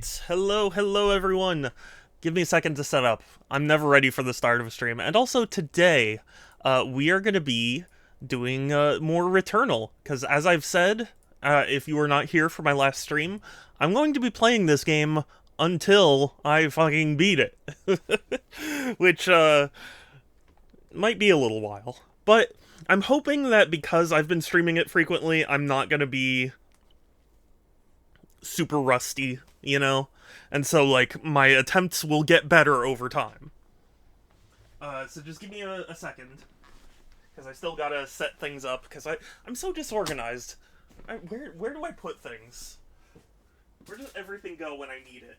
Alright, hello everyone. Give me a second to set up. I'm never ready for the start of a stream. And also today, we are going to be doing more Returnal. Because as I've said, if you were not here for my last stream, I'm going to be playing this game until I fucking beat it. Which, might be a little while. But I'm hoping that because I've been streaming it frequently, I'm not going to be super rusty, you know? And so, like, my attempts will get better over time. So just give me a second. Because I still gotta set things up, because I'm so disorganized. Where do I put things? Where does everything go when I need it?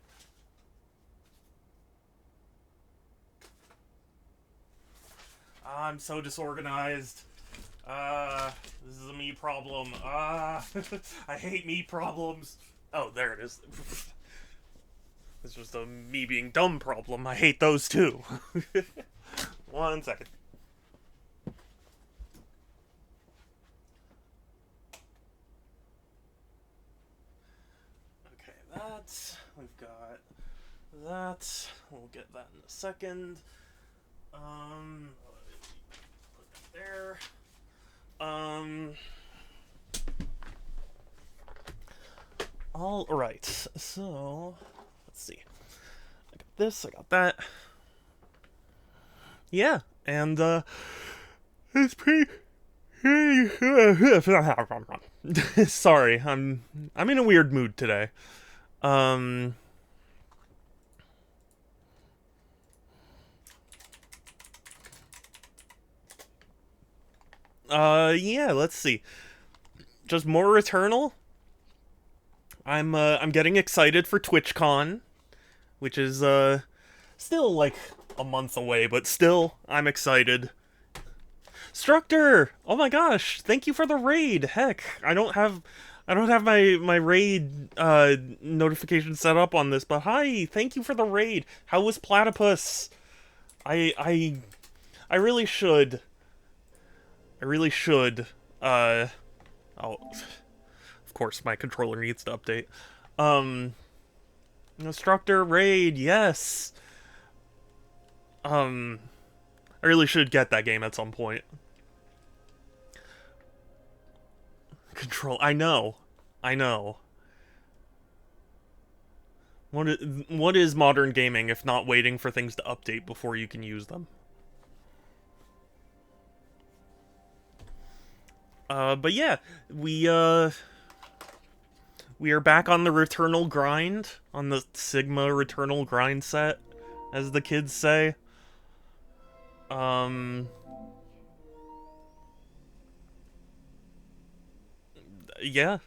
I'm so disorganized. This is a me problem. I hate me problems. Oh, there it is. It's just a me being dumb problem. I hate those too. 1 second. Okay, we've got that. We'll get that in a second. Put that there. Alright, so let's see. I got this, I got that. Yeah, and it's pretty sorry, I'm in a weird mood today. Yeah, let's see. Just more Returnal. I'm getting excited for TwitchCon, which is still like a month away, but still I'm excited. Structor! Oh my gosh, thank you for the raid. Heck, I don't have my raid notification set up on this, but hi, thank you for the raid. How was Platypus? I really should. Oh, of course, my controller needs to update. Instructor raid, yes. I really should get that game at some point. Control, I know. What is modern gaming if not waiting for things to update before you can use them? But yeah, we are back on the Returnal grind, on the Sigma Returnal grind set, as the kids say. Yeah.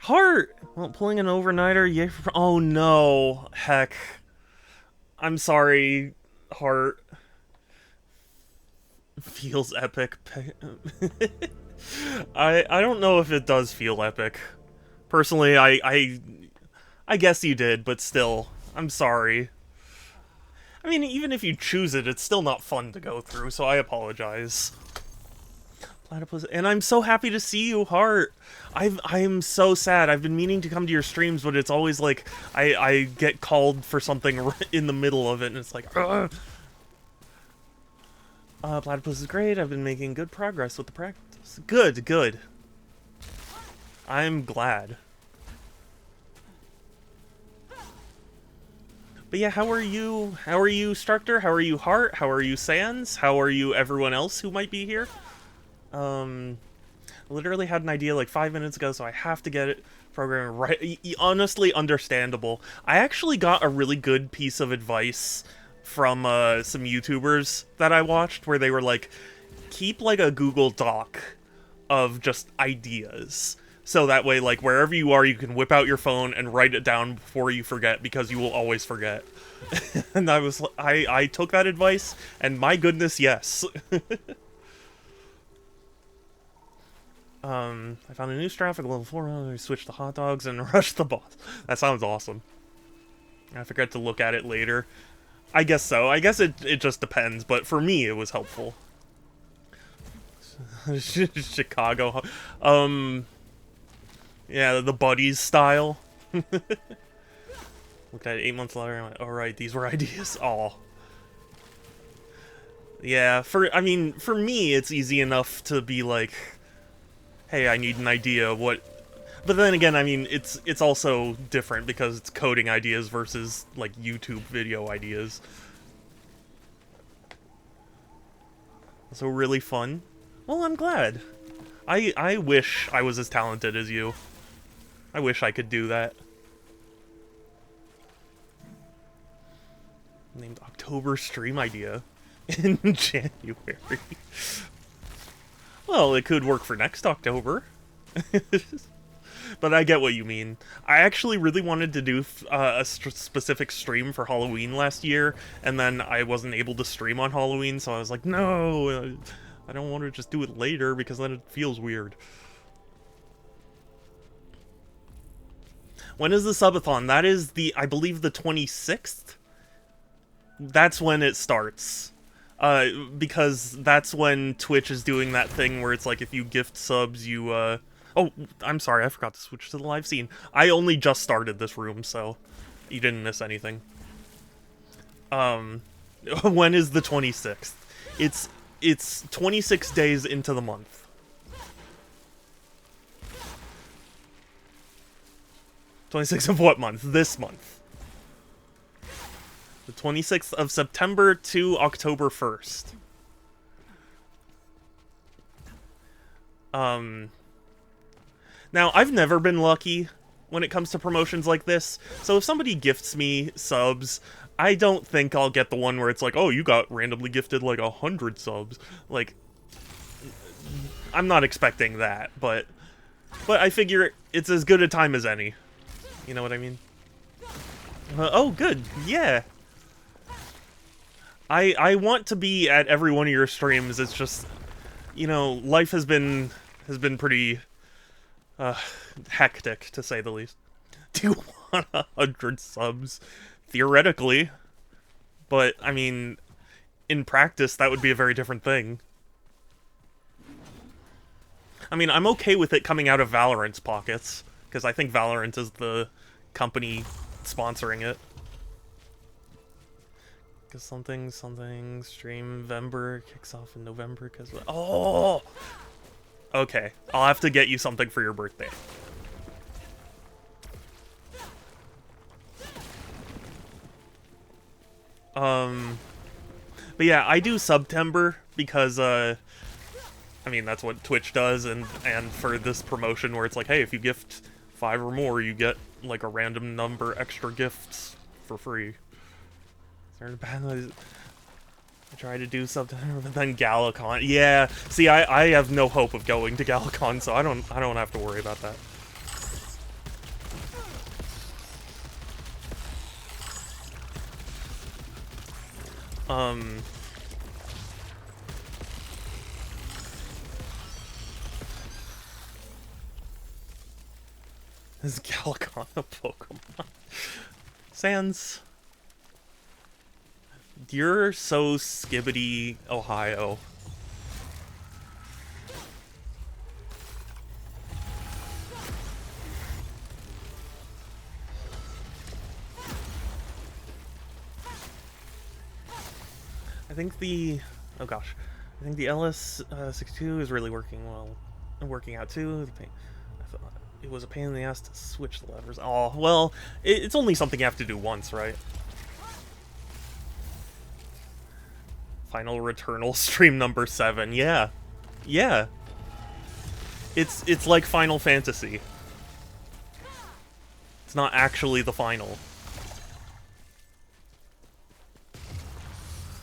Heart! Well, pulling an overnighter, yay for... Oh no, heck. I'm sorry, Heart. Feels epic. I don't know if it does feel epic. Personally, I guess you did, but still, I'm sorry. I mean, even if you choose it, it's still not fun to go through, so I apologize. Platypus, and I'm so happy to see you, Heart. I'm so sad. I've been meaning to come to your streams, but it's always like I get called for something in the middle of it, and it's like, ugh. Platypus is great. I've been making good progress with the practice. Good. I'm glad. But yeah, how are you? How are you, Structor? How are you, Heart? How are you, Sans? How are you, everyone else who might be here? Literally had an idea like 5 minutes ago, so I have to get it programmed right. Honestly, understandable. I actually got a really good piece of advice from some YouTubers that I watched, where they were like, keep like a Google Doc of just ideas. So that way, like, wherever you are, you can whip out your phone and write it down before you forget, because you will always forget. And I took that advice, and my goodness, yes. I found a new strat at level 4, I switched to hot dogs and rushed the boss. That sounds awesome. I forget to look at it later. I guess so. I guess it just depends, but for me, it was helpful. Chicago. Yeah, the buddies style. Looked at it 8 months later, and I'm like, alright, these were ideas. Aw. Yeah, I mean, for me, it's easy enough to be like, hey, I need an idea, what... But then again, I mean, it's also different because it's coding ideas versus, like, YouTube video ideas. So really fun. Well, I'm glad. I wish I was as talented as you. I wish I could do that. Named October stream idea in January. Well, it could work for next October. But I get what you mean. I actually really wanted to do a specific stream for Halloween last year, and then I wasn't able to stream on Halloween, so I was like, no, I don't want to just do it later, because then it feels weird. When is the subathon? That is I believe the 26th? That's when it starts. Because that's when Twitch is doing that thing where it's like, if you gift subs, you, Oh, I'm sorry, I forgot to switch to the live scene. I only just started this room, so you didn't miss anything. When is the 26th? It's 26 days into the month. 26th of what month? This month. The 26th of September to October 1st. Now, I've never been lucky when it comes to promotions like this, so if somebody gifts me subs, I don't think I'll get the one where it's like, oh, you got randomly gifted like 100 subs. Like, I'm not expecting that, but I figure it's as good a time as any. You know what I mean? Oh, good. Yeah. I want to be at every one of your streams. It's just, you know, life has been pretty hectic, to say the least. Do you want 100 subs? Theoretically. But, I mean, in practice, that would be a very different thing. I mean, I'm okay with it coming out of Valorant's pockets, because I think Valorant is the company sponsoring it. Because something, stream November, kicks off in November, because... Oh! Okay, I'll have to get you something for your birthday. But yeah, I do September because, I mean, that's what Twitch does, and for this promotion where it's like, hey, if you gift 5 or more, you get, like, a random number extra gifts for free. I tried to do something, but then Galacon. Yeah, see, I have no hope of going to Galacon, so I don't have to worry about that. Is Galacon a Pokemon? Sans. You're so skibbity, Ohio. I think the... Oh gosh. I think the LS62 is really working well. Working out too. I thought it was a pain in the ass to switch the levers. Oh, well, it's only something you have to do once, right? Final Returnal stream number 7. Yeah. Yeah. It's like Final Fantasy. It's not actually the final.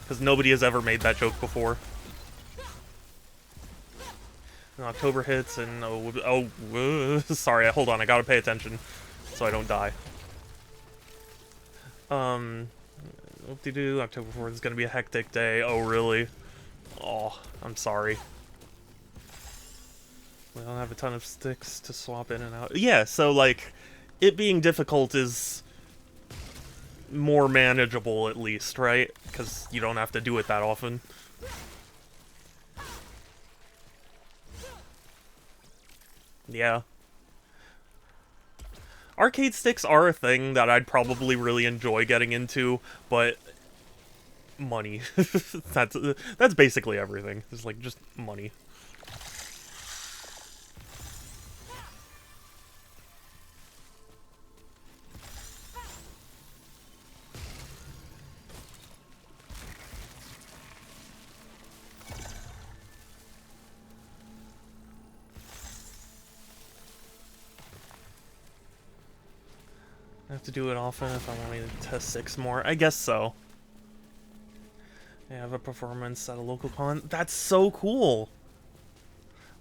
Because nobody has ever made that joke before. And October hits and... sorry, hold on, I gotta pay attention so I don't die. Whoop-de-doo, October 4th is gonna be a hectic day. Oh, really? Oh, I'm sorry. We don't have a ton of sticks to swap in and out. Yeah, so, like, it being difficult is more manageable, at least, right? Because you don't have to do it that often. Yeah. Arcade sticks are a thing that I'd probably really enjoy getting into, but money. That's basically everything. It's like just money. I have to do it often if I want to test 6 more. I guess so. I have a performance at a local con. That's so cool!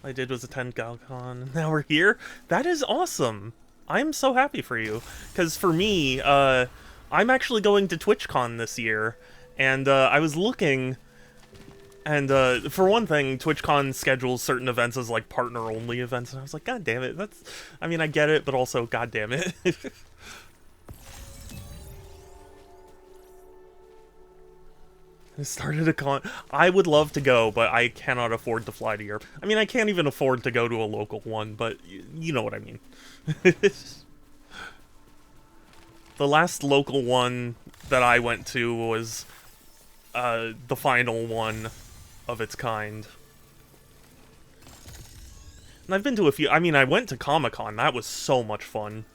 All I did was attend GalCon. Now we're here? That is awesome! I'm so happy for you. Because for me, I'm actually going to TwitchCon this year. And I was looking... And for one thing, TwitchCon schedules certain events as like partner-only events. And I was like, God damn it, that's... I mean, I get it, but also, God damn it. Started a con. I would love to go, but I cannot afford to fly to Europe. I mean, I can't even afford to go to a local one, but you know what I mean. The last local one that I went to was the final one of its kind. And I've been to a few. I mean, I went to Comic-Con. That was so much fun.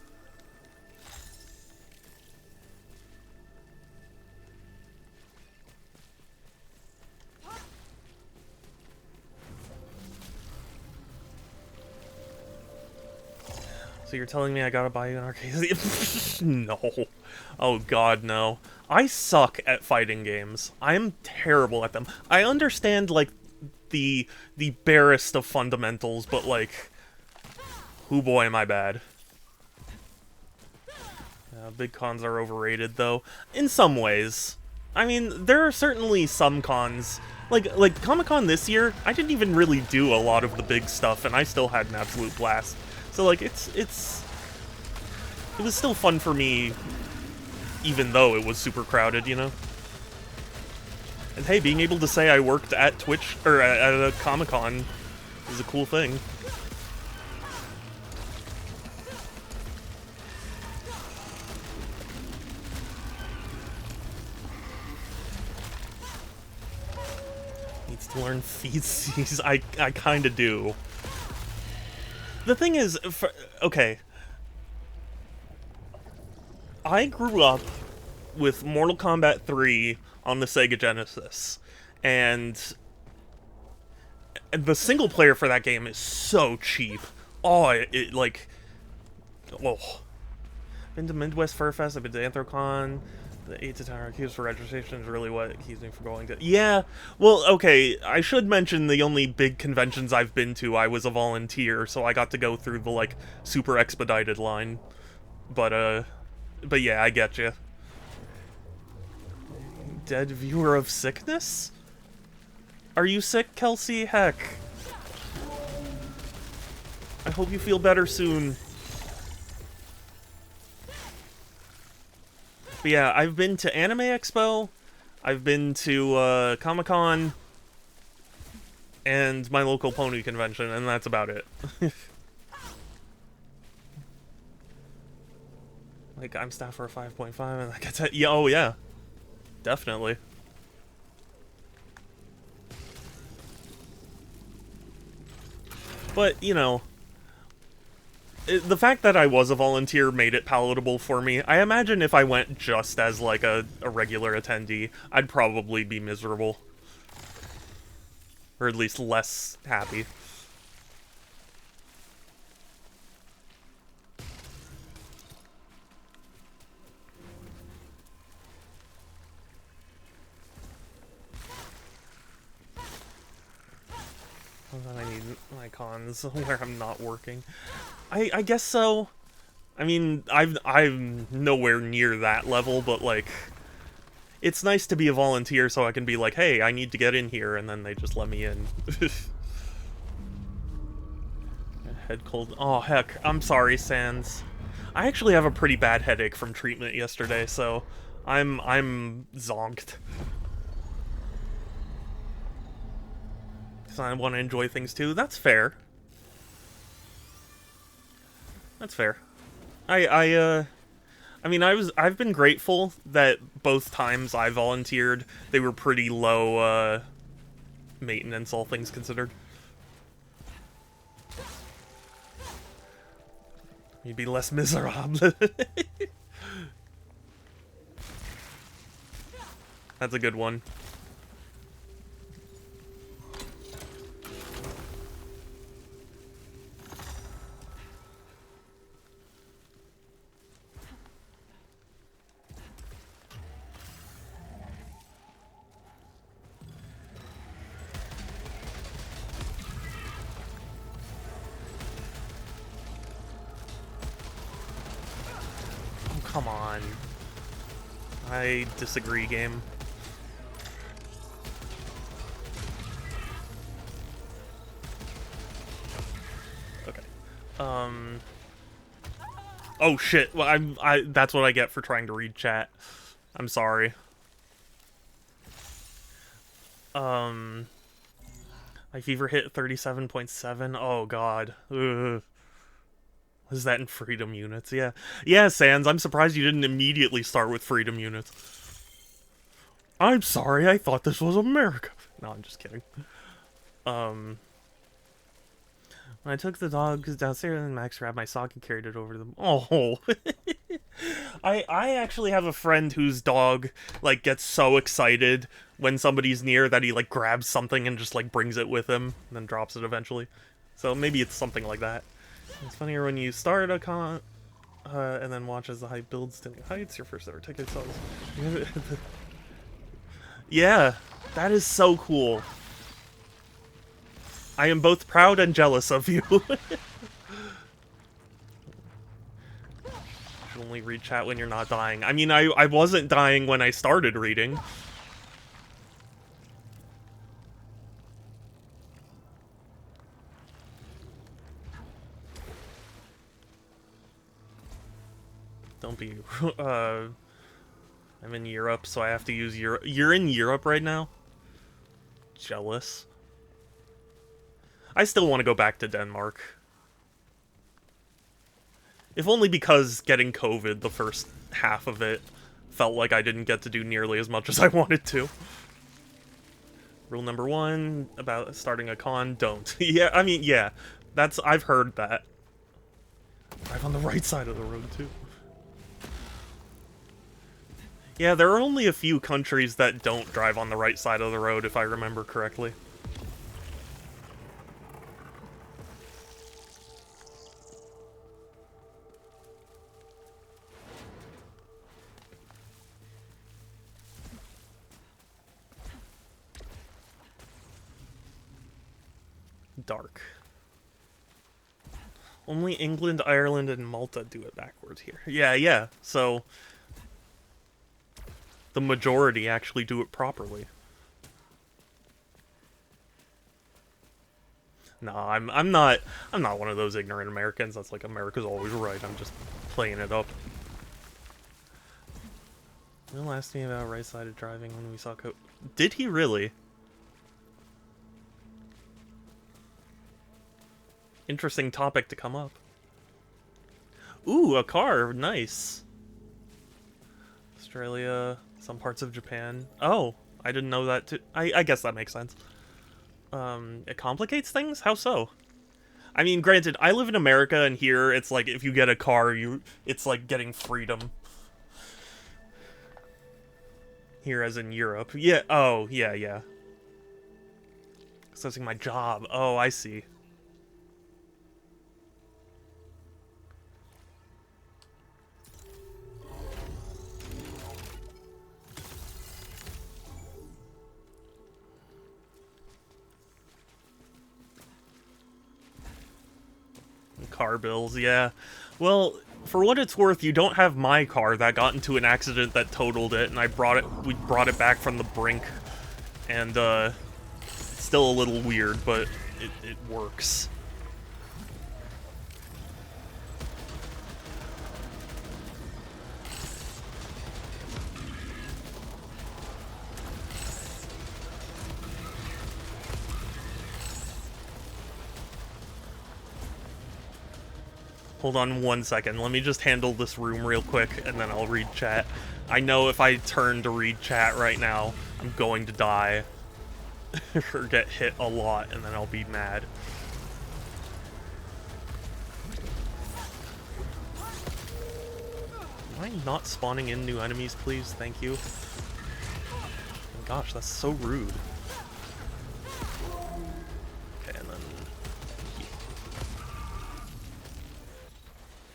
So you're telling me I gotta buy you an arcade? No. Oh god, no. I suck at fighting games. I'm terrible at them. I understand, like, the barest of fundamentals, but, like... Oh boy, am I bad. Big cons are overrated, though. In some ways. I mean, there are certainly some cons. Like Comic-Con this year, I didn't even really do a lot of the big stuff, and I still had an absolute blast. So, like, it was still fun for me, even though it was super crowded, you know? And hey, being able to say I worked at Twitch, or at a Comic-Con is a cool thing. Needs to learn feces. I kinda do. The thing is, okay, I grew up with Mortal Kombat 3 on the Sega Genesis, and the single player for that game is so cheap. Oh, it like, oh. Been to Midwest Fur Fest, I've been to Anthrocon. The 8 to 10 hour queues for registration is really what keeps me from going to... Yeah, well, okay, I should mention the only big conventions I've been to, I was a volunteer, so I got to go through the, like, super expedited line. But yeah, I get you. Dead viewer of sickness? Are you sick, Kelsey? Heck. I hope you feel better soon. But yeah, I've been to Anime Expo, I've been to Comic-Con, and my local pony convention, and that's about it. Like, I'm staff for a 5.5, and I get that. Yeah, oh yeah. Definitely. But, you know, the fact that I was a volunteer made it palatable for me. I imagine if I went just as, like, a regular attendee, I'd probably be miserable. Or at least less happy. I need my cons where I'm not working. I guess so. I mean, I'm nowhere near that level, but, like, it's nice to be a volunteer so I can be like, hey, I need to get in here, and then they just let me in. Head cold. Oh, heck. I'm sorry, Sans. I actually have a pretty bad headache from treatment yesterday, so I'm zonked. So I want to enjoy things too. That's fair. That's fair. I mean, I've been grateful that both times I volunteered, they were pretty low, maintenance, all things considered. You'd be less miserable. That's a good one. Oh, come on. I disagree, game. Okay. Oh shit. Well, that's what I get for trying to read chat. I'm sorry. My fever hit 37.7. Oh god. Ugh. Was that in freedom units? Yeah. Yeah, Sans, I'm surprised you didn't immediately start with freedom units. I'm sorry, I thought this was America. No, I'm just kidding. When I took the dogs downstairs and Max grabbed my sock and carried it over to them. Oh. I actually have a friend whose dog, like, gets so excited when somebody's near that he, like, grabs something and just, like, brings it with him and then drops it eventually. So maybe it's something like that. It's funnier when you start a con, and then watch as the hype builds to new heights. Your first ever ticket sales. Yeah, that is so cool. I am both proud and jealous of you. Should only read chat when you're not dying. I mean, I wasn't dying when I started reading. Don't be, I'm in Europe, so I have to use Europe. You're in Europe right now? Jealous. I still want to go back to Denmark. If only because getting COVID, the first half of it, felt like I didn't get to do nearly as much as I wanted to. Rule number 1 about starting a con, don't. Yeah, I mean, yeah. I've heard that. Drive on the right side of the road, too. Yeah, there are only a few countries that don't drive on the right side of the road, if I remember correctly. Dark. Only England, Ireland, and Malta do it backwards here. Yeah, yeah, so the majority actually do it properly. No, I'm not one of those ignorant Americans that's like America's always right. I'm just playing it up. Will asked me about right-sided driving when we saw Did he really? Interesting topic to come up. Ooh, a car. Nice. Australia, some parts of Japan. Oh, I didn't know that too. I guess that makes sense. It complicates things? How so? I mean, granted, I live in America, and here, it's like, if you get a car, it's like getting freedom. Here, as in Europe. Yeah, oh, yeah, yeah. Assessing my job. Oh, I see. Car bills, yeah. Well, for what it's worth, you don't have my car that got into an accident that totaled it, and we brought it back from the brink. And, it's still a little weird, but it works. Hold on 1 second. Let me just handle this room real quick, and then I'll read chat. I know if I turn to read chat right now, I'm going to die. Or get hit a lot, and then I'll be mad. Am I not spawning in new enemies, please? Thank you. Oh gosh, that's so rude. Okay, and then...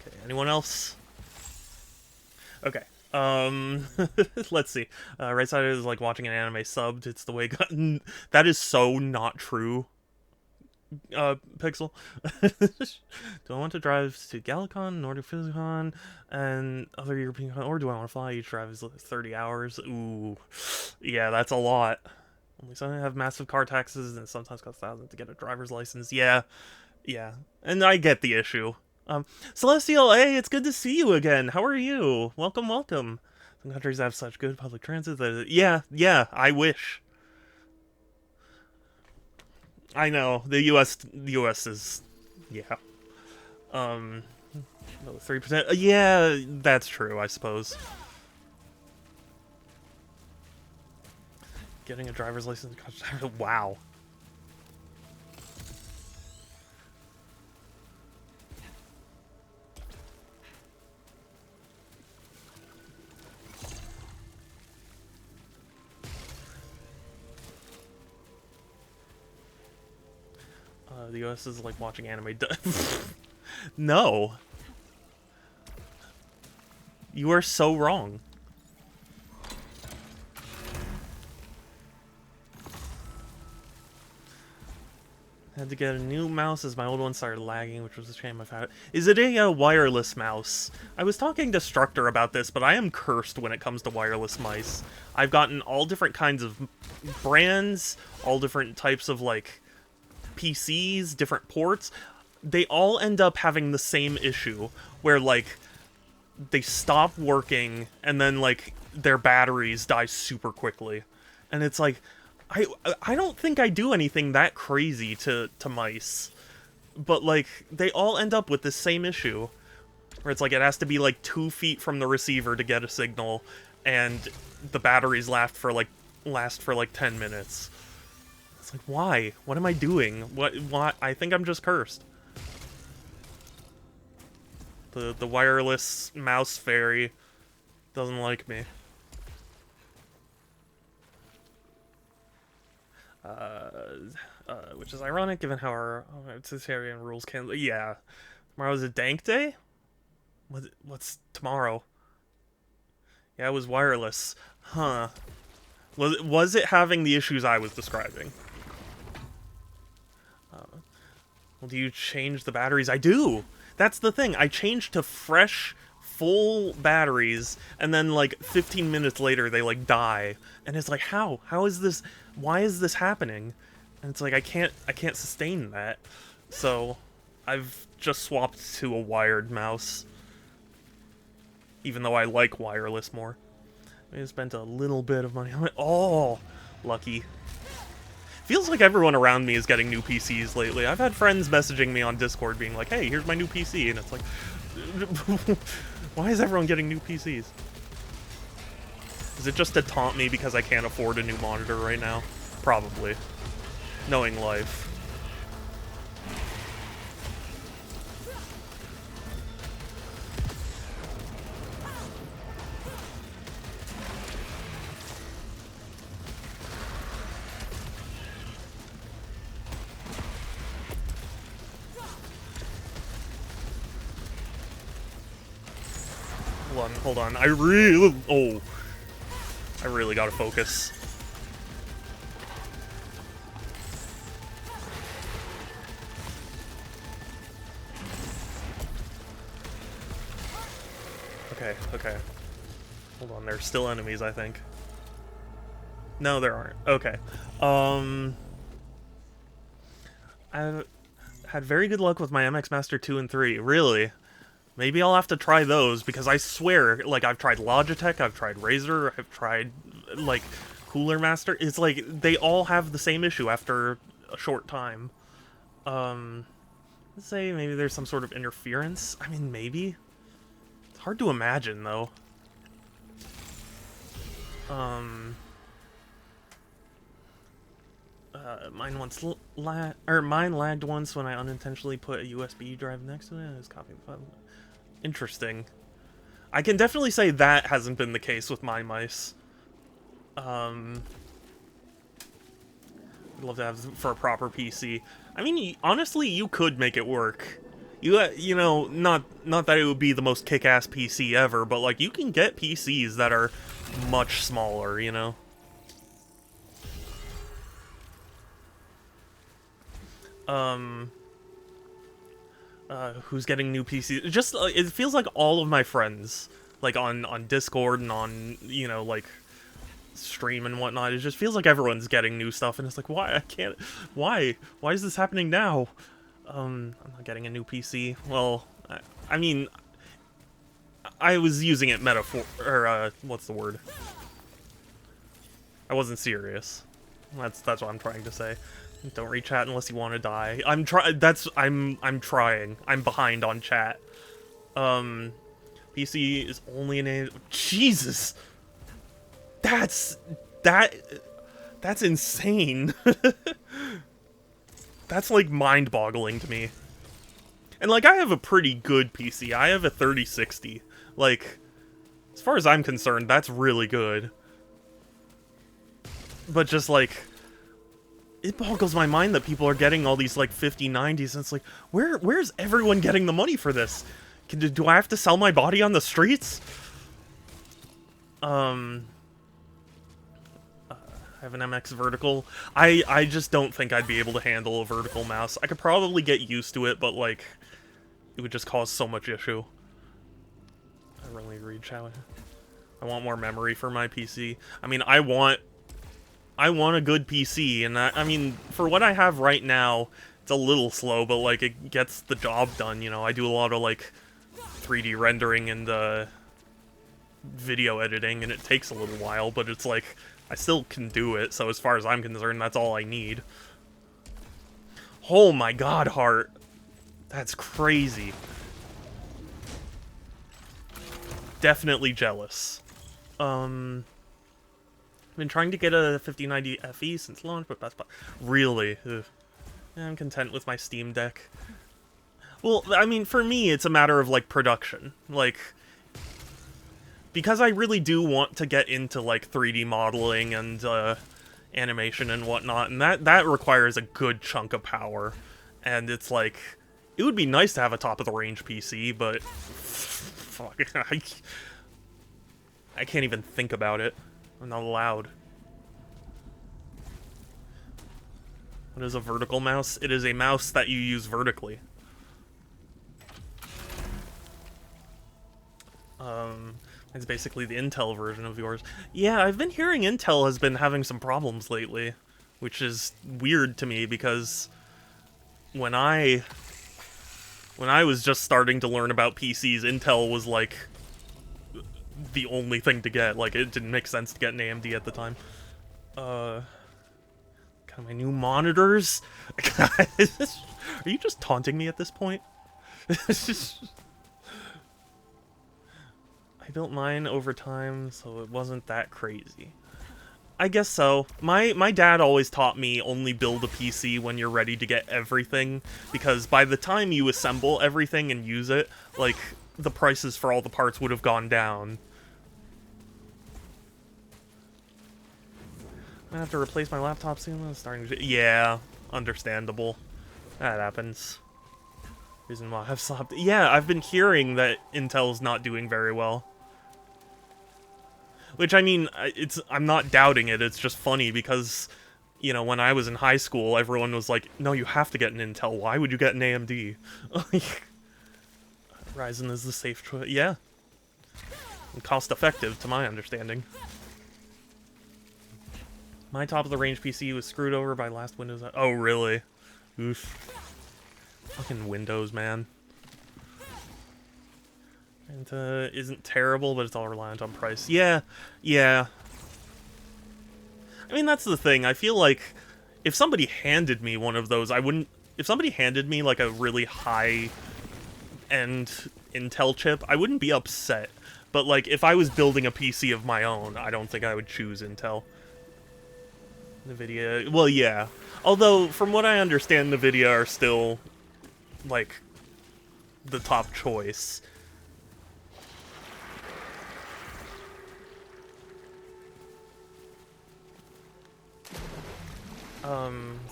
Okay, anyone else? Okay. Let's see. Right side is like watching an anime subbed. It's the way gotten. That is so not true. Pixel. Do I want to drive to Galacon, Nordic Physicon, and other European con, or do I want to fly? Each drive is 30 hours. Ooh, yeah, that's a lot. Only some have massive car taxes, and it sometimes costs thousands to get a driver's license. Yeah, yeah, and I get the issue. Celestial, hey, it's good to see you again. How are you? Welcome, welcome. Some countries have such good public transit that, yeah, I wish. I know, the US is, yeah. 3%, yeah, that's true, I suppose. Getting a driver's license, wow. The US is like watching anime. No. You are so wrong. Had to get a new mouse as my old one started lagging, which was a shame. I've had it. Is it a wireless mouse? I was talking to Structor about this, but I am cursed when it comes to wireless mice. I've gotten all different kinds of brands, all different types of, like, PCs, different ports. They all end up having the same issue, where, like, they stop working, and then, like, their batteries die super quickly. And it's like... I don't think I do anything that crazy to mice, but, like, they all end up with the same issue, where it's like it has to be, like, 2 feet from the receiver to get a signal, and the batteries last for, like, 10 minutes. It's like, why? What am I doing? What? I think I'm just cursed. The wireless mouse fairy doesn't like me. Which is ironic given how our Caesarean rules can. Yeah, tomorrow's a dank day. What's tomorrow? Yeah, it was wireless, huh? Was it having the issues I was describing? Well, do you change the batteries? I do. That's the thing. I changed to fresh, full batteries, and then like 15 minutes later they like die, and it's like, how is this? Why is this happening? And it's like I can't sustain that, so I've just swapped to a wired mouse, even though I like wireless more. I spent a little bit of money on it. Oh, lucky. Feels like everyone around me is getting new PCs lately. I've had friends messaging me on Discord being like, hey, here's my new PC, and it's like, why is everyone getting new PCs? Is it just to taunt me because I can't afford a new monitor right now? Probably. Knowing life. Hold on. I really gotta focus. Okay. Hold on, there's still enemies, I think. No, there aren't. Okay. I've had very good luck with my MX Master 2 and 3. Really? Maybe I'll have to try those, because I swear, like, I've tried Logitech, I've tried Razer, I've tried, like, Cooler Master. It's like, they all have the same issue after a short time. Let's say maybe there's some sort of interference. I mean, maybe. It's hard to imagine, though. Mine lagged once when I unintentionally put a USB drive next to it. It was copying the file. Interesting. I can definitely say that hasn't been the case with my mice. I'd love to have for a proper PC. I mean, honestly, you could make it work. You know, not that it would be the most kick-ass PC ever, but like you can get PCs that are much smaller, you know. Who's getting new PCs? Just it feels like all of my friends, like on Discord and on, you know, like stream and whatnot, it just feels like everyone's getting new stuff, and it's like, why? I can't. Why is this happening now? I'm not getting a new PC. Well, I mean, I was using it metaphor, or what's the word? I wasn't serious. That's what I'm trying to say. Don't read chat unless you want to die. I'm trying. I'm behind on chat. PC is only an Jesus. That's insane. That's like mind-boggling to me. And like I have a pretty good PC. I have a 3060. Like as far as I'm concerned, that's really good. But just like it boggles my mind that people are getting all these like 5090s, and it's like, where's everyone getting the money for this? Do I have to sell my body on the streets? I have an MX vertical. I just don't think I'd be able to handle a vertical mouse. I could probably get used to it, but like it would just cause so much issue. I really read chat. I want more memory for my PC. I mean, I want a good PC, and I mean, for what I have right now, it's a little slow, but like it gets the job done, you know. I do a lot of like 3D rendering and video editing, and it takes a little while, but it's like I still can do it, so as far as I'm concerned, that's all I need. Oh my god, Heart. That's crazy. Definitely jealous. I've been trying to get a 5090 FE since launch, but that's really. Ugh. Yeah, I'm content with my Steam Deck. Well, I mean, for me, it's a matter of like production, like because I really do want to get into like 3D modeling and animation and whatnot, and that requires a good chunk of power, and it's like it would be nice to have a top of the range PC, but fuck, I can't even think about it. I'm not allowed. What is a vertical mouse? It is a mouse that you use vertically. It's basically the Intel version of yours. Yeah, I've been hearing Intel has been having some problems lately, which is weird to me because when I was just starting to learn about PCs, Intel was like the only thing to get. Like, it didn't make sense to get an AMD at the time. Kind of my new monitors. Are you just taunting me at this point? I built mine over time, so it wasn't that crazy. I guess so. My dad always taught me only build a PC when you're ready to get everything, because by the time you assemble everything and use it, like, the prices for all the parts would have gone down. I have to replace my laptop soon. It's starting to... Yeah, understandable. That happens. Reason why I've stopped... Yeah, I've been hearing that Intel's not doing very well. Which, I mean, I'm not doubting it, it's just funny because, you know, when I was in high school, everyone was like, no, you have to get an Intel, why would you get an AMD? Ryzen is the safe choice. Yeah. And cost-effective, to my understanding. My top-of-the-range PC was screwed over by last Windows... Oh, really? Oof. Fucking Windows, man. And, isn't terrible, but it's all reliant on price. Yeah, yeah. I mean, that's the thing. I feel like if somebody handed me one of those, I wouldn't... if somebody handed me like a really high end Intel chip, I wouldn't be upset. But like if I was building a PC of my own, I don't think I would choose Intel. NVIDIA, well, yeah. Although from what I understand, NVIDIA are still like the top choice.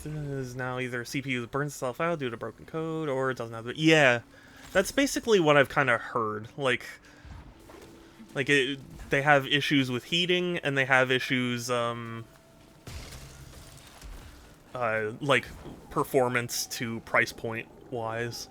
This is now either CPU that burns itself out due to broken code, or it doesn't have the... Yeah, that's basically what I've kind of heard. Like they have issues with heating, and they have issues, like, performance to price point wise.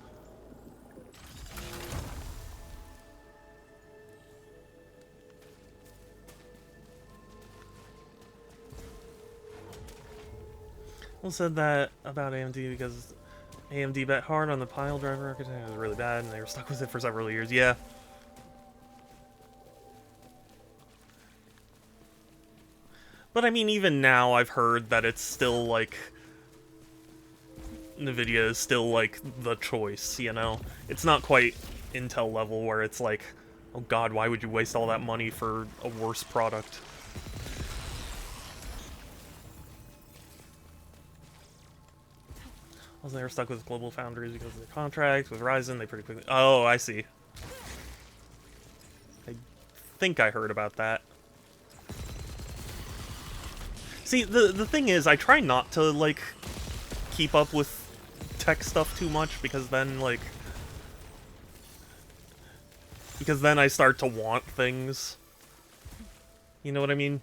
Well, said that about AMD because AMD bet hard on the pile driver architecture. It was really bad, and they were stuck with it for several years. Yeah. But I mean, even now, I've heard that it's still, like... NVIDIA is still, like, the choice, you know? It's not quite Intel level where it's like, oh god, why would you waste all that money for a worse product? Also, they were stuck with Global Foundries because of their contract with Ryzen. They pretty quickly... Oh, I see. I think I heard about that. See, the thing is, I try not to, like, keep up with tech stuff too much, because then, like... Because then I start to want things. You know what I mean?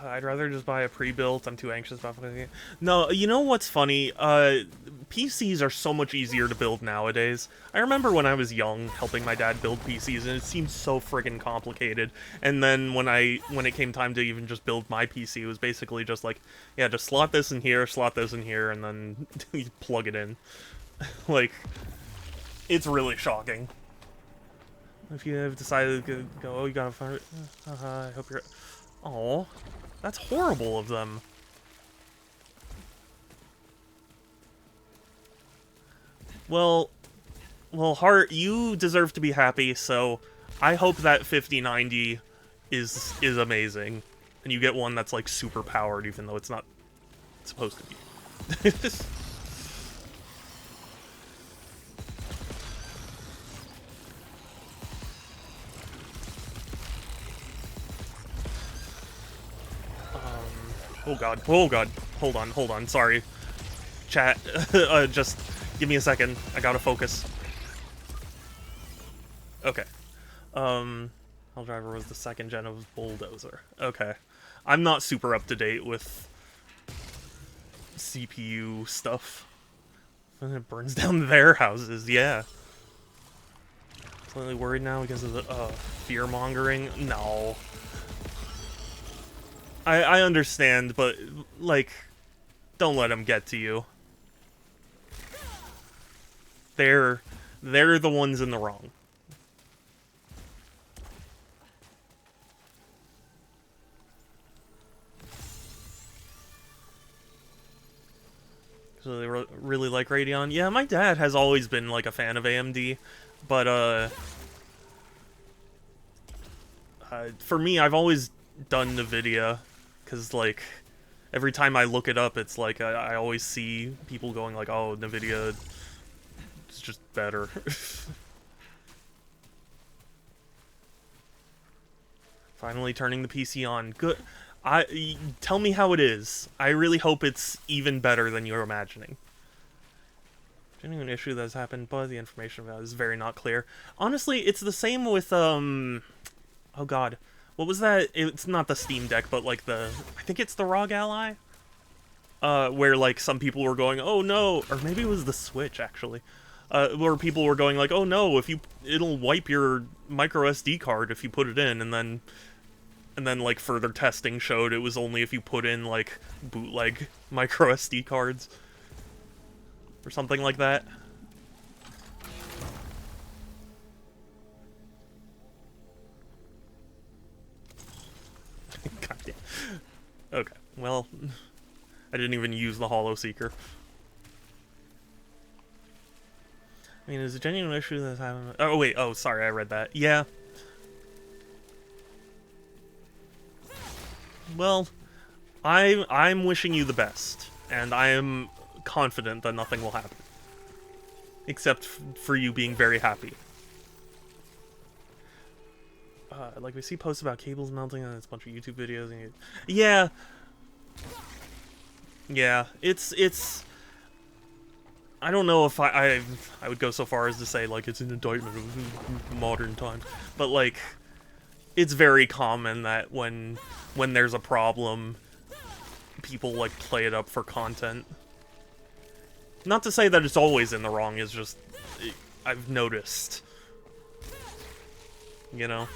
I'd rather just buy a pre-built. I'm too anxious about it. No, you know what's funny? PCs are so much easier to build nowadays. I remember when I was young, helping my dad build PCs, and it seemed so friggin' complicated. And then when it came time to even just build my PC, it was basically just like, yeah, just slot this in here, and then you plug it in. Like, it's really shocking. If you have decided to go, oh, you gotta fire it. I hope you're... Aw, that's horrible of them. Well, Hart, you deserve to be happy, so I hope that 5090 is amazing. And you get one that's, like, super powered, even though it's not supposed to be. Oh god, hold on, sorry. Chat, just give me a second, I gotta focus. Okay. Hell Driver was the second gen of Bulldozer. Okay. I'm not super up to date with CPU stuff. And it burns down their houses, yeah. Slightly worried now because of the, fear-mongering? No. I understand, but, like, don't let them get to you. They're the ones in the wrong. So they really like Radeon? Yeah, my dad has always been, like, a fan of AMD, but, for me, I've always done NVIDIA. Because, like, every time I look it up, it's like I always see people going like, oh, NVIDIA is just better. Finally turning the PC on. Good. Tell me how it is. I really hope it's even better than you're imagining. Genuine issue that's happened, but the information about it is very not clear. Honestly, it's the same with, oh god. What was that? It's not the Steam Deck, but, like, I think it's the ROG Ally? Where, like, some people were going, oh no, or maybe it was the Switch, actually. Where people were going, like, oh no, it'll wipe your micro SD card if you put it in, and then, like, further testing showed it was only if you put in, like, bootleg micro SD cards. Or something like that. God damn. Okay, well, I didn't even use the Holo Seeker. I mean, is a genuine issue that's happening. Oh wait, oh sorry, I read that. Yeah. Well, I'm wishing you the best, and I am confident that nothing will happen, except for you being very happy. Like we see posts about cables melting, and it's a bunch of YouTube videos. And yeah, yeah, it's. I don't know if I would go so far as to say like it's an indictment of modern times, but like it's very common that when there's a problem, people like play it up for content. Not to say that it's always in the wrong. It's just I've noticed, you know.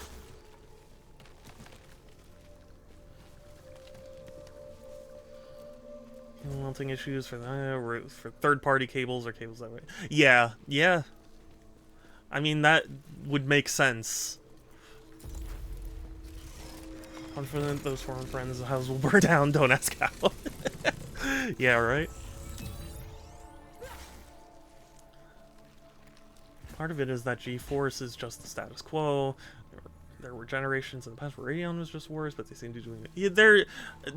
Mounting issues for third-party cables or cables that way. Yeah, yeah. I mean, that would make sense. Confident those foreign friends' house will burn down. Don't ask how. Yeah, right. Part of it is that G-Force is just the status quo. There were generations in the past where Radeon was just worse, but they seem to be doing it. Yeah,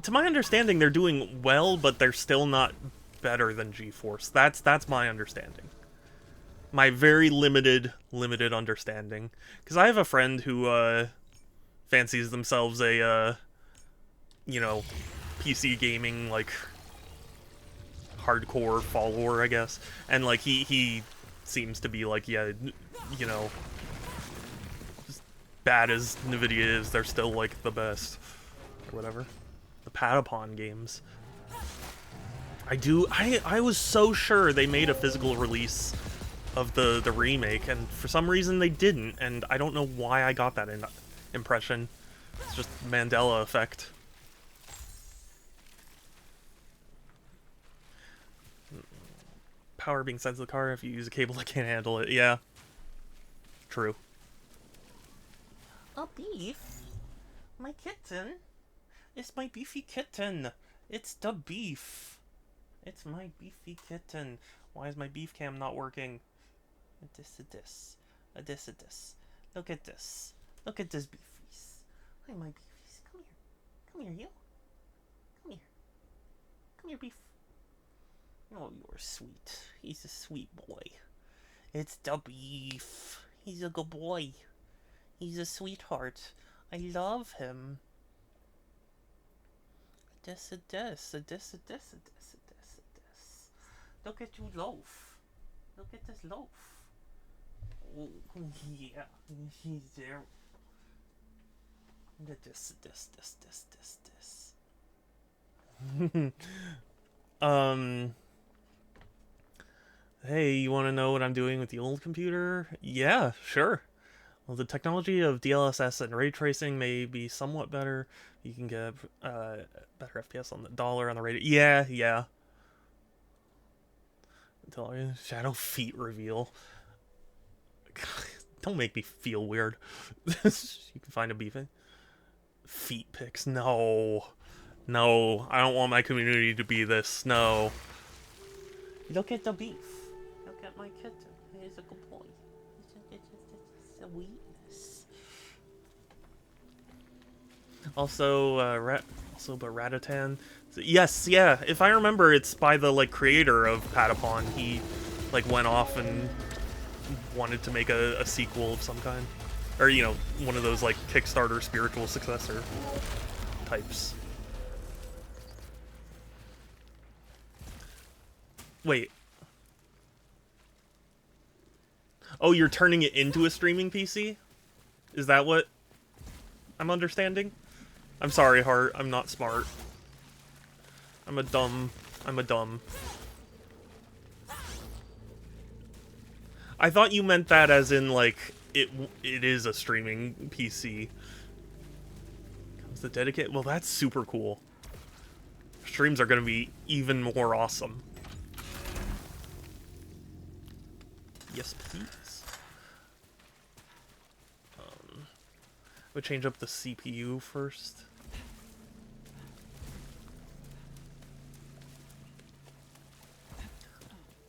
to my understanding, they're doing well, but they're still not better than G-Force. That's my understanding. My very limited understanding. Because I have a friend who fancies themselves a you know, PC gaming like hardcore follower, I guess, and like he seems to be like, yeah, you know, bad as NVIDIA is, they're still like the best or whatever. The Patapon games. I was so sure they made a physical release of the remake, and for some reason they didn't, and I don't know why I got that impression. It's just Mandela effect. Power being sent to the car if you use a cable that can't handle it. Yeah. True. A beef? My kitten? It's my beefy kitten. It's the beef. It's my beefy kitten. Why is my beef cam not working? A this. Look at this. Look at this beefies. Hi, my beefies. Come here. Come here, you. Come here. Come here, beef. Oh, you're sweet. He's a sweet boy. It's the beef. He's a good boy. He's a sweetheart. I love him. This. Look at you loaf. Look at this loaf. Oh, yeah. He's there. This. Hey, you want to know what I'm doing with the old computer? Yeah, sure. Well, the technology of DLSS and ray tracing may be somewhat better. You can get better FPS on the dollar on the radio. Yeah. Until shadow feet reveal. Don't make me feel weird. You can find a beefing. Feet pics. No, I don't want my community to be this. No. Look at the beef. Look at my kitten. He's a good boy. It's a weakness. Also, but Ratatan. Yes, yeah. If I remember, it's by the like creator of Patapon. He like went off and wanted to make a sequel of some kind, or you know, one of those like Kickstarter spiritual successor types. Wait. Oh, you're turning it into a streaming PC? Is that what I'm understanding? I'm sorry, Heart. I'm not smart. I'm a dumb. I thought you meant that as in, like, it is a streaming PC. Comes the dedicate? Well, that's super cool. Streams are going to be even more awesome. Yes, please. We'll change up the CPU first.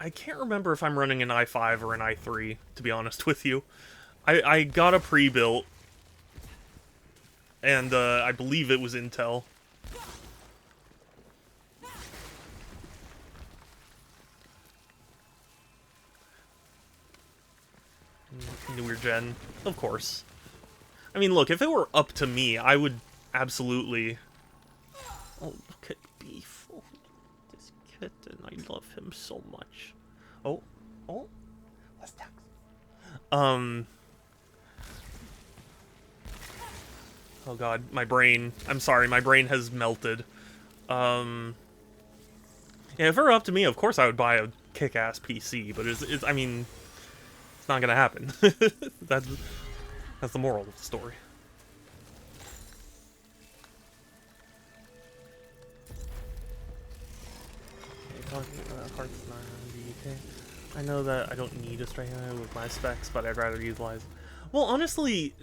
I can't remember if I'm running an i5 or an i3, to be honest with you. I got a pre-built, and I believe it was Intel. Newer gen, of course. I mean, look, if it were up to me, I would absolutely... Oh, look at Beef. Oh, this kitten, I love him so much. Oh, what's that? Oh god, my brain. I'm sorry, my brain has melted. Yeah, if it were up to me, of course I would buy a kick-ass PC, but I mean, it's not gonna happen. That's the moral of the story. Hearts 90K. I know that I don't need a strength with my specs, but I'd rather utilize... Well, honestly,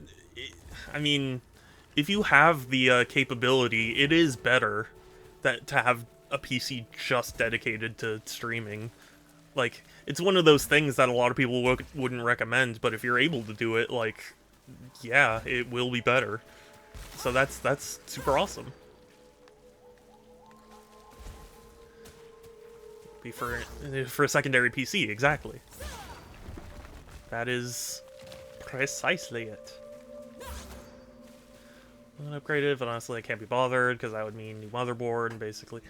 I mean, if you have the capability, it is better to have a PC just dedicated to streaming. Like, it's one of those things that a lot of people wouldn't recommend, but if you're able to do it, like, yeah, it will be better. So that's super awesome. Be for a secondary PC, exactly. That is precisely it. I'm upgraded, but honestly I can't be bothered because that would mean new motherboard and basically...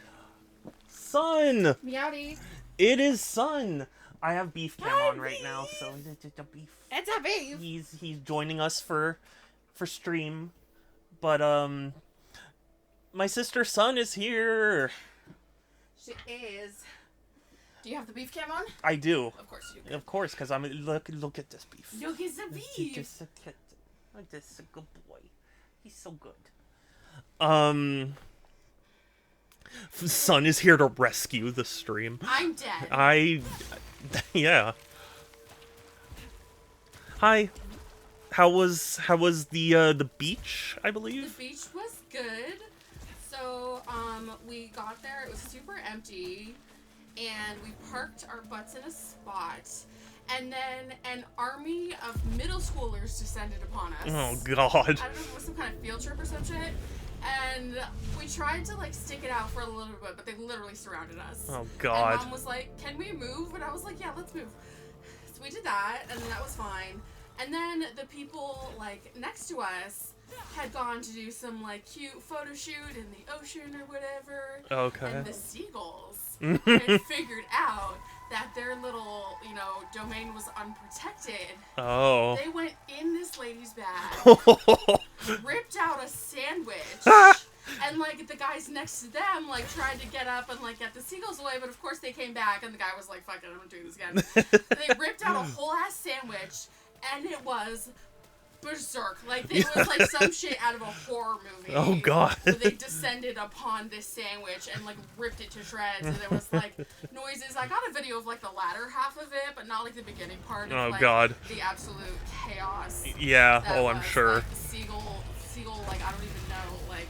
Sun! Meowdy. It is Sun! I have Beef Cam on right now, so it's a Beef. It's a Beef! He's joining us for stream. But, my sister Sun is here! She is. Do you have the Beef Cam on? I do. Of course you do. Of course, because look at this Beef. Look at the Beef! Just a kitten. Like this, a good boy. He's so good. Sun is here to rescue the stream. I'm dead. Yeah. Hi. How was the beach, I believe? The beach was good. So, we got there, it was super empty, and we parked our butts in a spot, and then an army of middle schoolers descended upon us. Oh, God. I don't know if it was some kind of field trip or some shit. And we tried to, like, stick it out for a little bit, but they literally surrounded us. Oh, God. And Mom was like, can we move? And I was like, yeah, let's move. So we did that, and that was fine. And then the people, like, next to us had gone to do some, like, cute photo shoot in the ocean or whatever. Okay. And the seagulls had figured out that their little, domain was unprotected. Oh. They went in this lady's bag, ripped out a sandwich, and, like, the guys next to them, like, tried to get up and, like, get the seagulls away, but of course they came back, and the guy was like, fuck it, I'm not doing this again. They ripped out a whole-ass sandwich, and it was berserk. Like, it was like some shit out of a horror movie. Oh, God. Where they descended upon this sandwich and, like, ripped it to shreds, and there was, like, noises. I got a video of, like, the latter half of it, but not, like, the beginning part of, oh, like, God. the absolute chaos. Yeah, I'm sure. Like, seagull, like, I don't even know, like,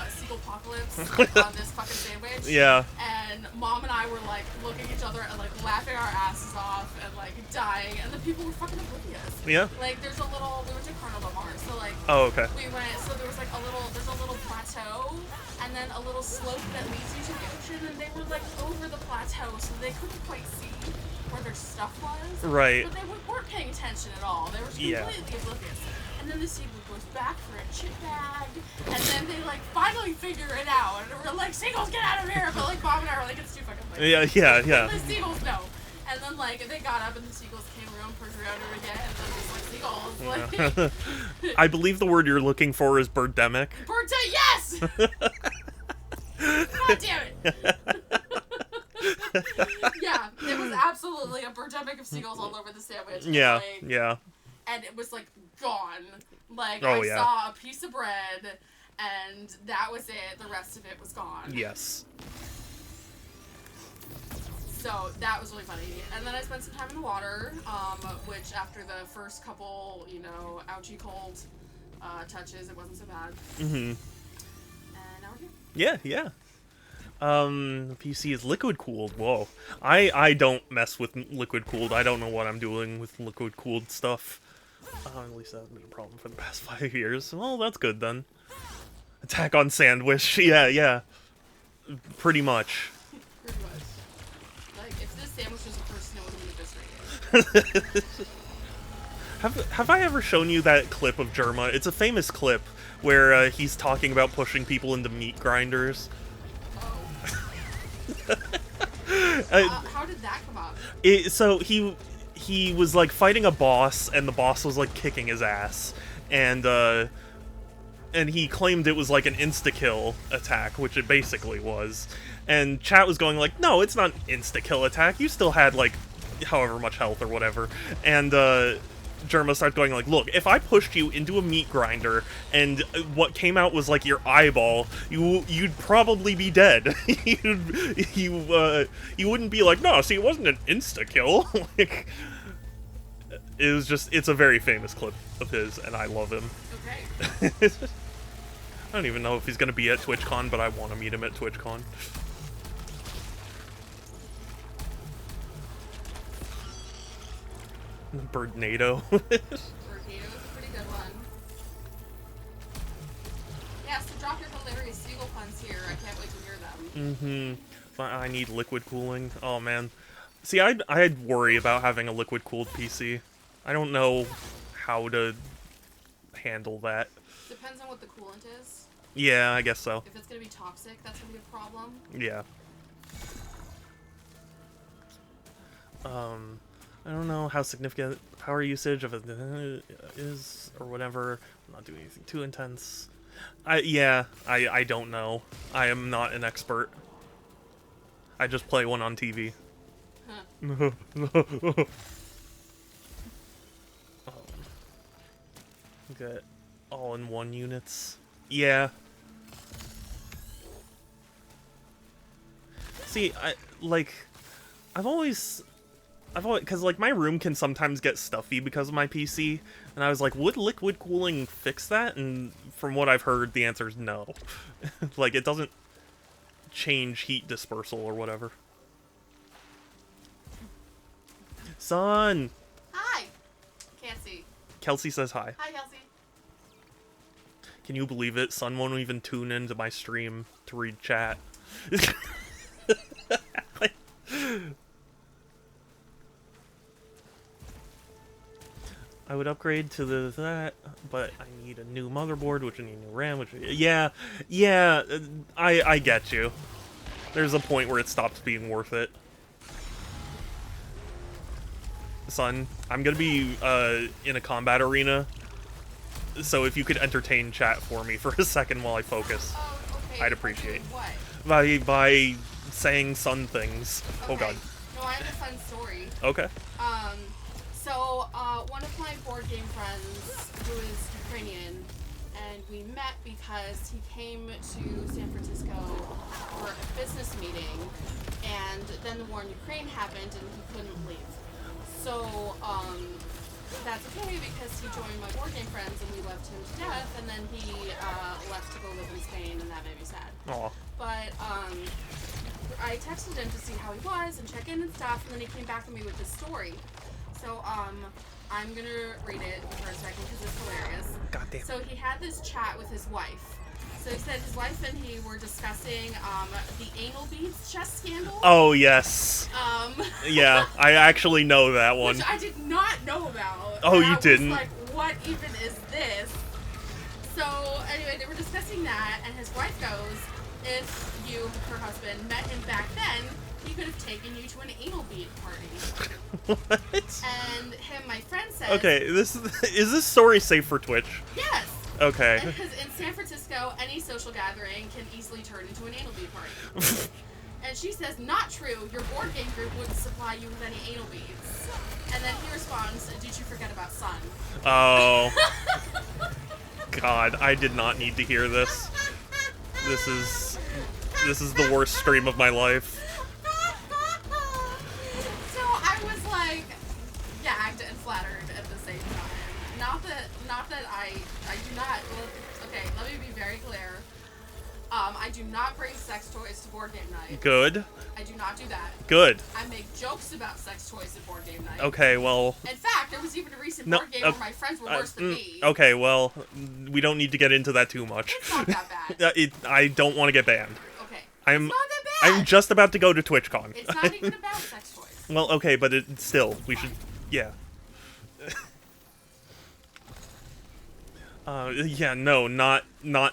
seagull apocalypse on this fucking sandwich. Yeah. And Mom and I were, like, looking at each other and, like, laughing our asses off and, like, dying, and the people were fucking oblivious. Yeah. Like, we went to Carnival Mars, so, like, oh, okay. we went, so there was, like, there's a little plateau, and then a little slope that leads you to the ocean, and they were, like, over the plateau, so they couldn't quite see where their stuff was. Right. But they weren't paying attention at all. They were completely oblivious. And then the seagull goes back for a chip bag, and then they, like, finally figure it out, and we're like, seagulls, get out of here! But, like, Bob and I were like, it's too fucking late. Yeah. The seagulls know. And then, like, they got up, and the seagulls came around, perched around her again, and then just, like, seagulls, like... I believe the word you're looking for is birdemic. Yes! God damn it! Yeah, it was absolutely a birdemic of seagulls all over the sandwich. Yeah, and, yeah. And it was, like, gone. Like, Oh, I yeah. saw a piece of bread, and that was it. The rest of it was gone. Yes. So that was really funny. And then I spent some time in the water, which after the first couple, ouchie cold touches, it wasn't so bad. Mm-hmm. And now we're here. Yeah. PC is liquid cooled. Whoa. I don't mess with liquid cooled. I don't know what I'm doing with liquid cooled stuff. At least that hasn't been a problem for the past 5 years. Well, that's good then. Attack on sandwich. Yeah. Pretty much. Pretty much. Like, if this sandwich was a person, it would have been eviscerated. Have I ever shown you that clip of Germa? It's a famous clip where he's talking about pushing people into meat grinders. Oh. How did that come up? So he was like fighting a boss, and the boss was like kicking his ass, and he claimed it was like an insta-kill attack, which it basically was. And chat was going like, no, it's not an insta-kill attack. You still had like however much health or whatever. And Germa starts going like, look, if I pushed you into a meat grinder and what came out was like your eyeball, you'd probably be dead. You wouldn't be like, no, see, it wasn't an insta-kill. Like, it's a very famous clip of his, and I love him. Okay. I don't even know if he's gonna be at TwitchCon, but I want to meet him at TwitchCon. Birdnado. Birdnado is a pretty good one. Yeah, so drop your hilarious seagull puns here. I can't wait to hear them. I need liquid cooling. Oh man. See, I'd worry about having a liquid cooled PC. I don't know how to handle that. Depends on what the coolant is. Yeah, I guess so. If it's gonna be toxic, that's gonna be a problem. Yeah. I don't know how significant power usage of it is or whatever. I'm not doing anything too intense. I don't know. I am not an expert. I just play one on TV. Huh. Get all-in-one units. Yeah. See, I've always, because like my room can sometimes get stuffy because of my PC, and I was like, would liquid cooling fix that? And from what I've heard, the answer is no. Like, it doesn't change heat dispersal or whatever. Son! Hi! Can't see. Kelsey says hi. Hi, Kelsey. Can you believe it? Son won't even tune into my stream to read chat. I would upgrade to that, but I need a new motherboard, which I need new RAM, which... Yeah, I get you. There's a point where it stops being worth it. Son, I'm gonna be in a combat arena, so if you could entertain chat for me for a second while I focus, Oh, okay. I'd appreciate. What? By saying son things. Okay. Oh god. No, I have a fun story. Okay. So, one of my board game friends, who is Ukrainian, and we met because he came to San Francisco for a business meeting, and then the war in Ukraine happened and he couldn't leave. So, that's okay because he joined my board game friends and we loved him to death, and then he left to go live in Spain, and that made me sad. Aw. But, I texted him to see how he was and check in and stuff, and then he came back to me with this story. So, I'm gonna read it for a second because it's hilarious. Goddamn. So he had this chat with his wife. So he said his wife and he were discussing the anal beads chest scandal. Oh, yes. Yeah, I actually know that one. Which I did not know about. Oh, and you didn't? I was like, what even is this? So, anyway, they were discussing that, and his wife goes, if you, her husband, met him back then, he could have taken you to an anal bead party. What? And my friend said... Okay, is this story safe for Twitch? Yes. Okay. Because in San Francisco, any social gathering can easily turn into an anal bead party. And she says, not true. Your board game group wouldn't supply you with any anal beads. And then he responds, did you forget about Sun? Oh. God, I did not need to hear this. This is the worst stream of my life. So I was like gagged and flattered at the same time. Not that I do not. Okay, let me be very clear. I do not bring sex toys to board game night. Good. I do not do that. Good. I make jokes about sex toys at board game night. Okay, well... In fact, there was even a recent board game where my friends were worse than me. Okay, well, we don't need to get into that too much. It's not that bad. I don't want to get banned. Okay. I'm, it's not that bad. I'm just about to go to TwitchCon. It's not even about sex toys. Well, okay, but still, we should... Yeah. Yeah, no, not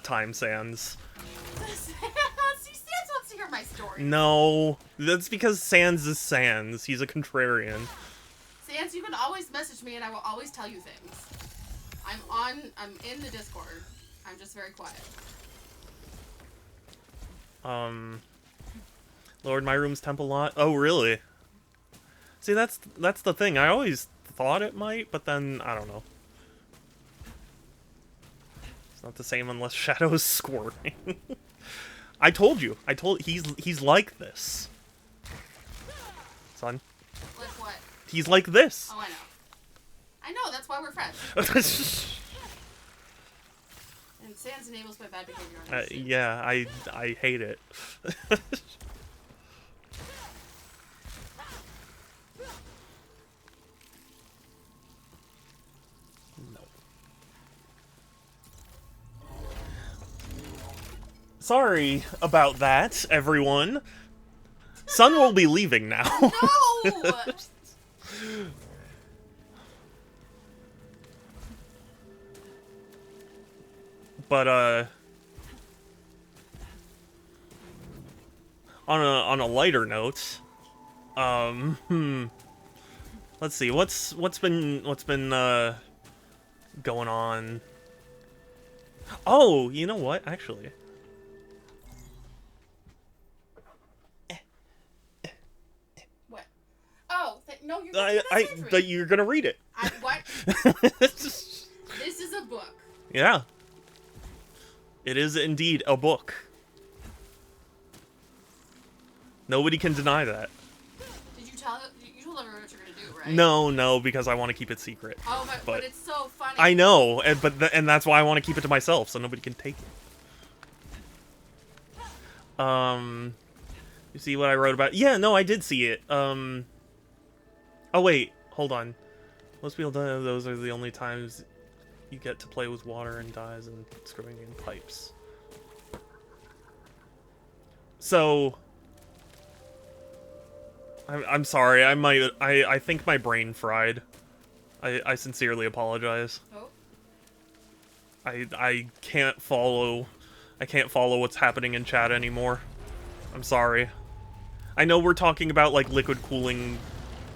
Time Sands. See, Sans wants to hear my story. No, that's because Sans is Sans. He's a contrarian. Sans, you can always message me and I will always tell you things. I'm in the Discord. I'm just very quiet. Lowered my room's temp a lot. Oh, really? See, that's the thing. I always thought it might, but then, I don't know. It's not the same unless Shadow's squirting. I told you. He's like this. Son. Like what? He's like this. Oh, I know. I know, that's why we're friends. And Sans enables my bad behavior on yeah, I hate it. No. Sorry about that, everyone. Sun will be leaving now. No! But on a lighter note, let's see, what's been going on. Oh, you know what? Actually, What? Oh, no, you're gonna that you're gonna read it. What? This is a book. Yeah. It is indeed a book. Nobody can deny that. Did you tell you told everyone what you're gonna do, right? No, because I want to keep it secret. Oh, but it's so funny. I know, and that's why I want to keep it to myself, so nobody can take it. You see what I wrote about? Yeah, no, I did see it. Oh wait, hold on. Most people don't know those are the only times you get to play with water and dyes and screwing in pipes. So, I'm sorry. I think my brain fried. I sincerely apologize. Oh. I can't follow. I can't follow what's happening in chat anymore. I'm sorry. I know we're talking about like liquid cooling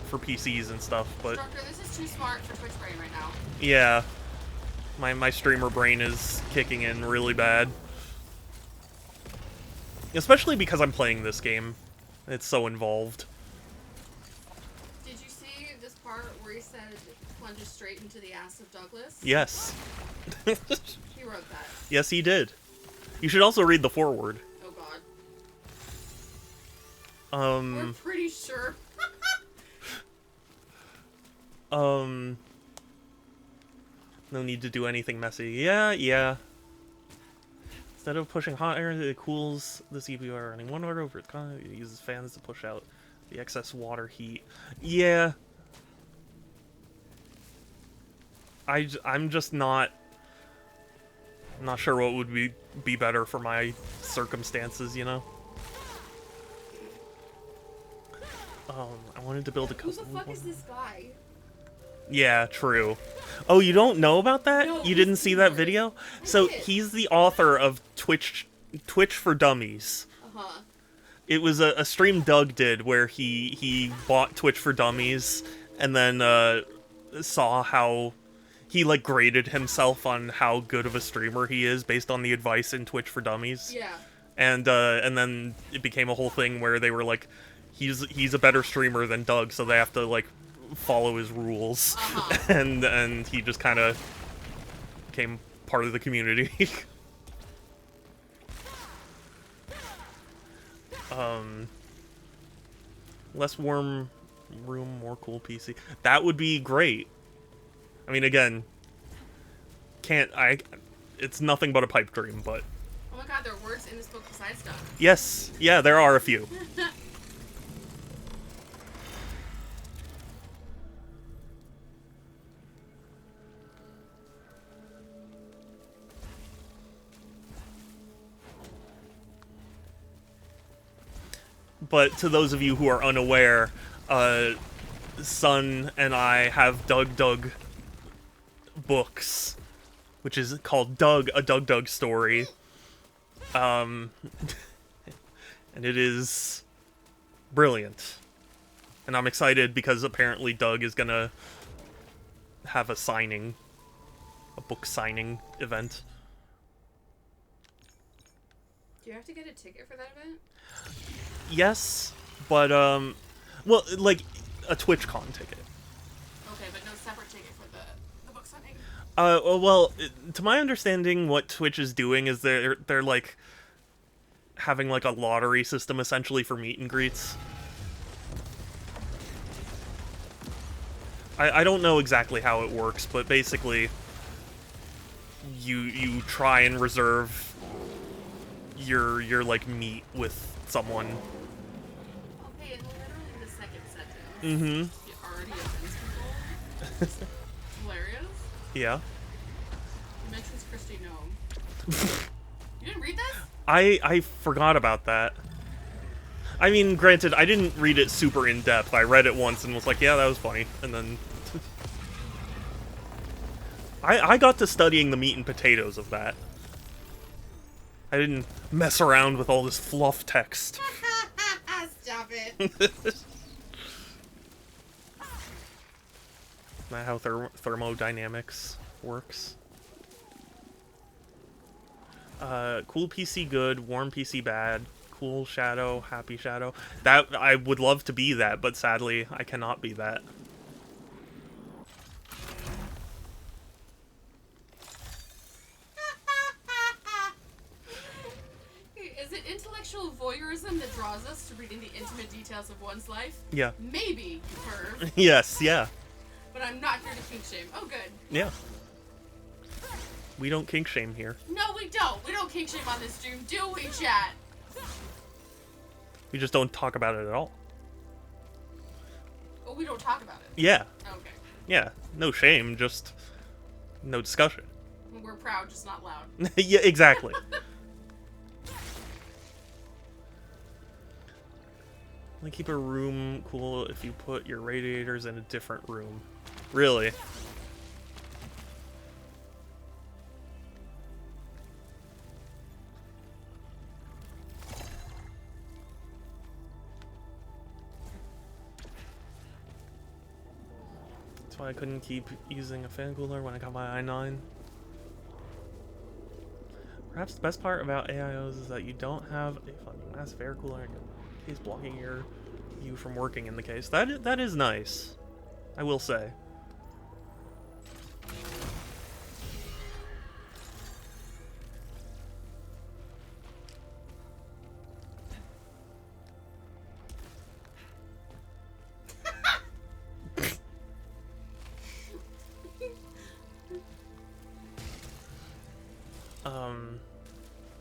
for PCs and stuff, but Instructor, this is too smart for Twitch brain right now. yeah. My streamer brain is kicking in really bad. Especially because I'm playing this game. It's so involved. Did you see this part where he said plunges straight into the ass of Douglas? Yes. He wrote that. Yes, he did. You should also read the foreword. Oh god. We're Um, pretty sure. no need to do anything messy. Yeah. Instead of pushing hot air, it cools the CPU by running one water over its con. It uses fans to push out the excess water heat. Yeah. I'm just not sure what would be better for my circumstances, you know? I wanted to build a Who the custom... fuck is this guy? Yeah, true. Oh, you don't know about that? No, you didn't see that video? So did. he's the author of Twitch for Dummies. Uh-huh. It was a stream Doug did where he bought Twitch for Dummies and then saw how he like graded himself on how good of a streamer he is based on the advice in Twitch for Dummies. Yeah. And then it became a whole thing where they were like, he's a better streamer than Doug, so they have to like follow his rules. Uh-huh. and he just kind of became part of the community. Less warm room, more cool PC. That would be great. I mean, again, it's nothing but a pipe dream, but Oh my god, there are words in this book besides dog. Yes, yeah, there are a few. But to those of you who are unaware, Sun and I have Doug books, which is called Doug, a Doug story. And it is brilliant. And I'm excited because apparently Doug is gonna have a book signing event. Do you have to get a ticket for that event? Yes, but, well, like, a TwitchCon ticket. Okay, but no separate ticket for the book signing? Well, to my understanding, what Twitch is doing is they're like, having, like, a lottery system, essentially, for meet and greets. I don't know exactly how it works, but basically, you try and reserve your like, meet with someone. Okay, and literally the second sentence. Mm-hmm. You already offends people. It's hilarious. Yeah. He mentions Christy Gnome. You didn't read this? I forgot about that. I mean, granted, I didn't read it super in-depth. I read it once and was like, yeah, that was funny. And then... I got to studying the meat and potatoes of that. I didn't mess around with all this fluff text. Stop it. Isn't that how thermodynamics works? Cool PC good, warm PC bad, cool shadow, happy shadow. That, I would love to be that, but sadly, I cannot be that. Is it intellectual voyeurism that draws us to reading the intimate details of one's life? Yeah. Maybe, you perv. Yes, yeah. But I'm not here to kink shame. Oh, good. Yeah. We don't kink shame here. No, we don't. We don't kink shame on this stream, do we, chat? We just don't talk about it at all. Oh, we don't talk about it? Yeah. Okay. Yeah. No shame, just no discussion. We're proud, just not loud. Yeah, exactly. Only keep a room cool if you put your radiators in a different room. Really? That's why I couldn't keep using a fan cooler when I got my i9. Perhaps the best part about AIOs is that you don't have a fucking massive air cooler in your case blocking you from working in the case. That is nice, I will say.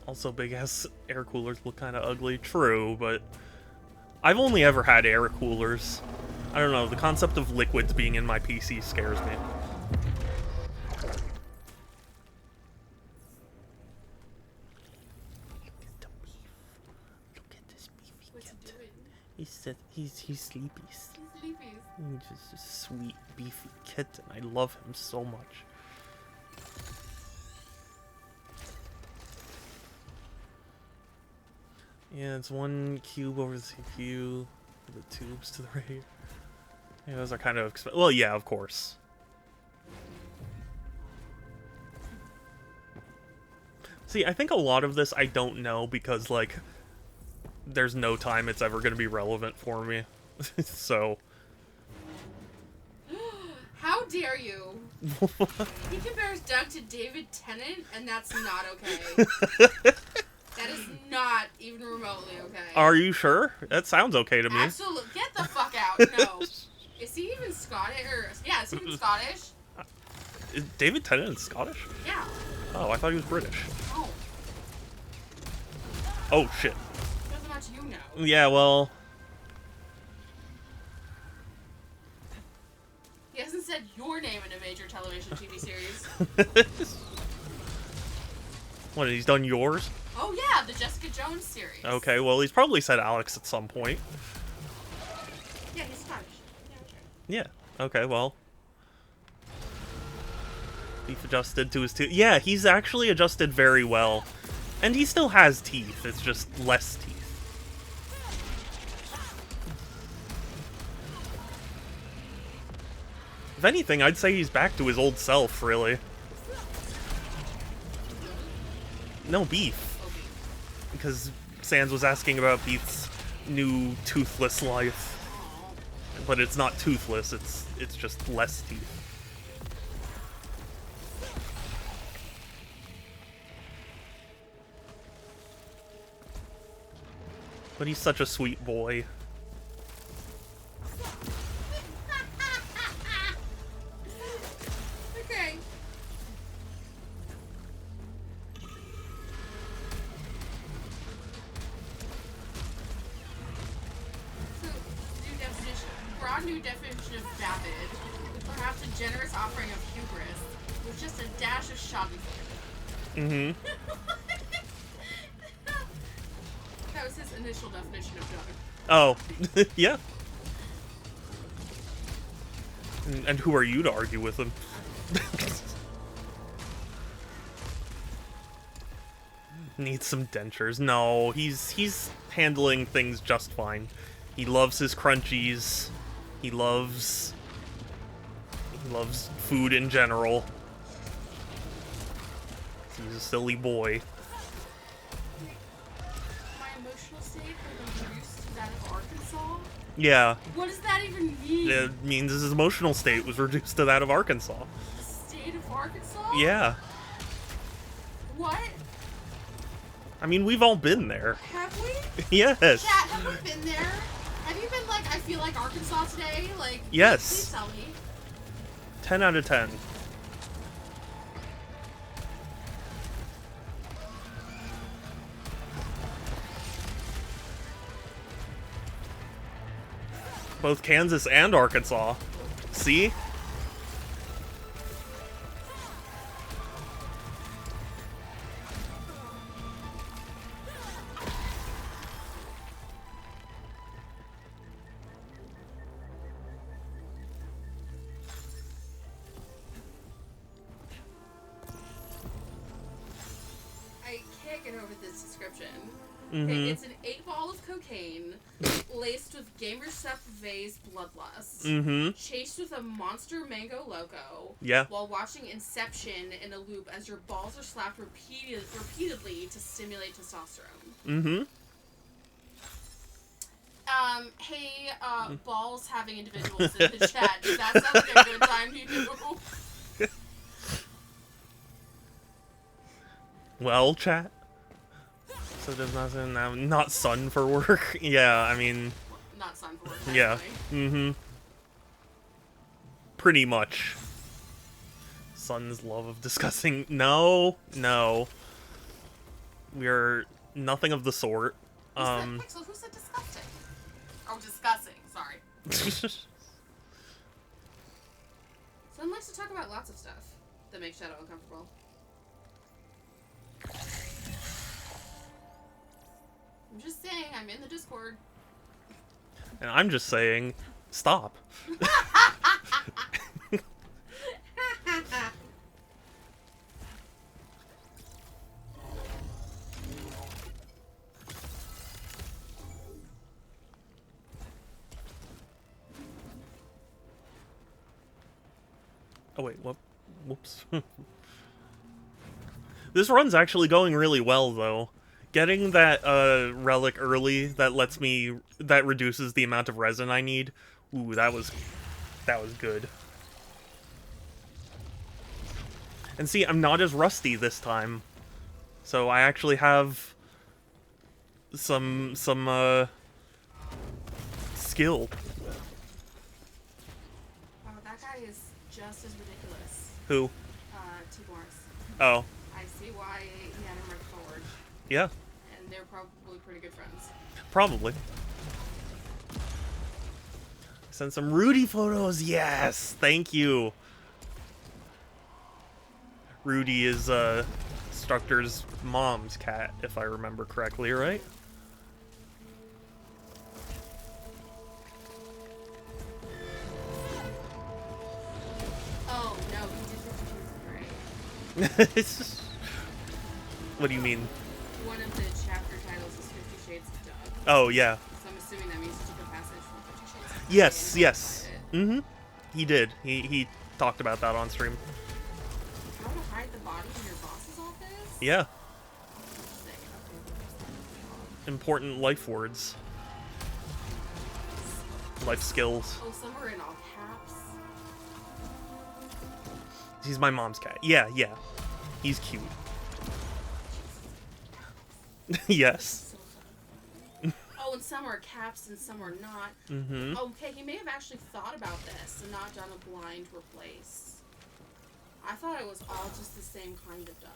Also, big-ass air coolers look kind of ugly. True, but I've only ever had air coolers. I don't know, the concept of liquids being in my PC scares me. Look at this beefy What's kid. he doing? He's sleepy. He's sleepy. He's just a sweet, beefy kitten. I love him so much. Yeah, it's one cube over the CPU, the tubes to the right. Yeah, those are kind of well, yeah, of course. See, I think a lot of this I don't know because, like, there's no time it's ever going to be relevant for me. So. How dare you? He compares Doug to David Tennant, and that's not okay. That is not even remotely okay. Are you sure? That sounds okay to me. Absolutely. Get the fuck out. No. Is he even Scottish? Yeah, is he even Scottish? Is David Tennant Scottish? Yeah. Oh, I thought he was British. Oh. Oh, shit. Not so much you know. Yeah, well... He hasn't said your name in a major television TV series. What, he's done yours? Oh yeah, the Jessica Jones series. Okay, well, he's probably said Alex at some point. Yeah, he's Scottish. Yeah, sure. Yeah, okay, well... Beef adjusted to his teeth. Yeah, he's actually adjusted very well. And he still has teeth, it's just less teeth. If anything, I'd say he's back to his old self, really. No, Beef. Oh, beef. Because Sans was asking about Beef's new toothless life. Aw. But it's not toothless, it's just less teeth. But he's such a sweet boy. Okay. So, broad new definition of vapid, perhaps a generous offering of hubris, with just a dash of schadenfreude. Mm-hmm. That was his initial definition of Doug. Oh, yeah. And who are you to argue with him? Needs some dentures. No, he's handling things just fine. He loves his crunchies. He loves food in general. He's a silly boy. My emotional state has been reduced to that of Arkansas? Yeah, What does that even mean? it means his emotional state was reduced to that of Arkansas. The state of Arkansas? Yeah. What? I mean, we've all been there. Have we? Yes. Chat, have we been there? Have you been like, I feel like Arkansas today? Like, Yes. Please tell me. 10 out of 10. Both Kansas and Arkansas. See? I can't get over this description. Mm-hmm. Okay, it's an 8-ball of cocaine laced with Gamersup Vase Bloodlust, Mm-hmm. chased with a monster mango loco, Yeah. while watching Inception in a loop as your balls are slapped repeatedly to stimulate testosterone. Mm-hmm. Hey, balls having individuals in the chat. Does that sound like a good time to do? Well, chat. So there's not sun for work. Yeah, I mean, Not sun for work. yeah. Anyway. Mm-hmm. Pretty much. Sun's love of discussing. No. We're nothing of the sort. Who said disgusting? Oh, discussing. Sorry. Sun likes to talk about lots of stuff that makes Shadow uncomfortable. I'm just saying, I'm in the Discord. And I'm just saying, stop. Oh wait, whoops. This run's actually going really well, though. Getting that relic early that reduces the amount of resin I need. Ooh, that was good. And see, I'm not as rusty this time. So I actually have some skill. Oh, that guy is just as ridiculous. Who? T. Morris. Oh, I see why he had him right forward. yeah. And and they're probably pretty good friends. Probably. Send some Rudy photos. Yes, thank you. Rudy is Structur's mom's cat, if I remember correctly, right? Oh no, he did 50 Shades of Grey. It's just... What do you mean? One of the chapter titles is 50 Shades of Doug. Oh yeah. So I'm assuming that means he took a passage from 50 Shades of Grey. Yes, and yes. applied it. Mm-hmm. He did. He talked about that on stream. How to hide the body in your boss's office? Yeah. Interesting. Okay. Important life words. Life skills. Oh, some are in all caps. He's my mom's cat. Yeah, yeah. He's cute. Yes. So funny. Oh, and some are caps and some are not. Mm-hmm. Okay, he may have actually thought about this and not done a blind replace. I thought it was all just the same kind of Doug.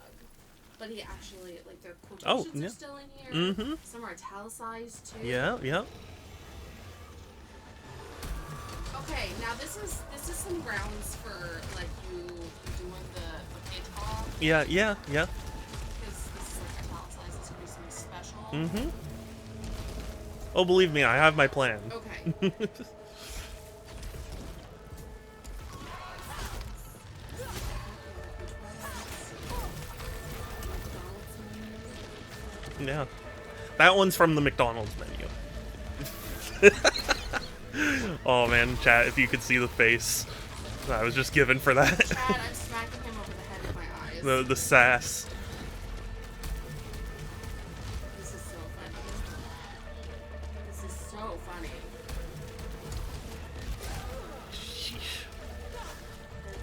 But he actually, like, their quotations yeah. are still in here. Mm-hmm. Some are italicized, too. Yeah, yeah. Okay, now this is some grounds for, like, you doing the page haul. Yeah, yeah, yeah. Because this is, like, italicized. This could be something special. Mm-hmm. Oh, believe me, I have my plan. Okay. Yeah. That one's from the McDonald's menu. Oh man, chat, if you could see the face I was just given for that. Chad, I'm smacking him over the head with my eyes. The sass. This is so funny. This is so funny. Sheesh.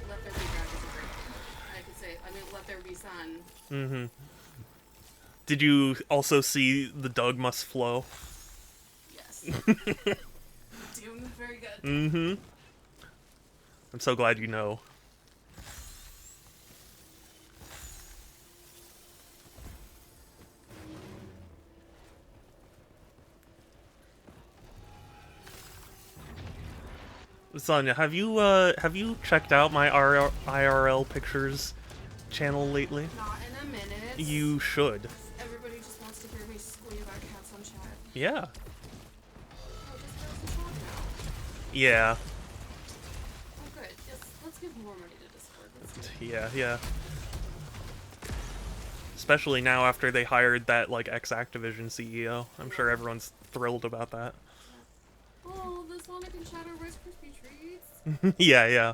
Let there be God is a great one. I could say, I mean, let there be sun. Mm-hmm. Did you also see the Doug must flow? Yes. Doing very good. Mm-hmm. I'm so glad you know. Sonya, have you checked out my IRL pictures channel lately? Not in a minute. You should. Everybody just wants to hear me squeal about cats on chat. Yeah. Oh, just girls in chat now. Yeah. Oh, good. Let's give more money to Discord. Let's do it. Yeah, yeah. Especially now after they hired that, like, ex-Activision CEO. I'm sure everyone's thrilled about that. Oh, the Sonic and Shadow Rice Krispie Treats. Yeah, yeah.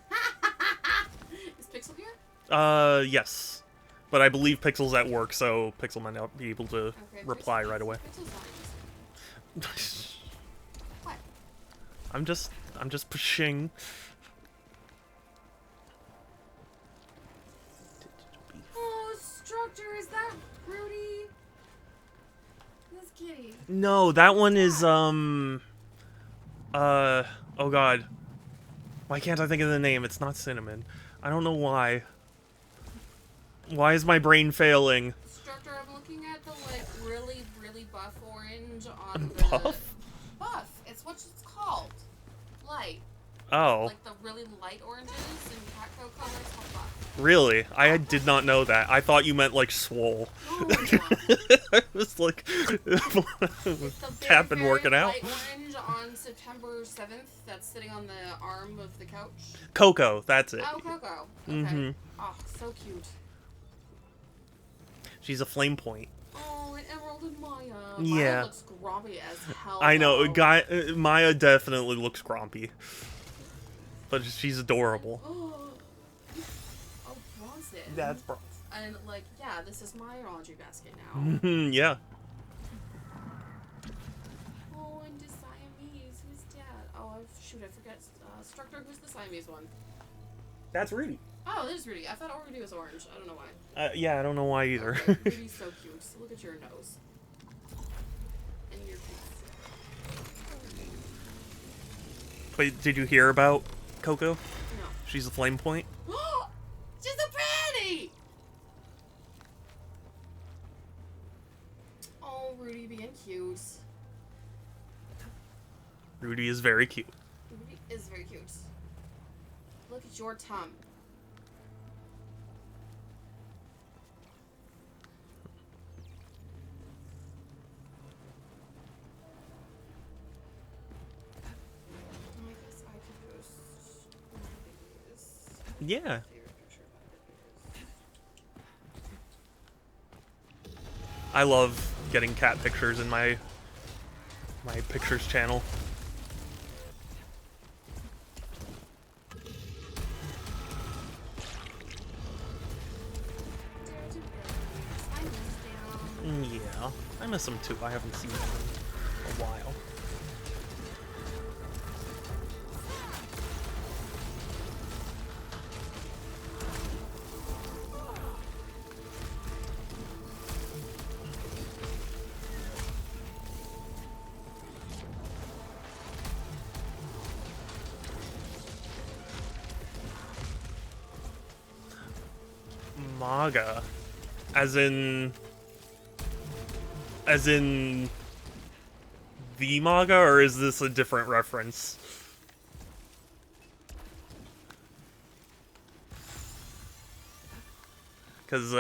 That's cute. Is Pixel here? Yes. But I believe Pixel's at work, so Pixel might not be able to Okay, reply right away. Pixel's not interested. What? I'm just pushing. Oh, Structure, is that Rudy? This kitty. No, that one is oh god. Why can't I think of the name? It's not Cinnamon. I don't know why. Why is my brain failing? Structure, I'm looking at the like really, really buff orange on the Buff? Buff. It's what it's called. Light. Oh, Like the really light oranges and Catco colors called buff. really? I did not know that. I thought you meant like swole. No, I was like, Cat been working out. Light orange on September 7th. That's sitting on the arm of the couch. Coco, that's it. Oh, Coco. Okay. Mhm. Oh, so cute. She's a flame point. Oh, and Emerald and Maya. Yeah. Maya looks grubby as hell. I know, though. Maya definitely looks grumpy. But she's adorable. Oh, Bronson. That's bronze. And, like, yeah, this is my laundry basket now. Yeah. Oh, and the Siamese. Who's dad? Oh, shoot, I forget. Structure, who's the Siamese one? That's Rudy. Oh, there's Rudy. I thought Rudy was orange. I don't know why. Yeah, I don't know why either. Okay, Rudy's so cute. Look at your nose. And your face. Wait, did you hear about Coco? No. She's a flame point. She's a pretty. Oh, Rudy being cute. Rudy is very cute. Rudy is very cute. Look at your tum. I guess I could post one of these. Yeah. I love getting cat pictures in my pictures channel. Yeah, I miss them too. I haven't seen them in a while. Maga, as in the manga, or is this a different reference? Because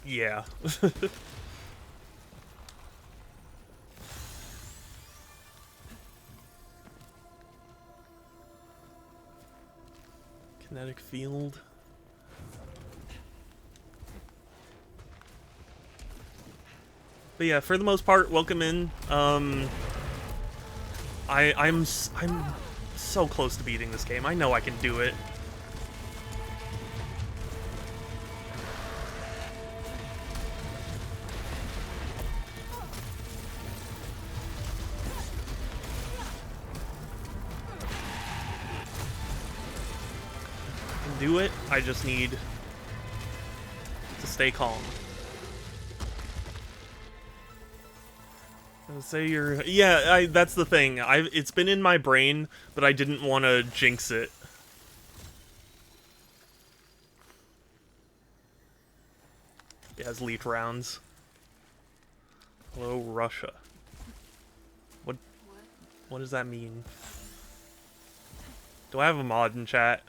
yeah. Kinetic field. But yeah, for the most part, welcome in. I'm so close to beating this game. I know I can do it. I can do it. I just need to stay calm. Say you're... Yeah, that's the thing. It's been in my brain, but I didn't want to jinx it. It has lead rounds. Hello, Russia. What does that mean? Do I have a mod in chat?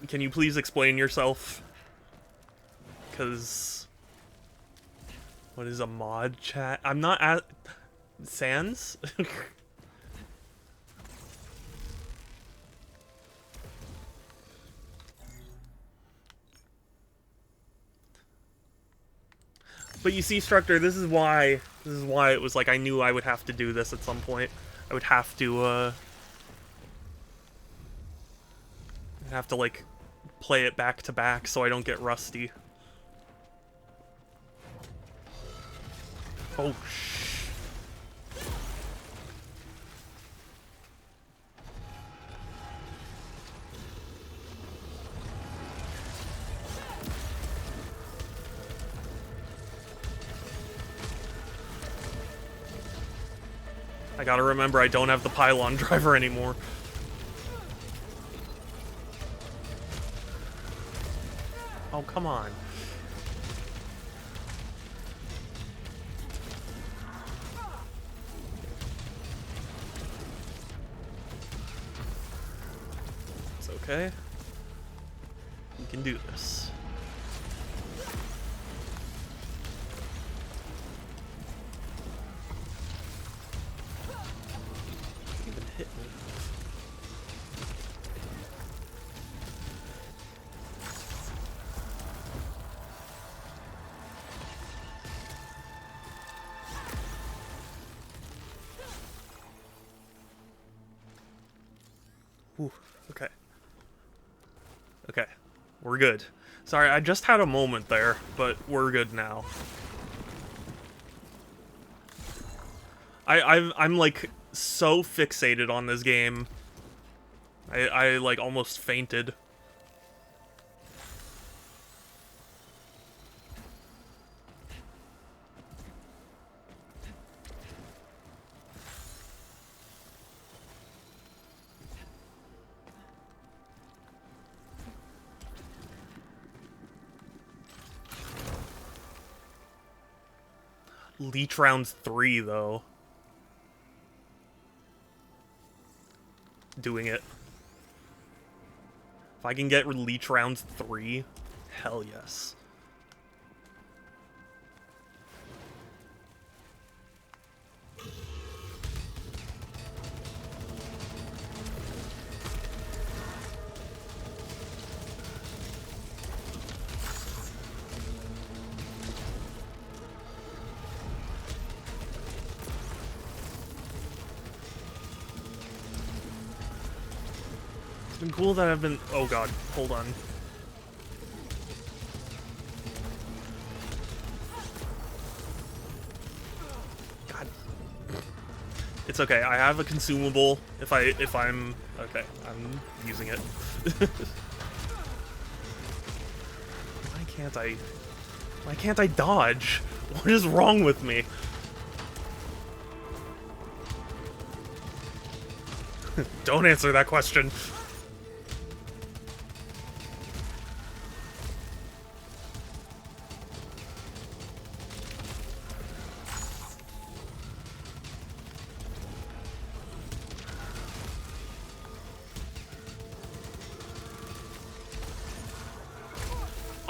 Can you please explain yourself? Because... What is a mod chat? I'm not at... Sans? But you see, Structor, this is why it was like I knew I would have to do this at some point. I would have to, like, play it back to back so I don't get rusty. Oh, shh. I gotta remember I don't have the pylon driver anymore. Oh, come on. It's okay. We can do this. Even hit me. Ooh, okay. Okay, we're good. Sorry, I just had a moment there, but we're good now. I'm like so fixated on this game. I like almost fainted. Leech rounds 3, though. Doing it. If I can get Leech rounds 3, hell yes. It's been cool that I've been... Oh god, hold on. God. It's okay, I have a consumable if I'm... Okay, I'm using it. Why can't I dodge? What is wrong with me? Don't answer that question.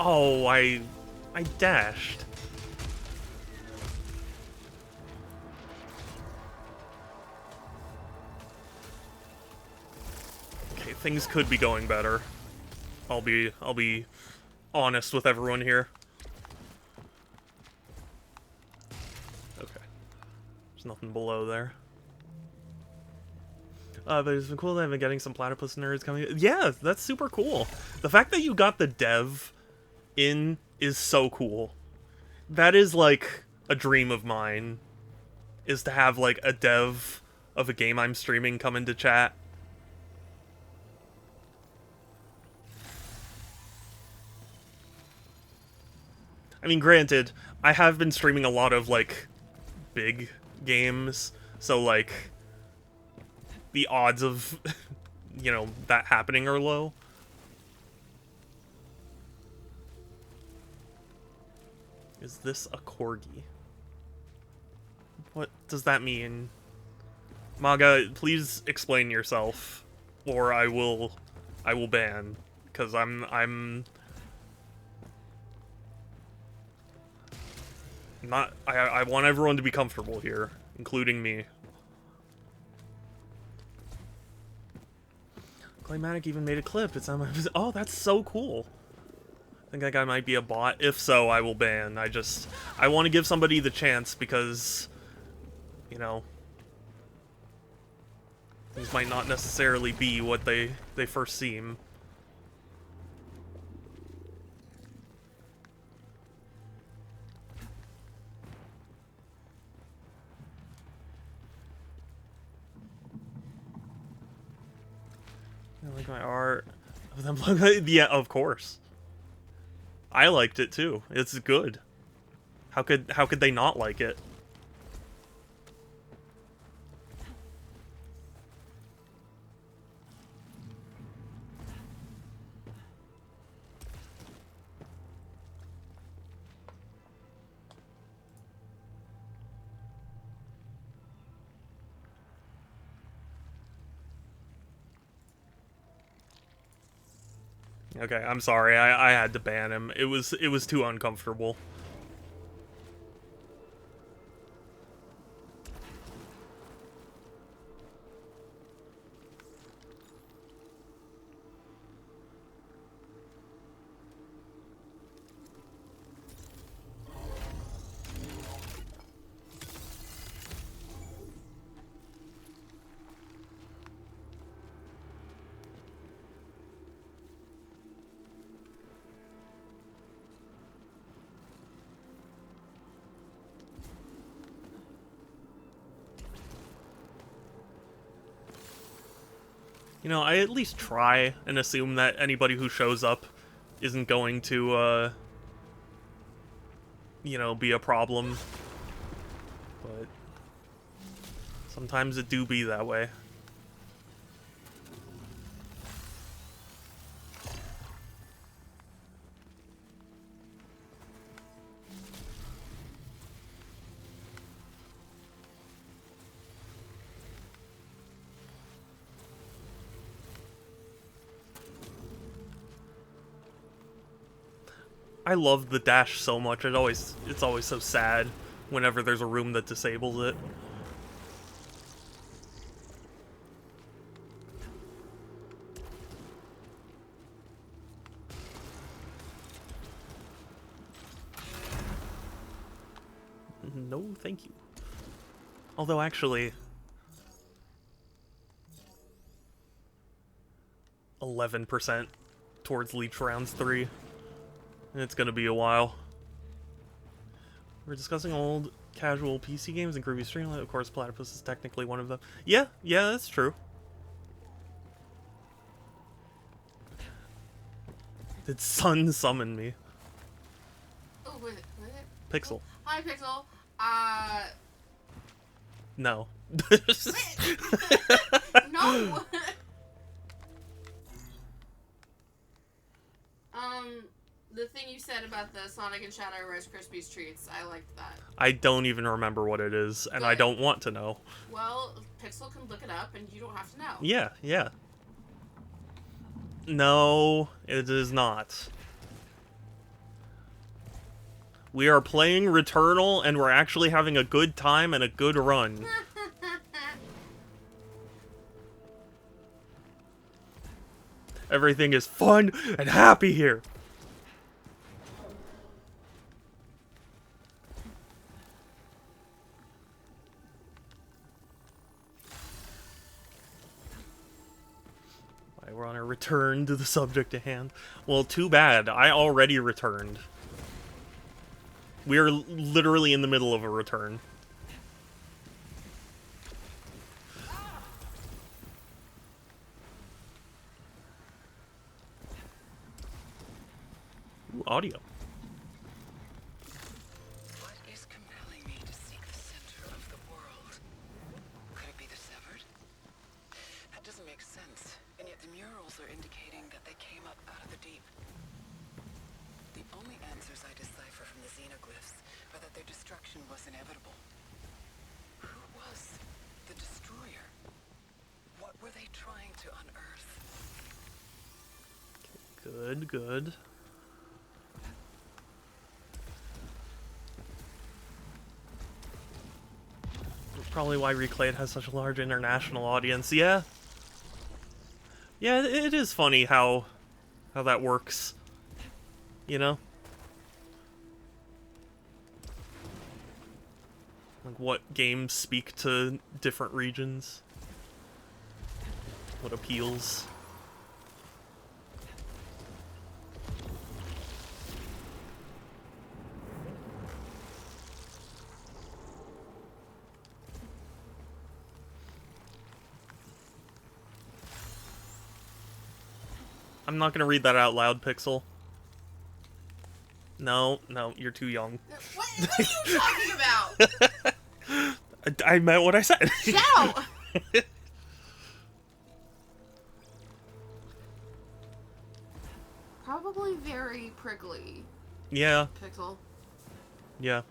Oh, I dashed. Okay, things could be going better. I'll be honest with everyone here. Okay. There's nothing below there. But it's been cool that I've been getting some platypus nerds coming. Yeah, that's super cool. The fact that you got the dev in is so cool. That is like a dream of mine, is to have like a dev of a game I'm streaming come into chat. I mean, granted, I have been streaming a lot of like big games, so like the odds of you know that happening are low. Is this a corgi? What does that mean? Maga, please explain yourself, or I will ban, because I'm not. I want everyone to be comfortable here, including me. Claymatic even made a clip. It's on my. Oh, that's so cool. I think that guy might be a bot. If so, I will ban. I want to give somebody the chance because, you know, things might not necessarily be what they first seem. I like my art. Yeah, of course. I liked it too. It's good. How could they not like it? Okay, I'm sorry. I had to ban him. It was too uncomfortable. You know, I at least try and assume that anybody who shows up isn't going to, you know, be a problem. But sometimes it do be that way. I love the dash so much. It's always so sad whenever there's a room that disables it. No, thank you. Although, actually, 11% towards Leech Rounds 3. And it's gonna be a while. We're discussing old casual PC games and groovy streaming. Of course, Platypus is technically one of them. Yeah, that's true. Did Sun summon me? Oh, what? Pixel. Hi, Pixel. No. No. The thing you said about the Sonic and Shadow Rice Krispies treats, I liked that. I don't even remember what it is, and I don't want to know. Well, Pixel can look it up, and you don't have to know. Yeah. No, it is not. We are playing Returnal, and we're actually having a good time and a good run. Everything is fun and happy here. We're on a return to the subject at hand. Well, too bad. I already returned. We are literally in the middle of a return. Ooh, audio. What is compelling me to seek the center of the world? Could it be the severed? That doesn't make sense, and yet the murals are indicating that they came up out of the deep. The only answers I decipher from the xenoglyphs are that their destruction was inevitable. Who was the destroyer? What were they trying to unearth? Good. Probably why Reclaimed has such a large international audience. Yeah, it is funny how that works. You know, like what games speak to different regions, what appeals. I'm not gonna read that out loud, Pixel. No, you're too young. What are you talking about? I meant what I said. No! Probably very prickly. Yeah. Pixel. Yeah.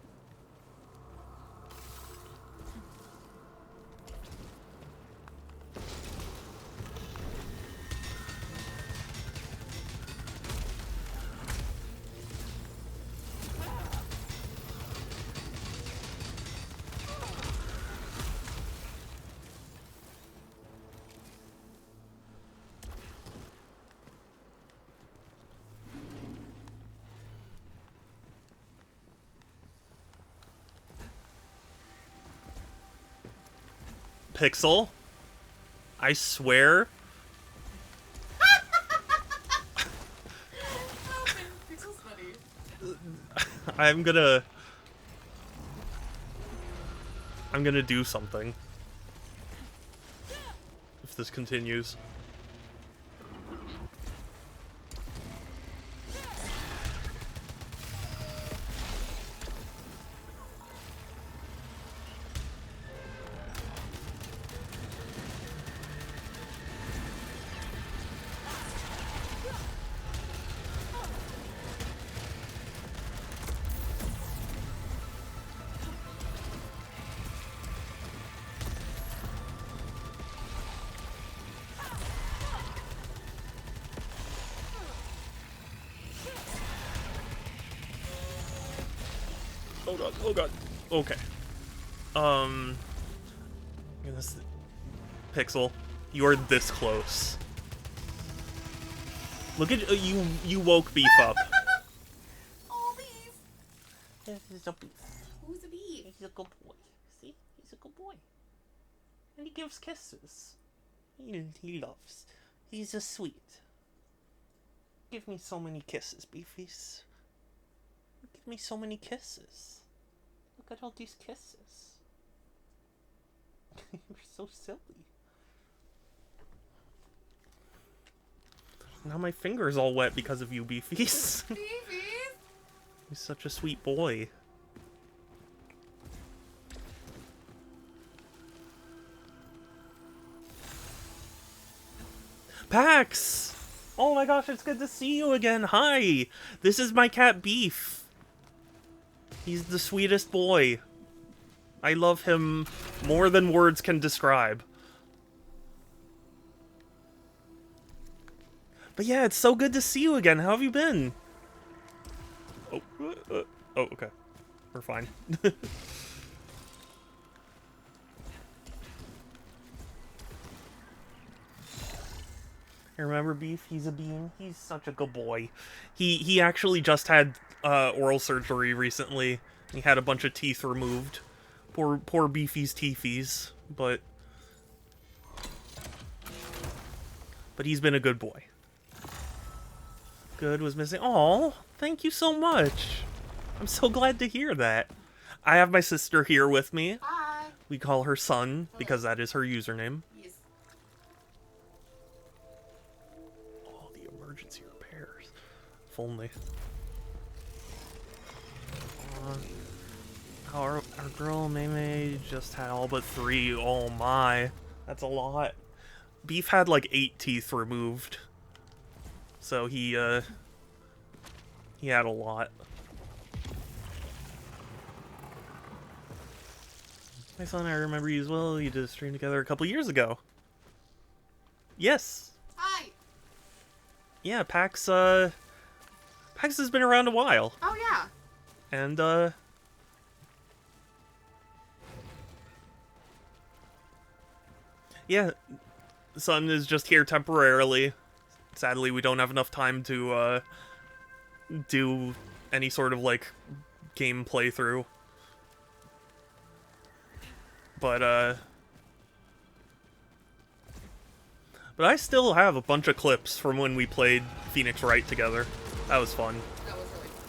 Pixel, I swear. Pixel's funny. I'm gonna do something if this continues. Oh god, oh god. Okay. Goodness. Pixel, you are this close. Look at you. You woke Beef up. Oh, Beef. This is a Beef. Who's a Beef? He's a good boy. See, he's a good boy, and he gives kisses. He loves. He's just sweet. Give me so many kisses, Beefies. Give me so many kisses. Look at all these kisses. You're so silly. Now my finger's all wet because of you, Beefies. Beefies. He's such a sweet boy. Pax! Oh my gosh, it's good to see you again. Hi! This is my cat Beef. He's the sweetest boy. I love him more than words can describe. But yeah, it's so good to see you again. How have you been? Oh, okay. We're fine. Remember Beef? He's a bean. He's such a good boy. He actually just had oral surgery recently. He had a bunch of teeth removed. Poor Beefy's teethies, but he's been a good boy. Good was missing. Aw, thank you so much. I'm so glad to hear that. I have my sister here with me. Hi. We call her Sun because that is her username. Yes. Oh, the emergency repairs. If only. Our girl Maymay just had all but 3. Oh my. That's a lot. Beef had like 8 teeth removed. So he had a lot. My son, I remember you as well. You did a stream together a couple years ago. Yes. Hi. Yeah, Pax has been around a while. Oh, yeah. And, yeah, Sun is just here temporarily. Sadly, we don't have enough time to, do any sort of, like, game playthrough. But I still have a bunch of clips from when we played Phoenix Wright together. That was fun. That was really fun.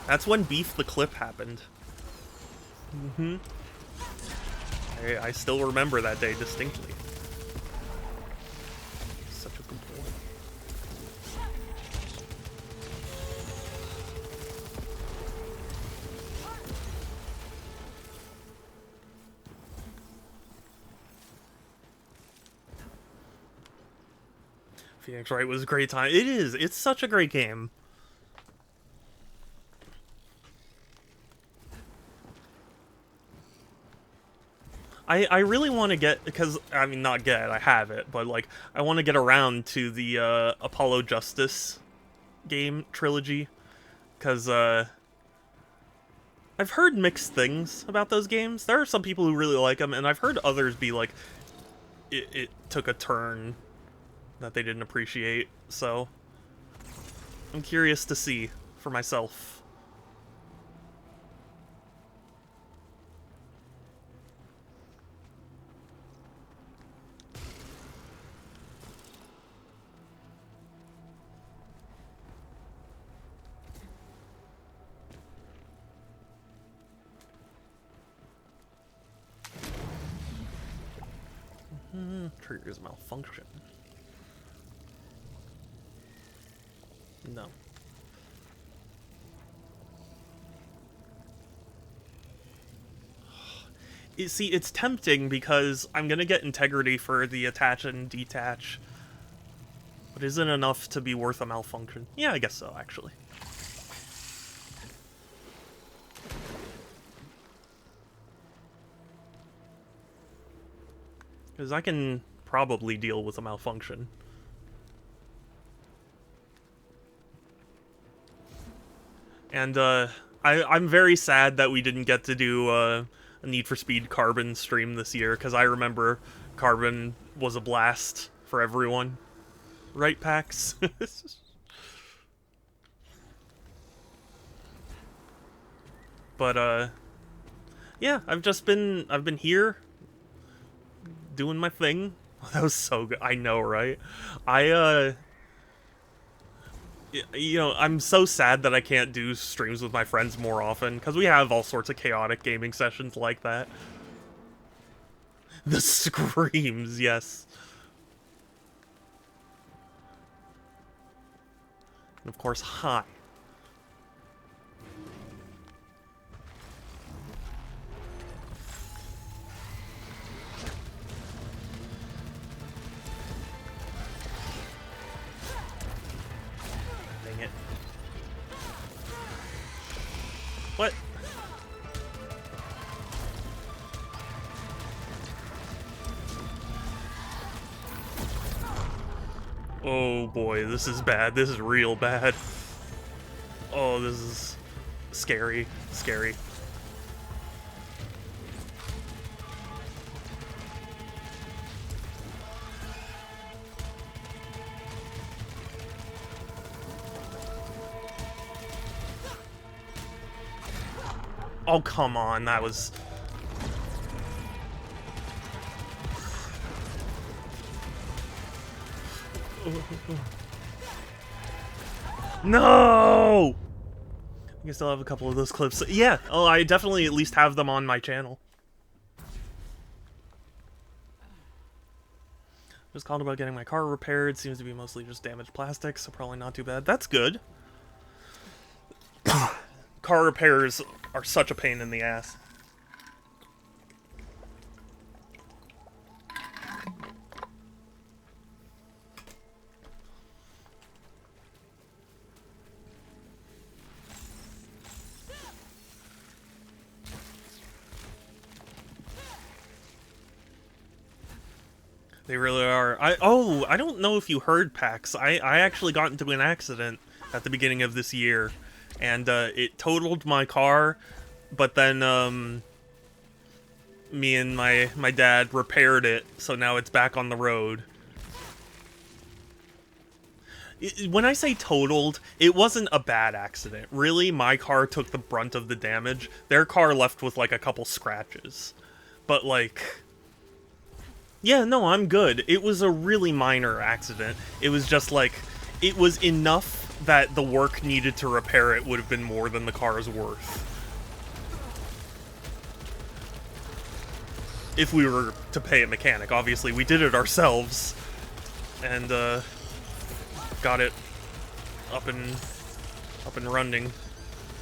That's when Beef the Clip happened. I still remember that day distinctly. Such a good boy. Phoenix Wright was a great time. It is. It's such a great game. I really want to get, because, I mean, not get, I have it, but, like, I want to get around to the, Apollo Justice game trilogy, because, I've heard mixed things about those games. There are some people who really like them, and I've heard others be like, it took a turn that they didn't appreciate, so I'm curious to see for myself. Triggers malfunction. No. See, it's tempting because I'm gonna get integrity for the attach and detach, but isn't enough to be worth a malfunction. Yeah, I guess so, actually. Because I can probably deal with a malfunction. And I'm very sad that we didn't get to do a Need for Speed Carbon stream this year, because I remember Carbon was a blast for everyone. Right, PAX? But yeah, I've been here doing my thing. That was so good. I know, right? I you know, I'm so sad that I can't do streams with my friends more often, because we have all sorts of chaotic gaming sessions like that. The screams, yes. And of course, hi. Dang it. What? Oh boy, this is bad. This is real bad. Oh, this is scary. Scary. Oh, come on. That was... No! I can still have a couple of those clips. Yeah, oh, I definitely at least have them on my channel. Just called about getting my car repaired. Seems to be mostly just damaged plastic, so probably not too bad. That's good. Car repairs are such a pain in the ass. They really are. I don't know if you heard, PAX. I actually got into an accident at the beginning of this year, and it totaled my car, but then me and my dad repaired it, so now it's back on the road. When I say totaled, it wasn't a bad accident. Really, my car took the brunt of the damage. Their car left with like a couple scratches. But like... yeah, no, I'm good. It was a really minor accident. It was just like, it was enough that the work needed to repair it would have been more than the car's worth. If we were to pay a mechanic. Obviously, we did it ourselves. And, got it up and running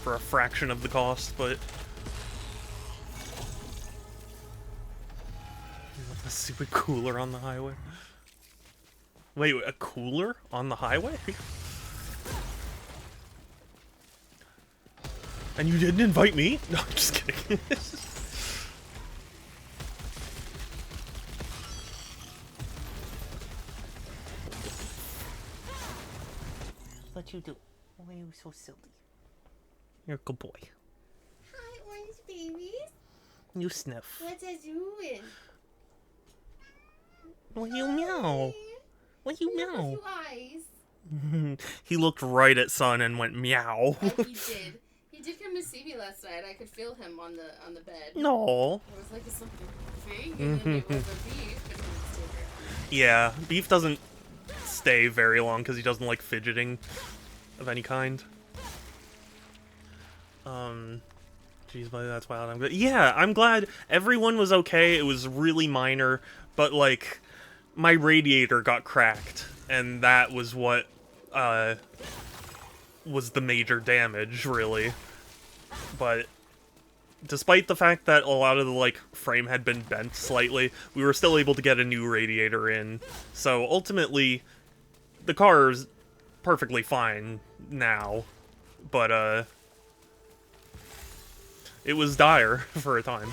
for a fraction of the cost, but... a stupid cooler on the highway. Wait, a cooler on the highway? And you didn't invite me? No, I'm just kidding. What you do? Why are you so silly? You're a good boy. Hi, orange babies. You sniff. What are you doing? Why you meow? Why you Look at meow? your eyes. He looked right at Sun and went meow. And he did. He did come to see me last night. I could feel him on the bed. No. I was like, is something moving? And then it was a beef, but he didn't stay very long. Yeah, Beef doesn't stay very long because he doesn't like fidgeting of any kind. Jeez, but that's wild. I'm good. Yeah, I'm glad everyone was okay. It was really minor, but like, my radiator got cracked, and that was what was the major damage, really. But despite the fact that a lot of the like frame had been bent slightly, we were still able to get a new radiator in. So ultimately, the car is perfectly fine now, but it was dire for a time.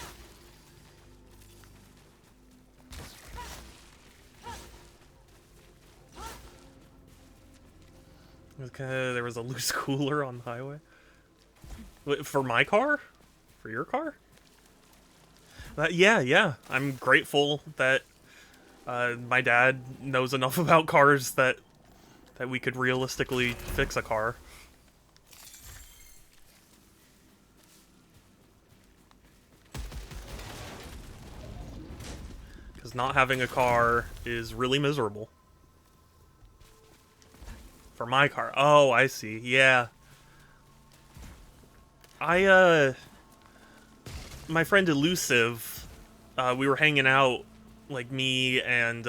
Okay, there was a loose cooler on the highway. For my car? For your car? Yeah. I'm grateful that my dad knows enough about cars that we could realistically fix a car. Because not having a car is really miserable. For my car. Oh, I see. Yeah. My friend Elusive, we were hanging out, like me and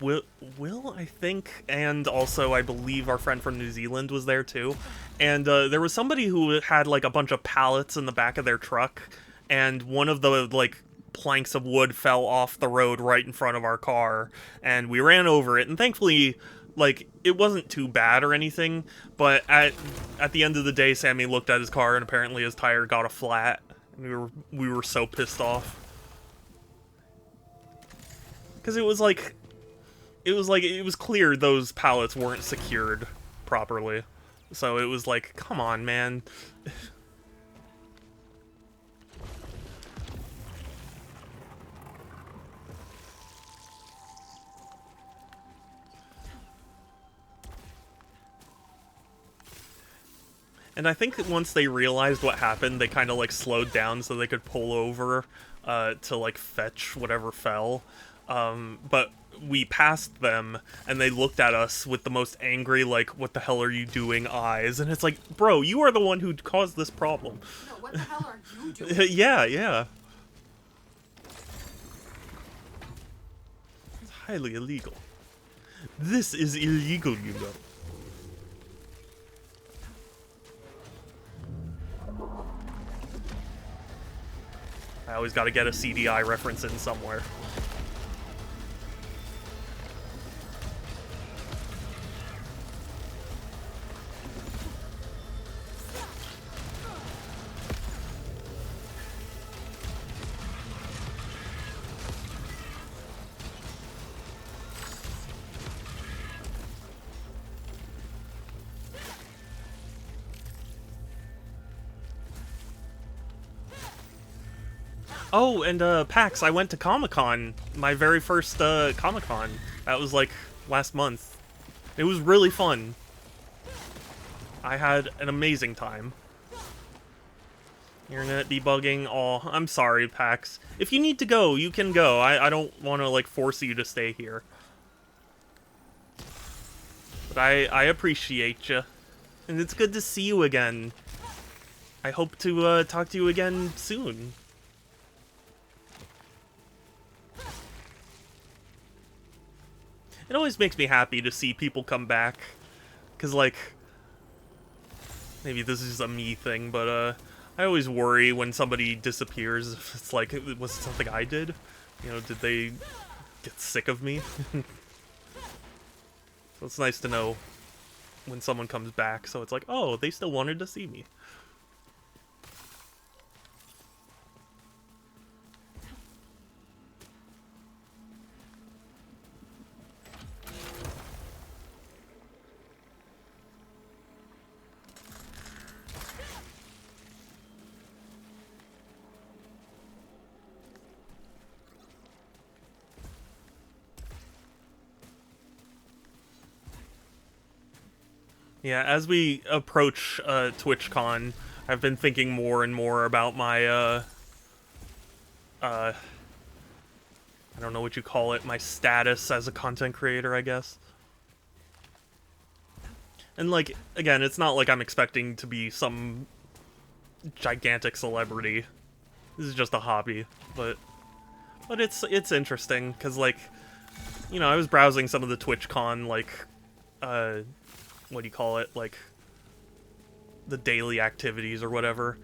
Will, I think, and also I believe our friend from New Zealand was there too. And there was somebody who had like a bunch of pallets in the back of their truck, and one of the like planks of wood fell off the road right in front of our car, and we ran over it, and thankfully, like, it wasn't too bad or anything, but at the end of the day, Sammy looked at his car, and apparently his tire got a flat, and we were so pissed off. Because it was clear those pallets weren't secured properly. So it was like, come on, man. And I think that once they realized what happened, they kind of like slowed down so they could pull over to like fetch whatever fell. But we passed them, and they looked at us with the most angry, like, what the hell are you doing eyes. And it's like, bro, you are the one who caused this problem. No, what the hell are you doing? Yeah. It's highly illegal. This is illegal, you know. I always gotta get a CDI reference in somewhere. Oh, and PAX, I went to Comic-Con, my very first Comic-Con. That was like last month. It was really fun. I had an amazing time. Internet debugging. Oh, I'm sorry, PAX. If you need to go, you can go. I don't want to like force you to stay here. But I appreciate you. And it's good to see you again. I hope to talk to you again soon. It always makes me happy to see people come back. Because, like, maybe this is a me thing, but I always worry when somebody disappears. If it's like, was it something I did? You know, did they get sick of me? So it's nice to know when someone comes back, so it's like, oh, they still wanted to see me. Yeah, as we approach TwitchCon, I've been thinking more and more about my, I don't know what you call it, my status as a content creator, I guess. And, like, again, it's not like I'm expecting to be some gigantic celebrity. This is just a hobby, but it's interesting, because, like, you know, I was browsing some of the TwitchCon, like, what do you call it, like, the daily activities or whatever,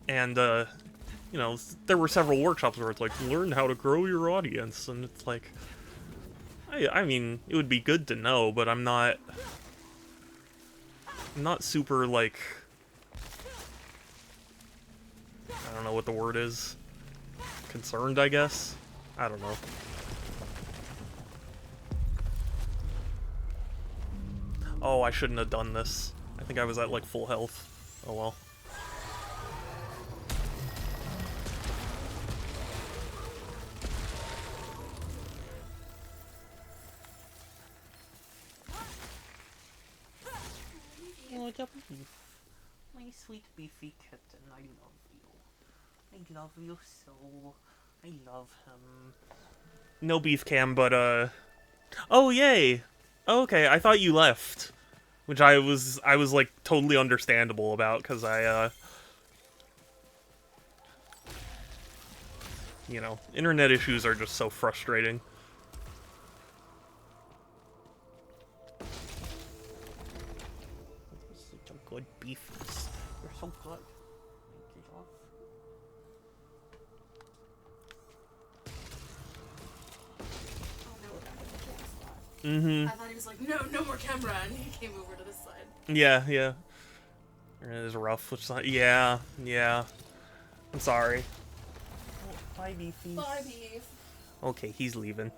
and, you know, there were several workshops where it's like, learn how to grow your audience, and it's like, I mean, it would be good to know, but I'm not super, like, I don't know what the word is, concerned, I guess? I don't know. Oh, I shouldn't have done this. I think I was at like full health. Oh well. Oh, double beef. My sweet beefy kitten, I love you. I love you so. I love him. No beef cam, but oh yay! Oh, okay, I thought you left. Which I was like totally understandable about, because you know, internet issues are just so frustrating. Such a good beefers. You're so good. Thank you, love. Oh, now we're back at the camera spot. Mm-hmm. I thought he was like, no, no more camera, and he came over to this side. Yeah, yeah. It is rough, which is not, yeah, yeah. I'm sorry. Oh, bye, beefies. Bye, beef. Okay, he's leaving.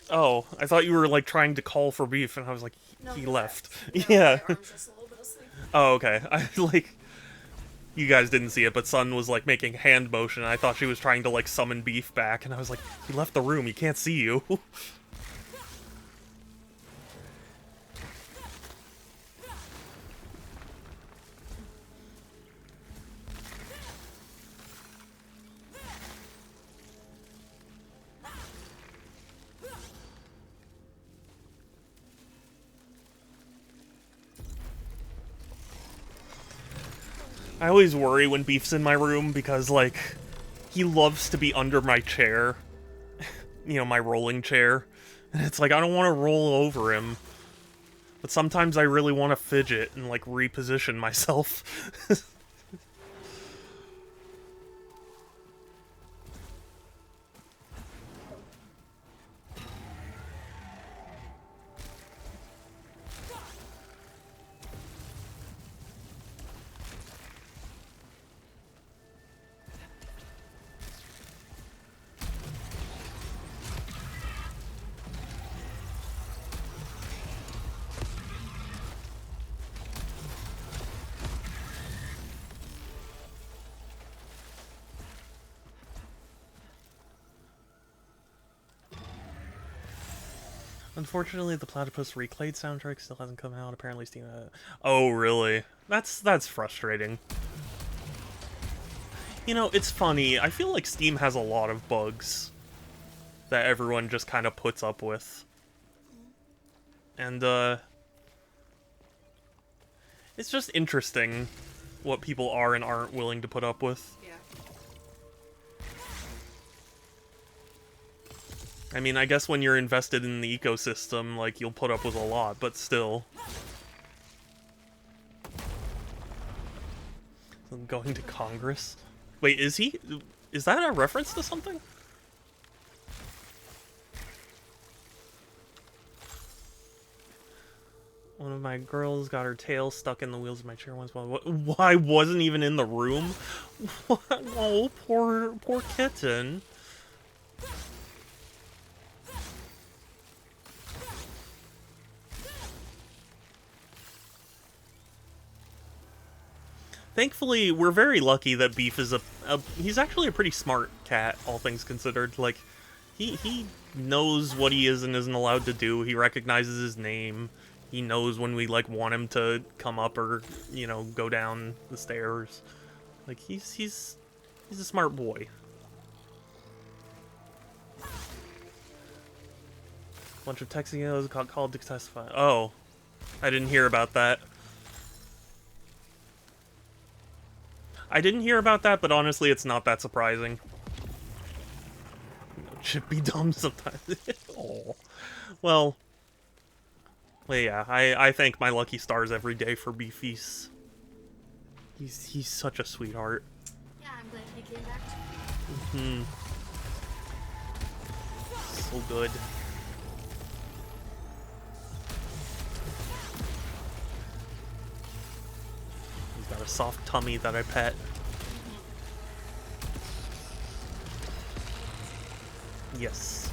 Oh, I thought you were like trying to call for beef, and I was like, No, he he's left. left. Yeah. My arm's just a little bit asleep. Oh, okay. I like. You guys didn't see it, but Sun was like making hand motion, and I thought she was trying to like summon beef back, and I was like, he left the room. He can't see you. I always worry when Beef's in my room because, like, he loves to be under my chair. You know, my rolling chair. And it's like, I don't want to roll over him. But sometimes I really want to fidget and, like, reposition myself. Unfortunately, the Platypus Reclayed soundtrack still hasn't come out. Apparently Steam... Oh, really? That's frustrating. You know, it's funny. I feel like Steam has a lot of bugs that everyone just kind of puts up with. And, it's just interesting what people are and aren't willing to put up with. Yeah. I mean, I guess when you're invested in the ecosystem, like, you'll put up with a lot, but still. Going to Congress? Wait, is he... Is that a reference to something? One of my girls got her tail stuck in the wheels of my chair once. Why I wasn't even in the room? What? Oh, poor kitten. Thankfully, we're very lucky that Beef is he's actually a pretty smart cat, all things considered. Like, he knows what he is and isn't allowed to do. He recognizes his name. He knows when we, like, want him to come up or, you know, go down the stairs. Like, he's a smart boy. Bunch of Texios got called to testify. Oh, I didn't hear about that. I didn't hear about that, but honestly, it's not that surprising. It should be dumb sometimes. Oh. Well, yeah, I thank my lucky stars every day for Beefeast. He's such a sweetheart. Yeah, I'm glad he came back to me. So good. He's got a soft tummy that I pet. Yes.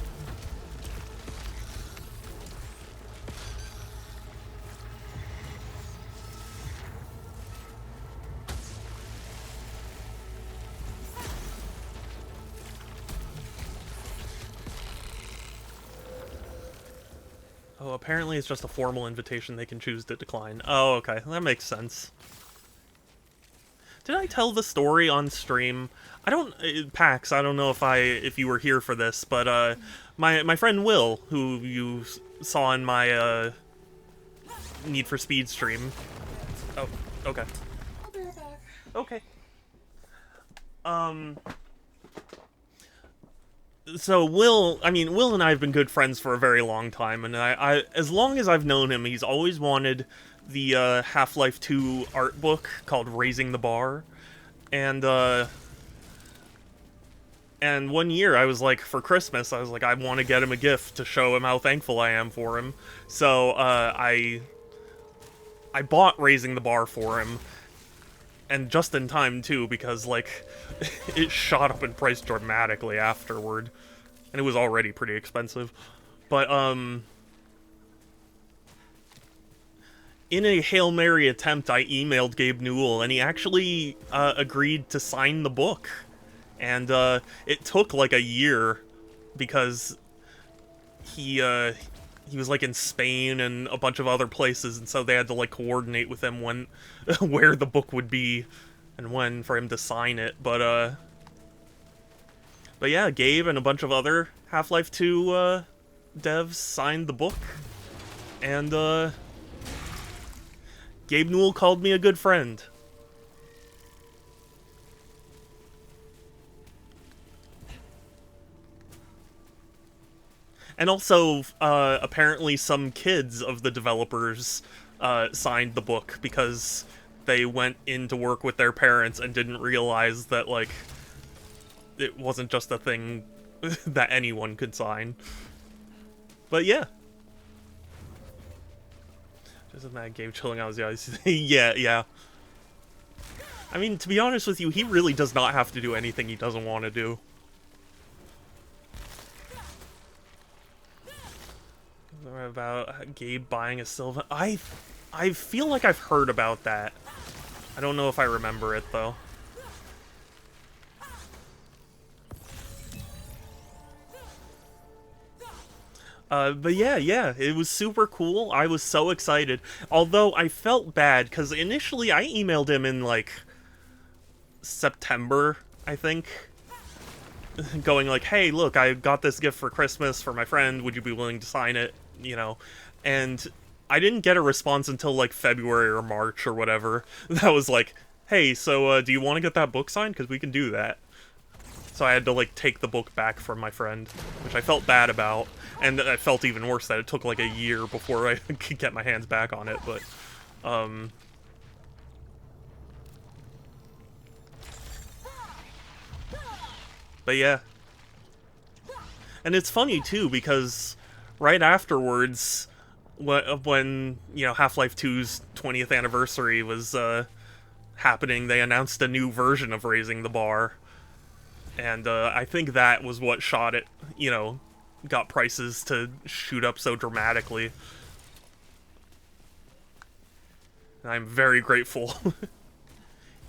Oh, apparently it's just a formal invitation they can choose to decline. Oh, okay. That makes sense. Did I tell the story on stream? I don't, Pax. I don't know if you were here for this, but my friend Will, who you saw in my Need for Speed stream. Oh, okay. I'll be right back. Okay. So Will and I have been good friends for a very long time, and I as long as I've known him, he's always wanted the Half-Life 2 art book called Raising the Bar, and one year I was like, for Christmas, I was like, I want to get him a gift to show him how thankful I am for him. So I bought Raising the Bar for him, and just in time too, because like it shot up in price dramatically afterward, and it was already pretty expensive. But in a Hail Mary attempt, I emailed Gabe Newell, and he actually agreed to sign the book. And it took like a year, because he was like in Spain and a bunch of other places, and so they had to like coordinate with him when where the book would be and when for him to sign it. But yeah, Gabe and a bunch of other Half-Life 2 devs signed the book, and Gabe Newell called me a good friend. And also, apparently some kids of the developers signed the book because they went in to work with their parents and didn't realize that, like, it wasn't just a thing that anyone could sign. But yeah. Just a mad game chilling out his eyes. Yeah. I mean, to be honest with you, he really does not have to do anything he doesn't want to do. About Gabe buying a Sylvan. I feel like I've heard about that. I don't know if I remember it though. But yeah, it was super cool. I was so excited. Although I felt bad because initially I emailed him in like September, I think, going like, "Hey, look, I got this gift for Christmas for my friend. Would you be willing to sign it?" You know, and I didn't get a response until like February or March or whatever. That was like, "Hey, so do you want to get that book signed? Because we can do that." So I had to like take the book back from my friend, which I felt bad about, and I felt even worse that it took like a year before I could get my hands back on it. But yeah, and it's funny too because right afterwards, when you know Half-Life 2's 20th anniversary was happening, they announced a new version of Raising the Bar, and I think that was what shot it. You know, got prices to shoot up so dramatically. And I'm very grateful.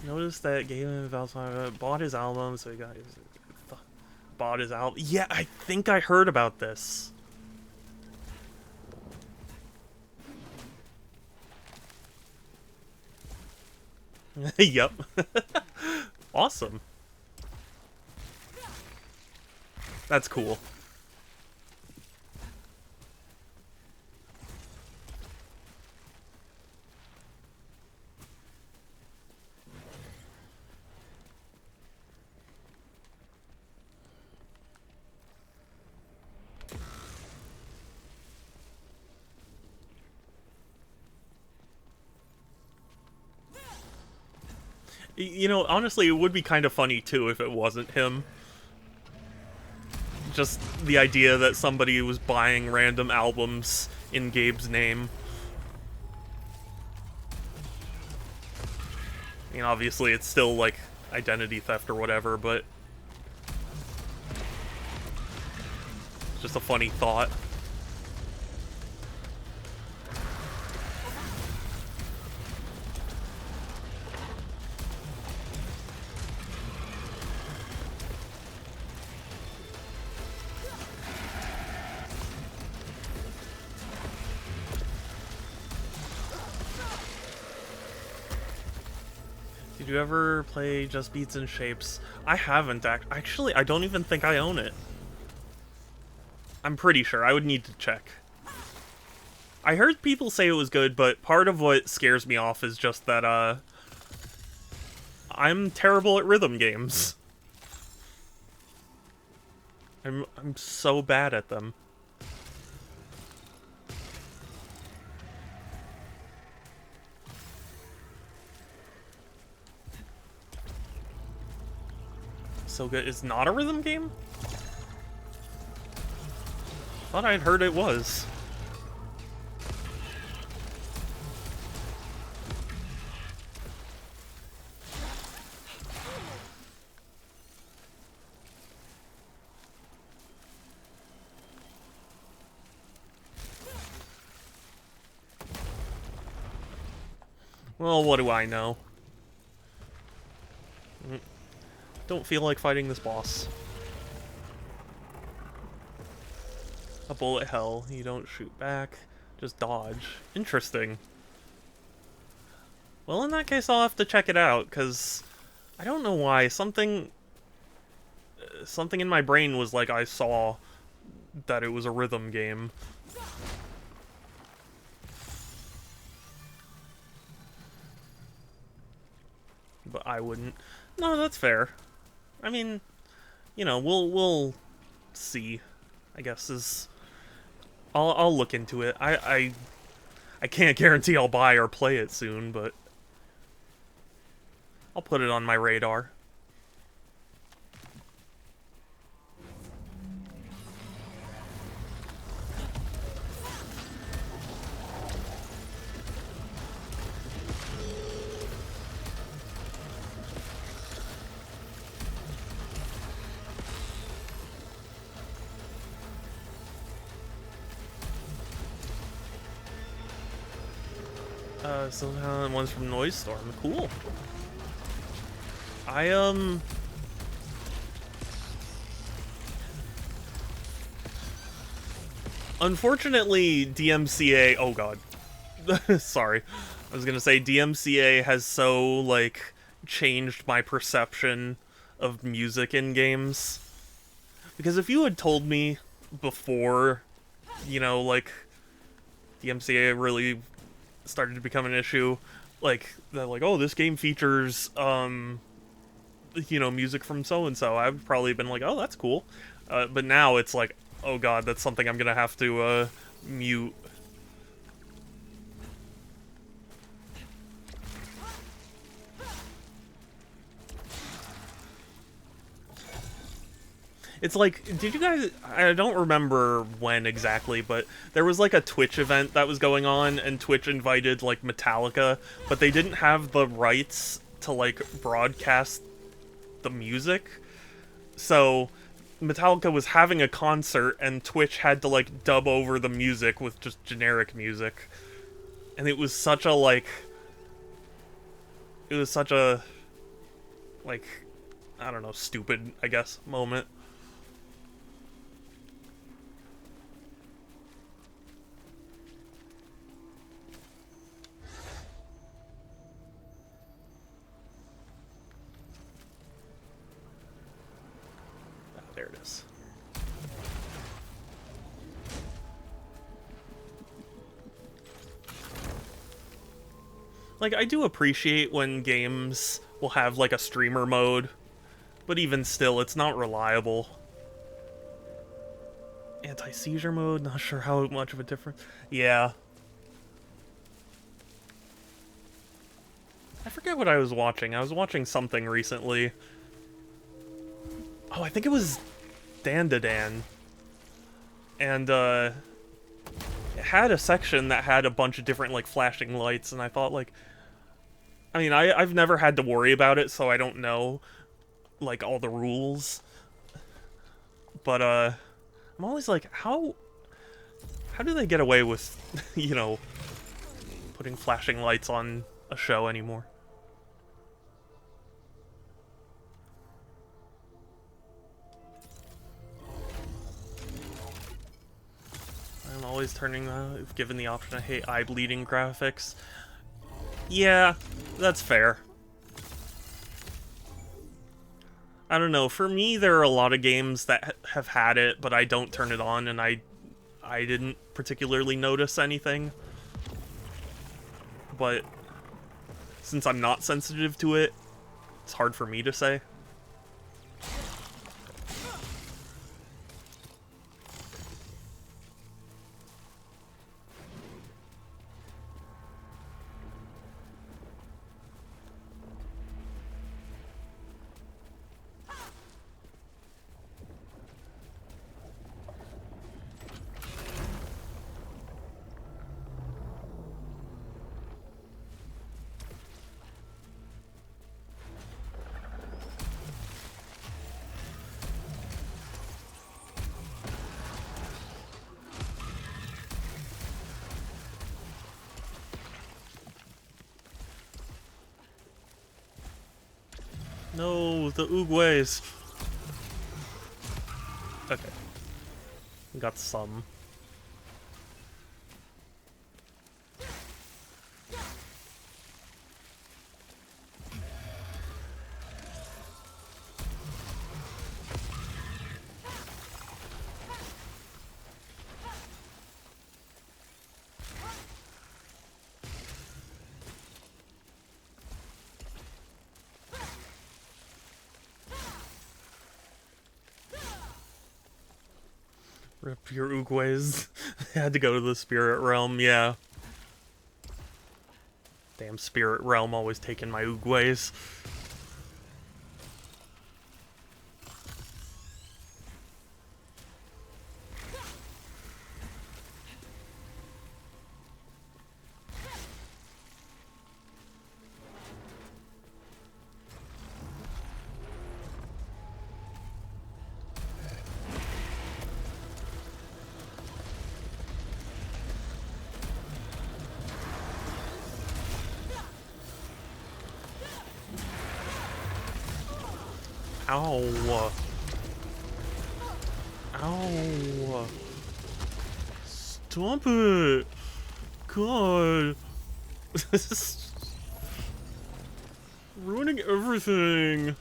Notice that Galen Valsma bought his album, so he bought his album. Yeah, I think I heard about this. Yep. Awesome. That's cool. You know, honestly, it would be kind of funny, too, if it wasn't him. Just the idea that somebody was buying random albums in Gabe's name. I mean, obviously, it's still, like, identity theft or whatever, but... Just a funny thought. Did you ever play Just Beats and Shapes? I haven't, actually. I don't even think I own it. I'm pretty sure. I would need to check. I heard people say it was good, but part of what scares me off is just that, I'm terrible at rhythm games. I'm so bad at them. So good. It's not a rhythm game? Thought I'd heard it was. Well, what do I know? Don't feel like fighting this boss. A bullet hell. You don't shoot back. Just dodge. Interesting. Well, in that case, I'll have to check it out, because I don't know why. Something in my brain was like I saw that it was a rhythm game. But I wouldn't. No, that's fair. I mean, you know, we'll see. I guess is I'll look into it. I can't guarantee I'll buy or play it soon, but I'll put it on my radar. Somehow one's from Noise Storm. Cool. Unfortunately, DMCA... Oh, God. Sorry. I was gonna say, DMCA has so, like, changed my perception of music in games. Because if you had told me before, you know, like, DMCA really started to become an issue, like, that, like, oh, this game features, you know, music from so-and-so, I've probably been like, oh, that's cool. But now it's like, oh god, that's something I'm gonna have to, mute. It's like, did you guys... I don't remember when exactly, but there was like a Twitch event that was going on, and Twitch invited like Metallica, but they didn't have the rights to like broadcast the music. So Metallica was having a concert, and Twitch had to like dub over the music with just generic music. And it was such a like... It was such a... like... I don't know, stupid, I guess, moment. There it is. Like, I do appreciate when games will have, like, a streamer mode, but even still, it's not reliable. Anti-seizure mode, not sure how much of a difference. Yeah. I forget what I was watching. I was watching something recently. Oh, I think it was Dandadan. And, it had a section that had a bunch of different, like, flashing lights, and I thought, like... I mean, I've never had to worry about it, so I don't know, like, all the rules. But, I'm always like, how do they get away with, you know, putting flashing lights on a show anymore? I'm always turning if given the option. I hate eye-bleeding graphics. Yeah, that's fair. I don't know, for me there are a lot of games that have had it, but I don't turn it on, and I didn't particularly notice anything. But since I'm not sensitive to it, it's hard for me to say. No, the Oogways. Okay. Got some. Rip your Oogways. They had to go to the spirit realm, yeah. Damn spirit realm always taking my Oogways. Ow. Ow. Stop it. God. This is ruining everything.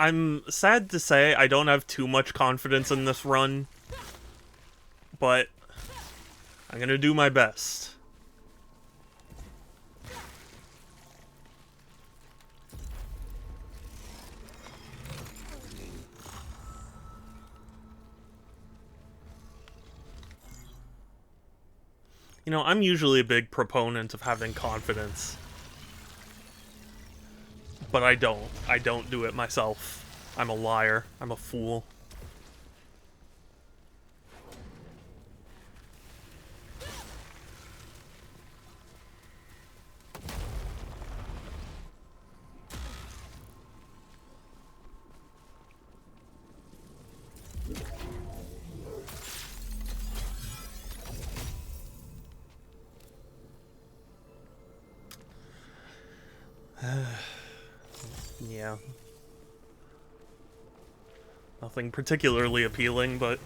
I'm sad to say I don't have too much confidence in this run, but I'm gonna do my best. You know, I'm usually a big proponent of having confidence. But I don't. I don't do it myself. I'm a liar. I'm a fool. Yeah. Nothing particularly appealing, but...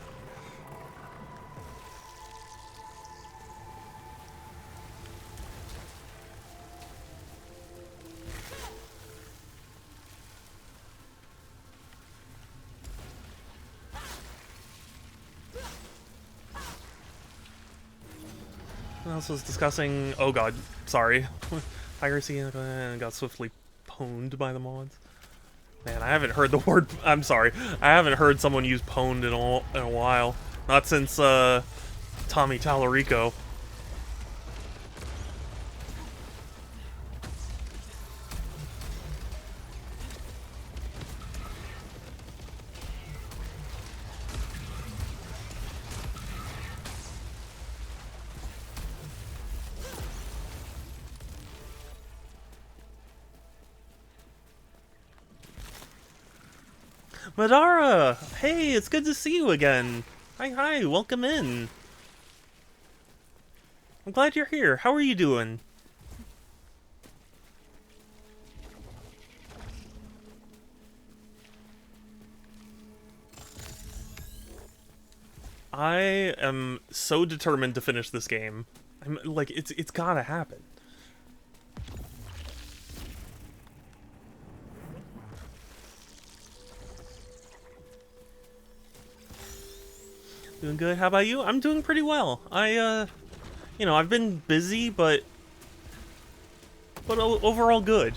I also was discussing... Oh god, sorry. Piracy and got swiftly pwned by the mods. Man, I haven't heard the word. I'm sorry. I haven't heard someone use pwned in a while. Not since Tommy Tallarico. Madara! Hey, it's good to see you again. Hi, welcome in. I'm glad you're here. How are you doing? I am so determined to finish this game. I'm like, it's gotta happen. Doing good. How about you? I'm doing pretty well. You know, I've been busy, but overall good.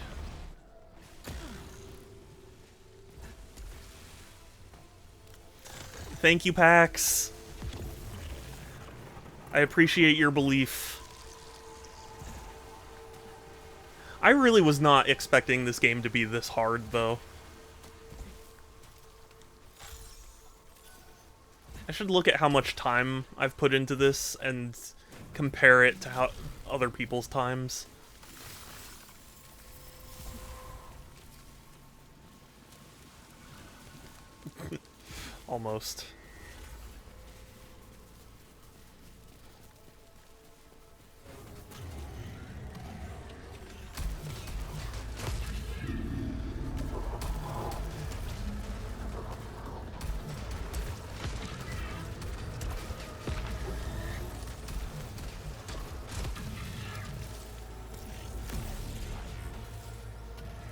Thank you, Pax. I appreciate your belief. I really was not expecting this game to be this hard, though. I should look at how much time I've put into this and compare it to how other people's times. Almost.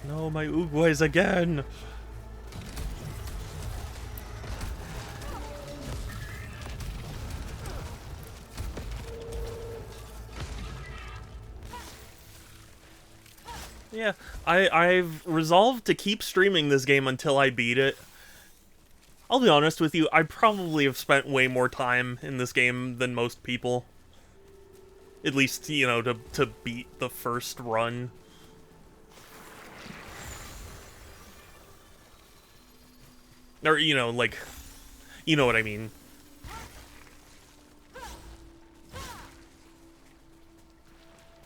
No, my Oogways again! Yeah, I've resolved to keep streaming this game until I beat it. I'll be honest with you, I probably have spent way more time in this game than most people. At least, you know, to beat the first run. Or, you know, like, you know what I mean.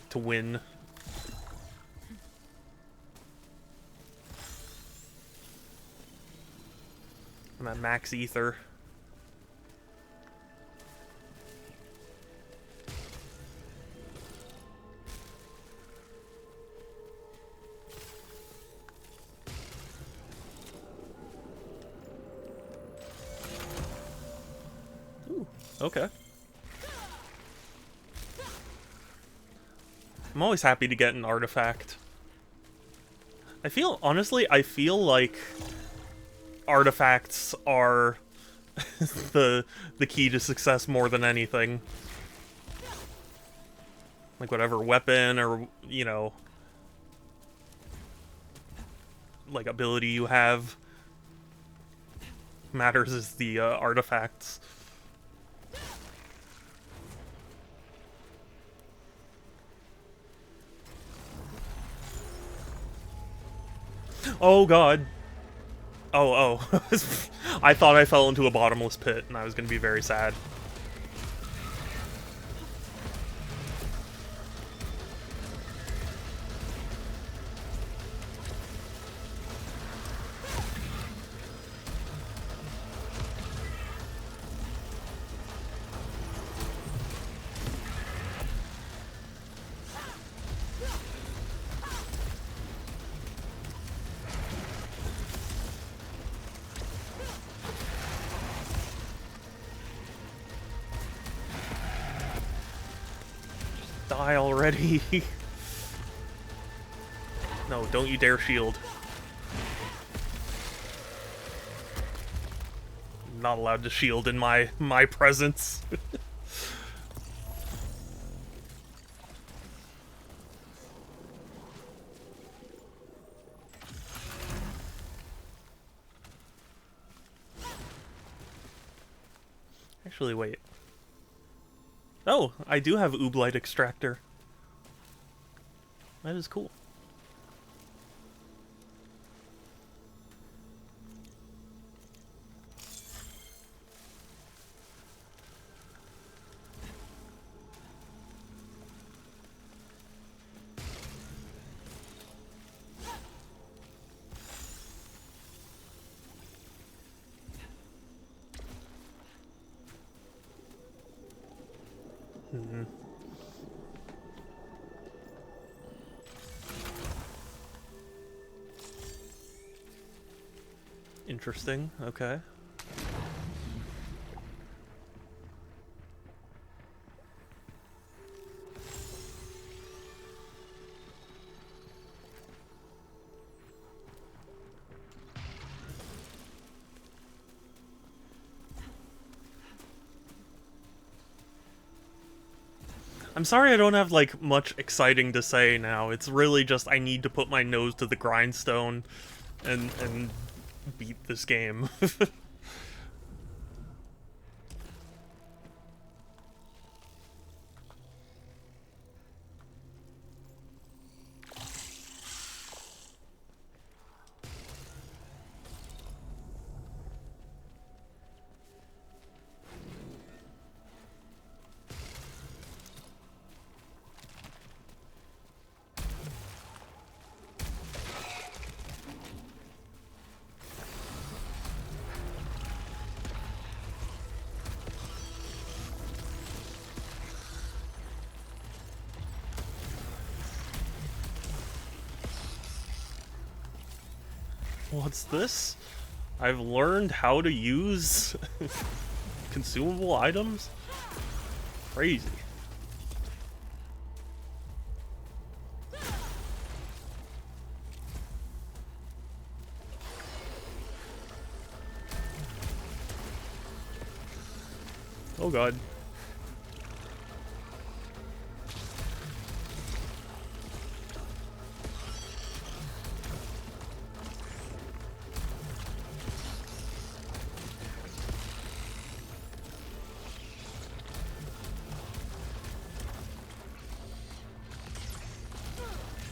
To win. I'm at max ether. Ooh, okay. I'm always happy to get an artifact. Honestly, I feel like artifacts are the key to success more than anything. Like whatever weapon or, you know, like ability you have matters is the artifacts. Oh god. Oh. I thought I fell into a bottomless pit and I was gonna be very sad. Die already. No, don't you dare shield. I'm not allowed to shield in my presence. Actually, wait. Oh, I do have Ooblite Extractor. That is cool. Interesting. Okay. I'm sorry I don't have, like, much exciting to say now. It's really just I need to put my nose to the grindstone and beat this game. What's this? I've learned how to use consumable items? Crazy. Oh god.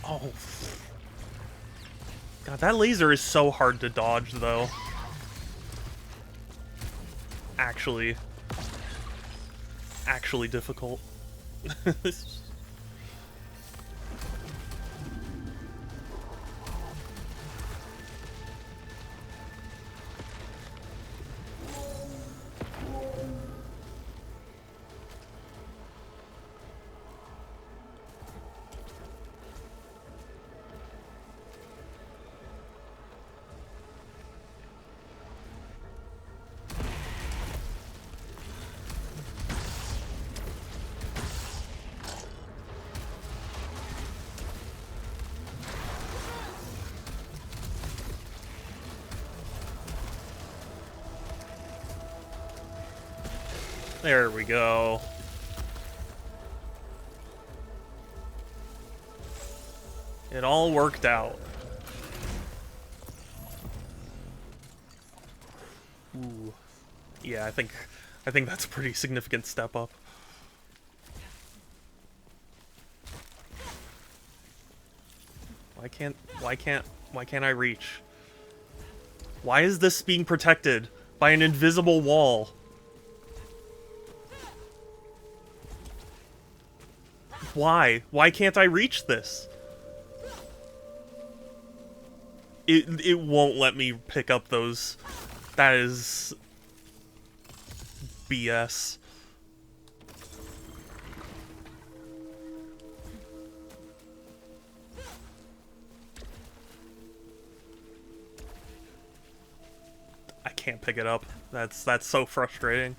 Oh. God, that laser is so hard to dodge, though. Actually difficult. There we go. It all worked out. Ooh. Yeah, I think that's a pretty significant step up. Why can't I reach? Why is this being protected by an invisible wall? Why? Why can't I reach this? It won't let me pick up those. That is BS. I can't pick it up. That's so frustrating.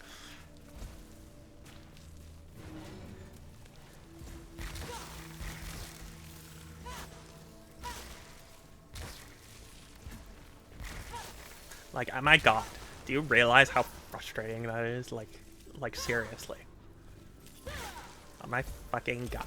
Like, oh my god, do you realize how frustrating that is? Like seriously. Oh my fucking god.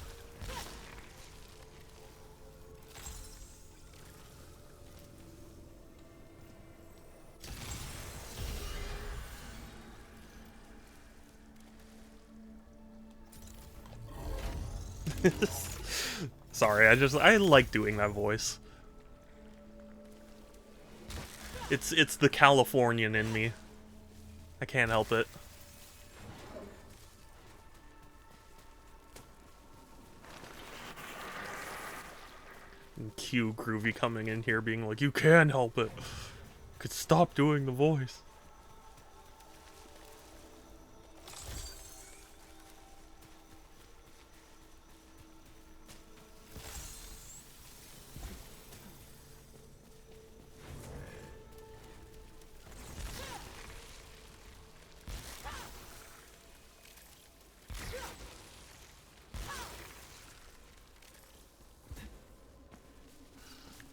Sorry, I like doing that voice. It's the Californian in me. I can't help it. And Q Groovy coming in here being like, you can help it. Could stop doing the voice.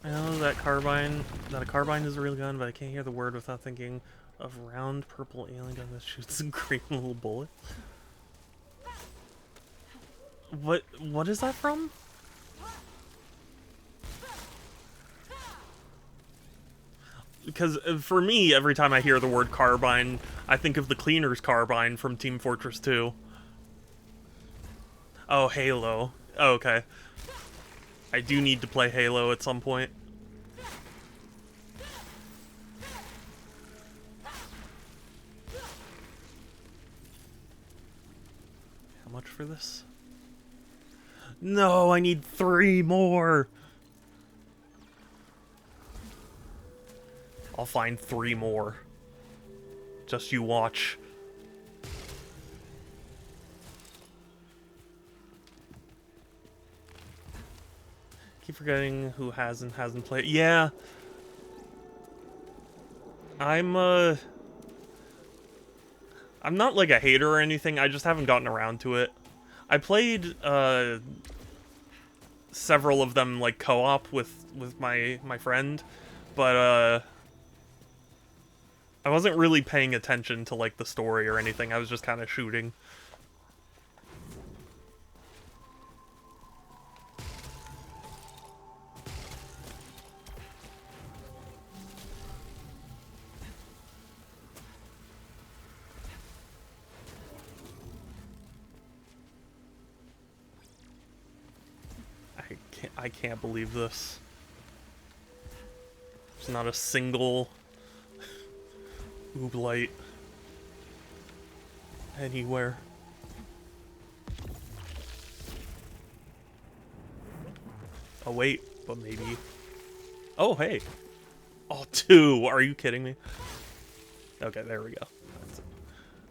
I know that a carbine is a real gun, but I can't hear the word without thinking of round purple alien gun that shoots a green little bullet. What is that from? Because for me, every time I hear the word carbine, I think of the Cleaner's carbine from Team Fortress 2. Oh, Halo. Oh, okay. I do need to play Halo at some point. How much for this? No, I need 3 more! I'll find 3 more. Just you watch. Keep forgetting who has and hasn't played. Yeah. I'm not like a hater or anything, I just haven't gotten around to it. I played several of them like co-op with my friend, but I wasn't really paying attention to like the story or anything. I was just kind of shooting. I can't believe this. There's not a single ooblight anywhere. Oh wait, but maybe. Oh hey. Oh, 2. Are you kidding me? Okay, there we go.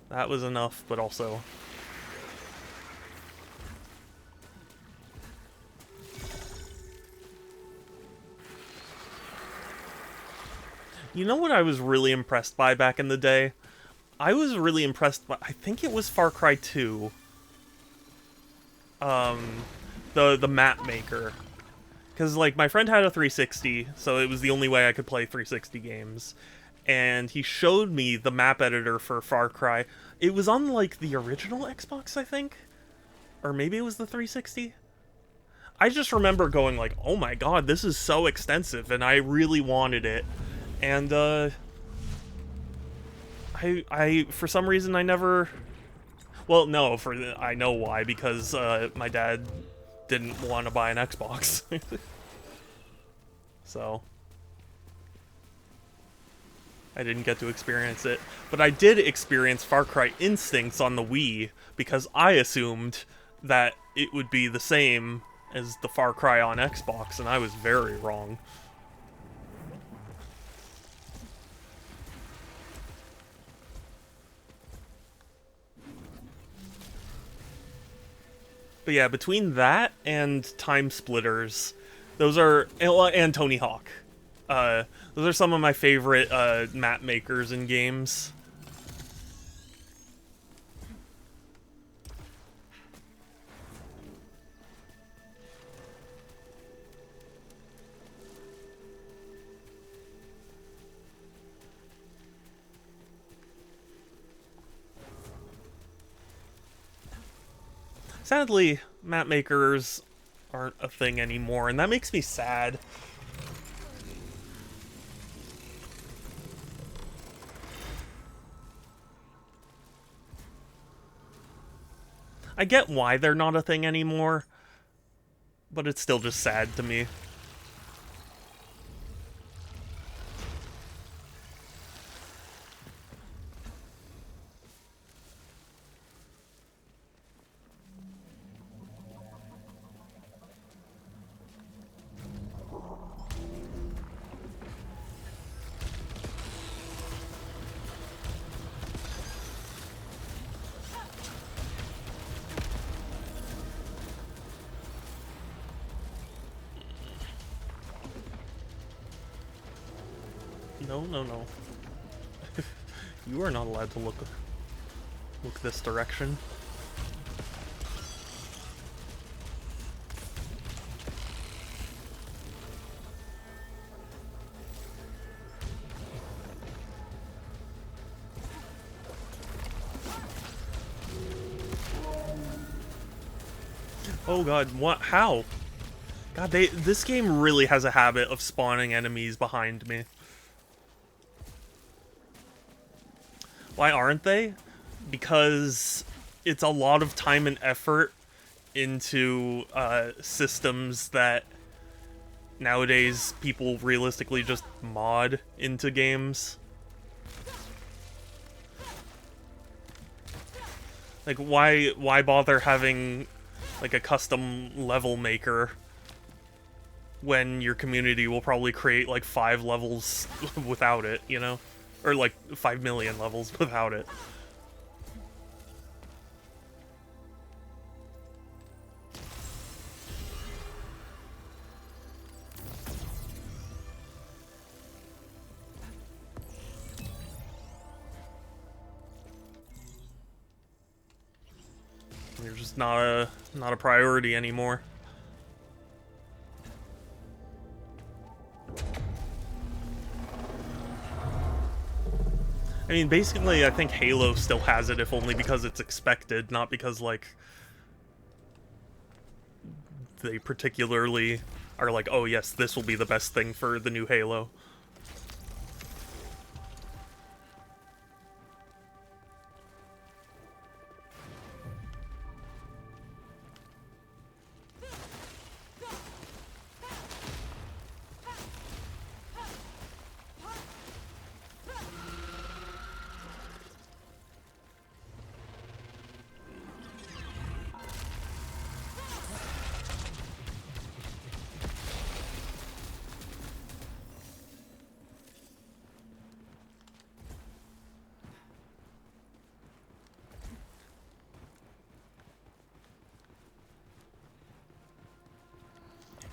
That was enough, but also. You know what I was really impressed by back in the day? I was really impressed by, I think it was Far Cry 2. The map maker. Because, like, my friend had a 360, so it was the only way I could play 360 games. And he showed me the map editor for Far Cry. It was on, like, the original Xbox, I think? Or maybe it was the 360? I just remember going like, oh my god, this is so extensive, and I really wanted it. And, I for some reason, I never... Well, no, I know why, because, my dad didn't want to buy an Xbox. So... I didn't get to experience it. But I did experience Far Cry Instincts on the Wii, because I assumed that it would be the same as the Far Cry on Xbox, and I was very wrong. But yeah, between that and Time Splitters, those are... and Tony Hawk. Those are some of my favorite map makers in games. Sadly, map makers aren't a thing anymore, and that makes me sad. I get why they're not a thing anymore, but it's still just sad to me. No, no, no. You are not allowed to look this direction. Oh god, what? How? God, this game really has a habit of spawning enemies behind me. Why aren't they? Because it's a lot of time and effort into systems that nowadays people realistically just mod into games. Like, why bother having like a custom level maker when your community will probably create like 5 levels without it, you know? Or like 5 million levels without it. You're just not a priority anymore. I mean, basically, I think Halo still has it, if only because it's expected, not because, like, they particularly are like, oh yes, this will be the best thing for the new Halo.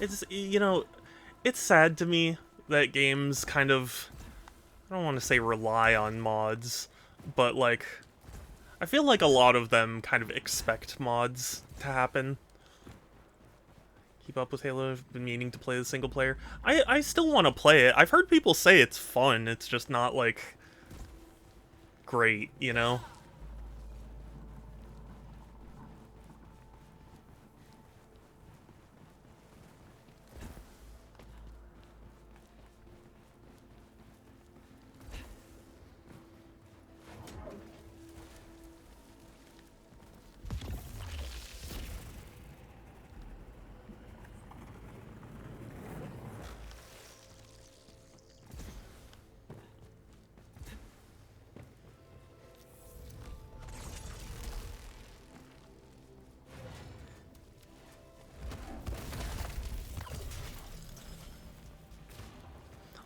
It's, you know, it's sad to me that games kind of, I don't want to say rely on mods, but like, I feel like a lot of them kind of expect mods to happen. Keep up with Halo, I've been meaning to play the single player. I still want to play it. I've heard people say it's fun, it's just not, like, great, you know?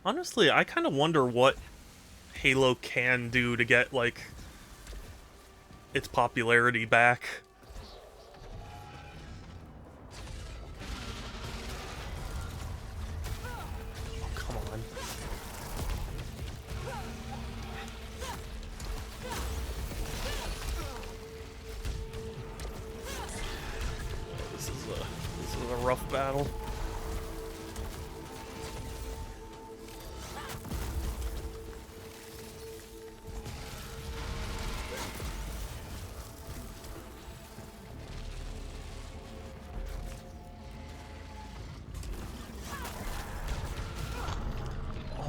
Honestly, I kind of wonder what Halo can do to get, like, its popularity back. Oh, come on. This is a rough battle.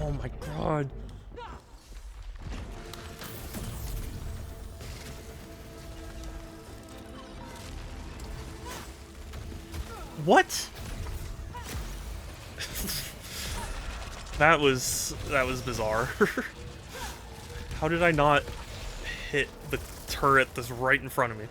Oh my god. What? That was bizarre. How did I not hit the turret that's right in front of me?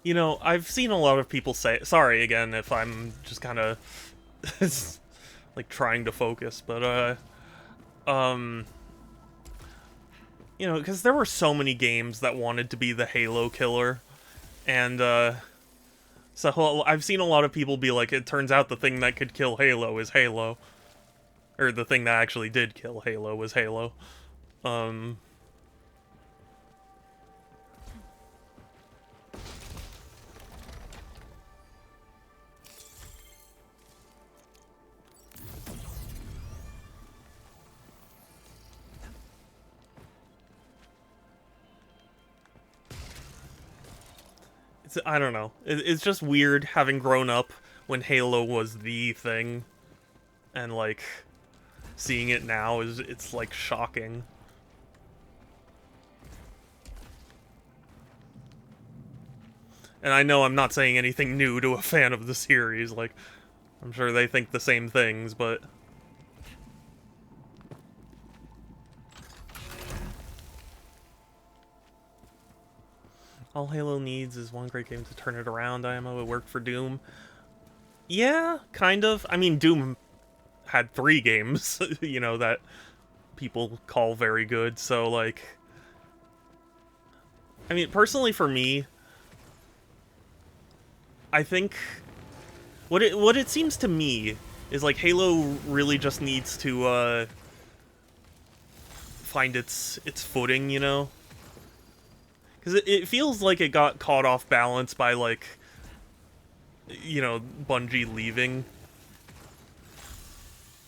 You know, I've seen a lot of people say, sorry again if I'm just kind of like trying to focus, but you know, because there were so many games that wanted to be the Halo killer, and so I've seen a lot of people be like, it turns out the thing that could kill Halo is Halo, or the thing that actually did kill Halo was Halo. I don't know. It's just weird having grown up when Halo was the thing, and like seeing it now it's like shocking. And I know I'm not saying anything new to a fan of the series. Like, I'm sure they think the same things, but all Halo needs is one great game to turn it around. IMO, it worked for Doom. Yeah, kind of. I mean, Doom had 3 games, you know, that people call very good, so, like... I mean, personally for me, I think... What it seems to me is, like, Halo really just needs to, find its footing, you know? Because it feels like it got caught off balance by, like, you know, Bungie leaving.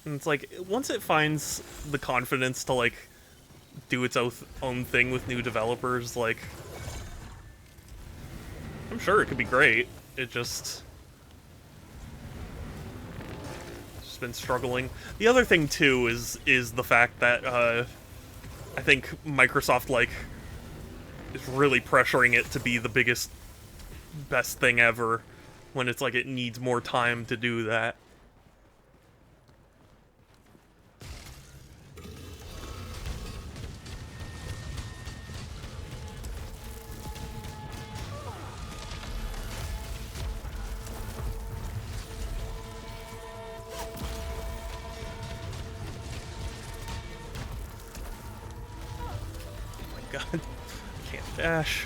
And it's like, once it finds the confidence to, like, do its own thing with new developers, like, I'm sure it could be great. It's just been struggling. The other thing, too, is the fact that, I think Microsoft, like, is really pressuring it to be the biggest, best thing ever, when it's like it needs more time to do that. Oh my god. Can't dash.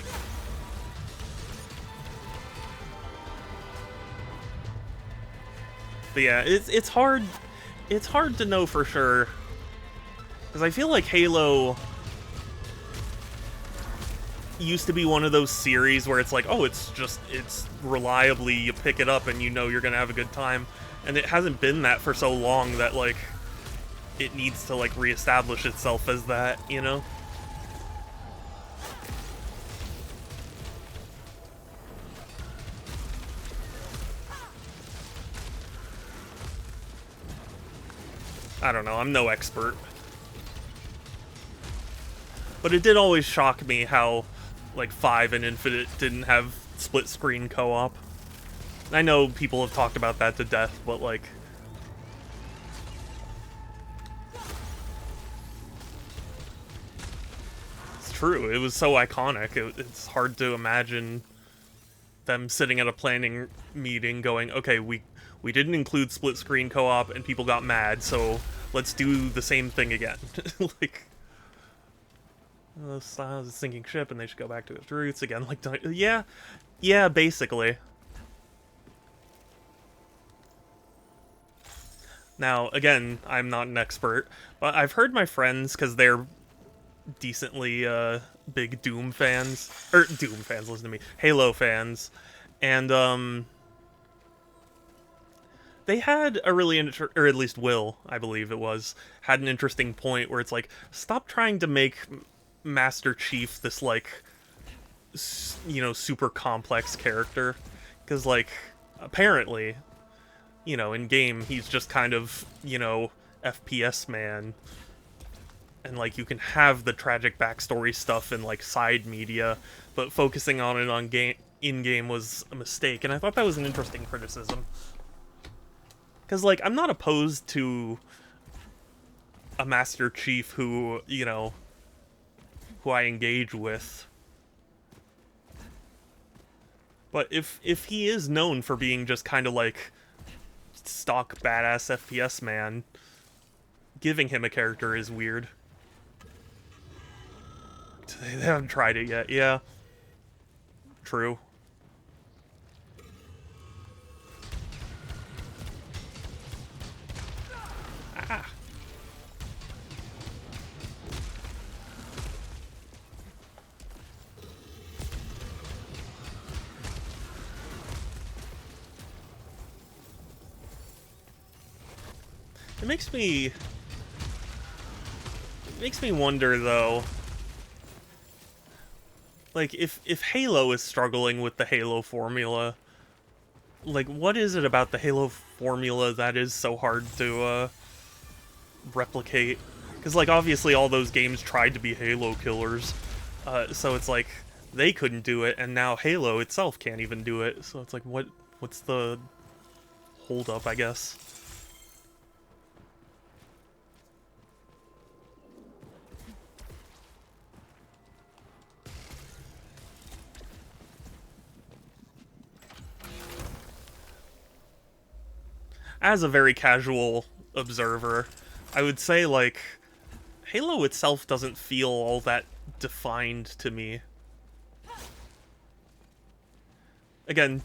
But yeah, it's hard to know for sure, because I feel like Halo used to be one of those series where it's like, oh, it's reliably, you pick it up and you know you're gonna have a good time, and it hasn't been that for so long that, like, it needs to, like, reestablish itself as that, you know? I don't know, I'm no expert. But it did always shock me how, like, 5 and Infinite didn't have split-screen co-op. I know people have talked about that to death, but, like... It's true, it was so iconic. It's hard to imagine them sitting at a planning meeting going, okay, we didn't include split-screen co-op and people got mad, so let's do the same thing again. Like... It's a sinking ship, and they should go back to its roots again. Like, yeah, basically. Now, again, I'm not an expert, but I've heard my friends, because they're decently big Doom fans, or Doom fans, listen to me, Halo fans, and they had a really or at least Will, I believe it was, had an interesting point where it's like, stop trying to make Master Chief this like, super complex character, because like apparently, in game he's just kind of FPS man, and like you can have the tragic backstory stuff and like side media, but focusing on it on in game was a mistake, and I thought that was an interesting criticism. Because, like, I'm not opposed to a Master Chief who, who I engage with. But if he is known for being just kind of like stock badass FPS man, giving him a character is weird. They haven't tried it yet. Yeah. True. Ah. It makes me wonder though, like if Halo is struggling with the Halo formula, like what is it about the Halo formula that is so hard to replicate? Because like obviously all those games tried to be Halo killers, so it's like they couldn't do it, and now Halo itself can't even do it. So it's like what's the hold up, I guess? As a very casual observer, I would say, like, Halo itself doesn't feel all that defined to me. Again,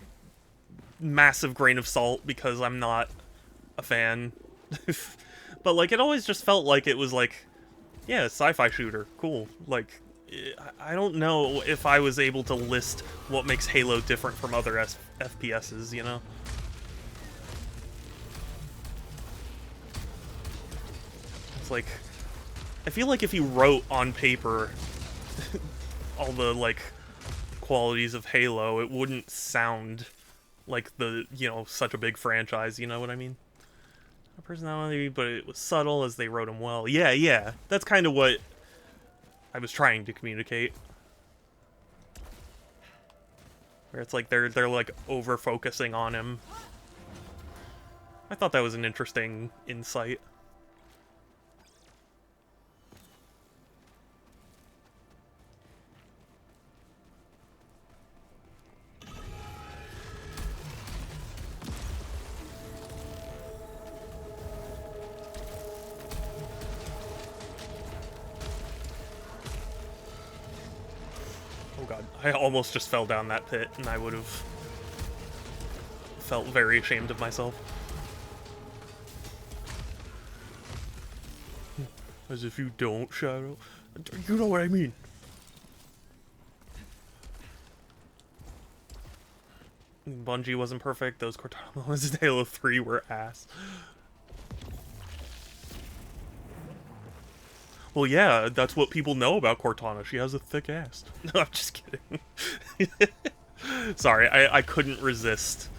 massive grain of salt because I'm not a fan. But, like, it always just felt like it was, like, yeah, sci-fi shooter, cool. Like, I don't know if I was able to list what makes Halo different from other FPSs, you know? It's like, I feel like if you wrote on paper all the, like, qualities of Halo, it wouldn't sound like the, such a big franchise, you know what I mean? A personality, but it was subtle as they wrote him well. Yeah, that's kind of what I was trying to communicate. Where it's like they're like over-focusing on him. I thought that was an interesting insight. Oh god, I almost just fell down that pit, and I would have felt very ashamed of myself. As if you don't, Shadow. You know what I mean. Bungie wasn't perfect, those Cortana moments in Halo 3 were ass. Well, yeah, that's what people know about Cortana. She has a thick ass. No, I'm just kidding. Sorry, I couldn't resist.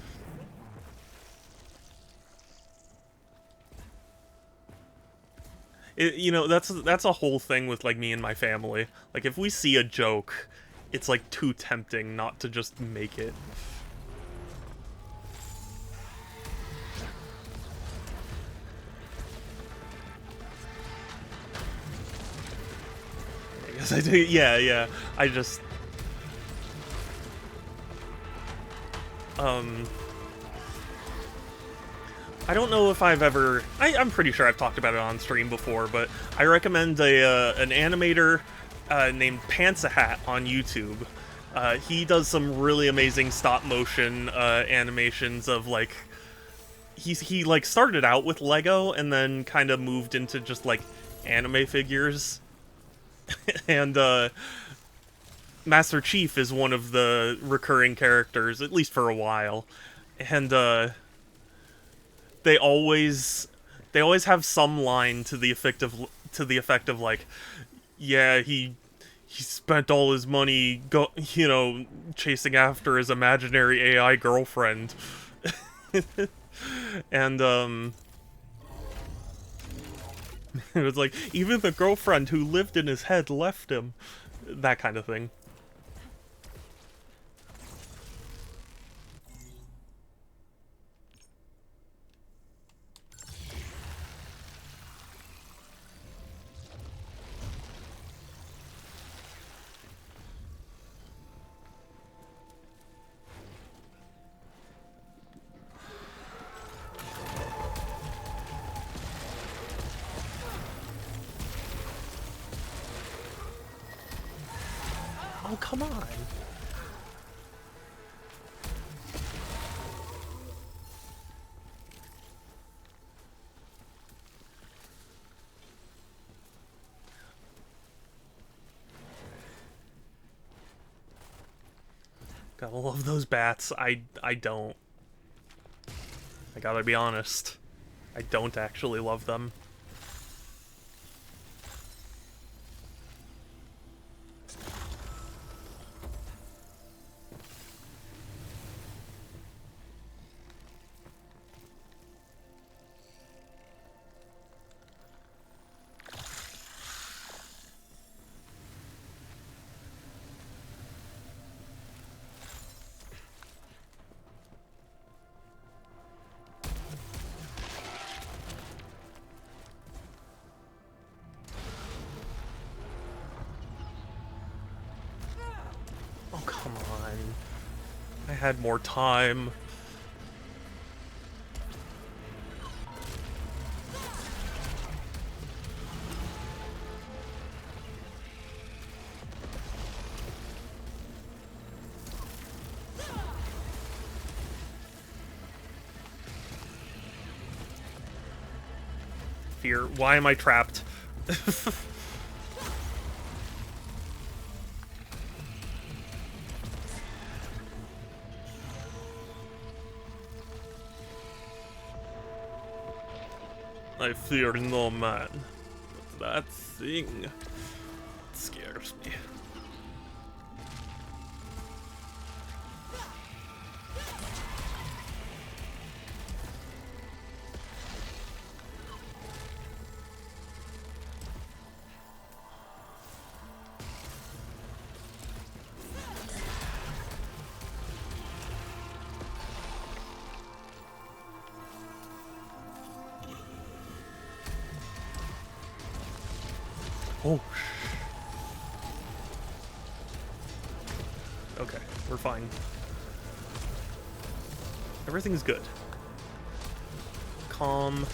That's a whole thing with, like, me and my family. Like, if we see a joke, it's, like, too tempting not to just make it. Yes, I do. Yeah. I just... I don't know if I've ever... I'm pretty sure I've talked about it on stream before, but I recommend an animator named Pantsahat on YouTube. He does some really amazing stop-motion animations of, like... He like, started out with Lego and then kind of moved into just, like, anime figures. And Master Chief is one of the recurring characters, at least for a while. And they always have some line to the effect of like, yeah, he spent all his money chasing after his imaginary AI girlfriend. And it was like, even the girlfriend who lived in his head left him. That kind of thing. Oh, come on. Gotta love those bats. I don't. I gotta be honest. I don't actually love them. Oh, come on. I had more time. Fear. Why am I trapped? I fear no man. But that thing scares me. Oh, okay, we're fine. Everything's good. Calm.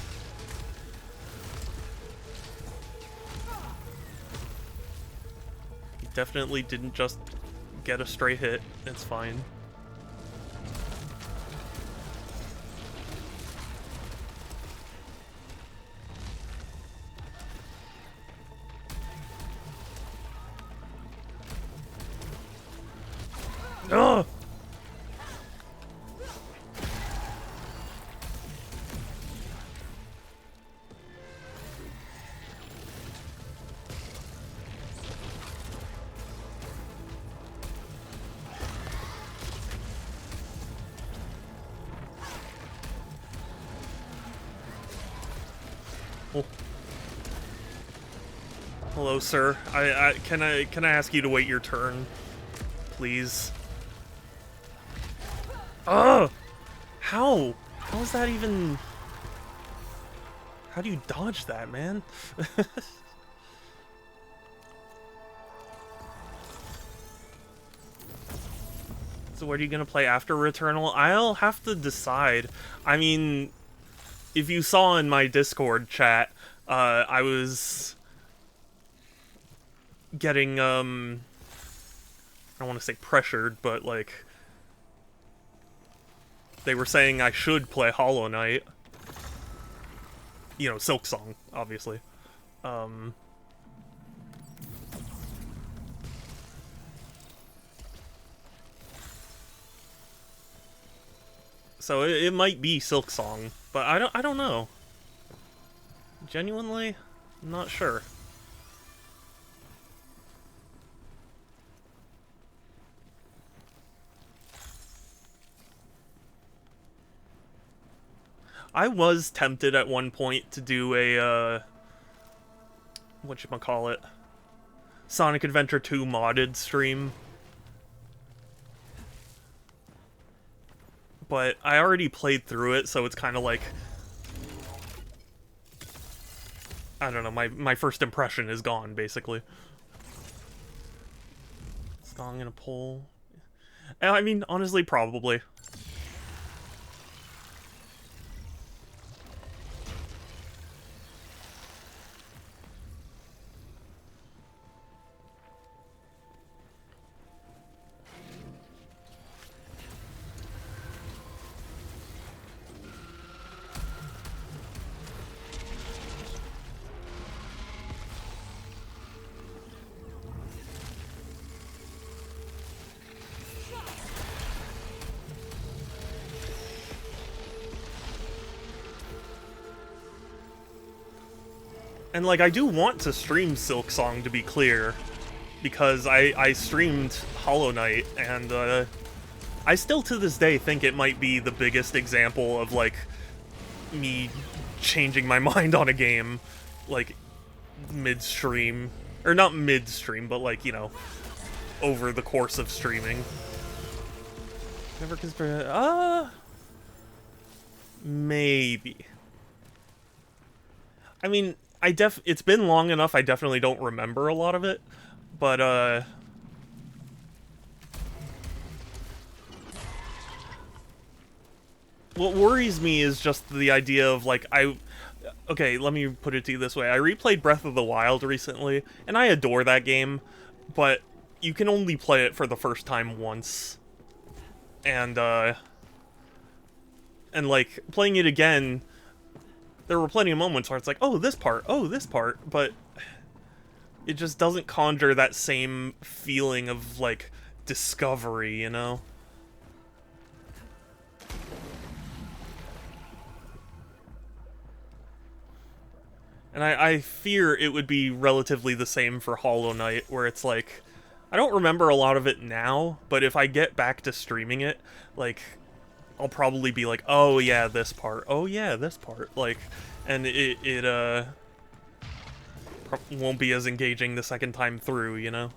He definitely didn't just get a stray hit. It's fine. Ugh! Oh. Hello, sir. Can I ask you to wait your turn, please? Ugh! How? How is that even... How do you dodge that, man? So what are you gonna play after Returnal? I'll have to decide. I mean, if you saw in my Discord chat, I was getting, I don't want to say pressured, but, like, they were saying I should play Hollow Knight. You know, Silk Song, obviously. So it might be Silk Song, but I don't know. Genuinely, I'm not sure. I was tempted at one point to do a, whatchamacallit, Sonic Adventure 2 modded stream. But I already played through it, so it's kind of like, I don't know, my first impression is gone, basically. Song in a pole. I mean, honestly, probably. And, like, I do want to stream Silk Song, to be clear, because I streamed Hollow Knight, and, I still to this day think it might be the biggest example of, like, me changing my mind on a game, like, midstream. Or not midstream, but, like, you know, over the course of streaming. Never considered, maybe. I mean, it's been long enough, I definitely don't remember a lot of it, but, what worries me is just the idea of, like, okay, let me put it to you this way. I replayed Breath of the Wild recently, and I adore that game, but you can only play it for the first time once. And, like, playing it again, there were plenty of moments where it's like, oh, this part, but it just doesn't conjure that same feeling of, like, discovery, you know? And I fear it would be relatively the same for Hollow Knight, where it's like, I don't remember a lot of it now, but if I get back to streaming it, like, I'll probably be like, oh yeah, this part, like, and it won't be as engaging the second time through, you know?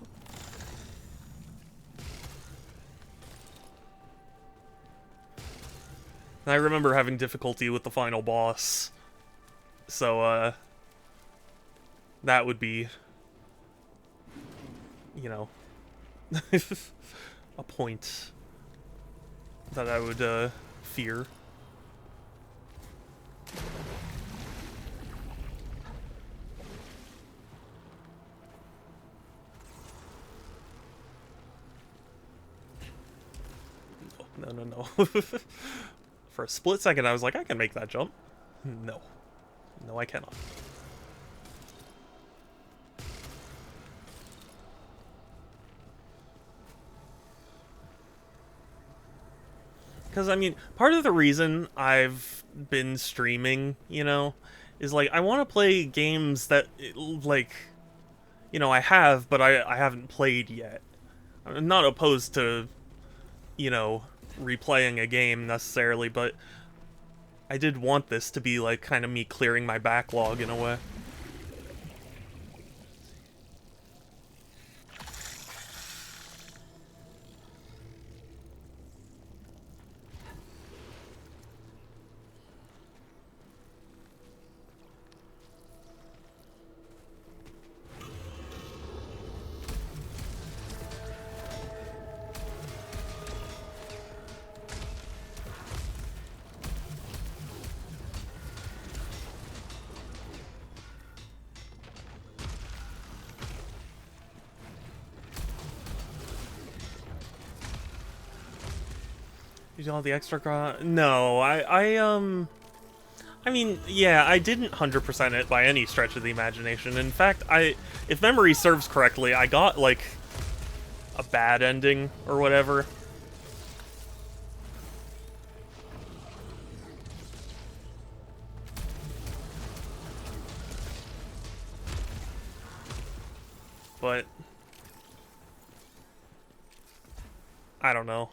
And I remember having difficulty with the final boss, so, that would be, you know, a point that I would, fear. No. For a split second, I was like, I can make that jump. No. No, I cannot. Because, I mean, part of the reason I've been streaming, you know, is, like, I want to play games that, like, you know, I have, but I haven't played yet. I'm not opposed to, you know, replaying a game necessarily, but I did want this to be, like, kind of me clearing my backlog in a way. You do all the extra No, I mean, yeah, I didn't 100% it by any stretch of the imagination. In fact, if memory serves correctly, I got, like, a bad ending or whatever. I don't know.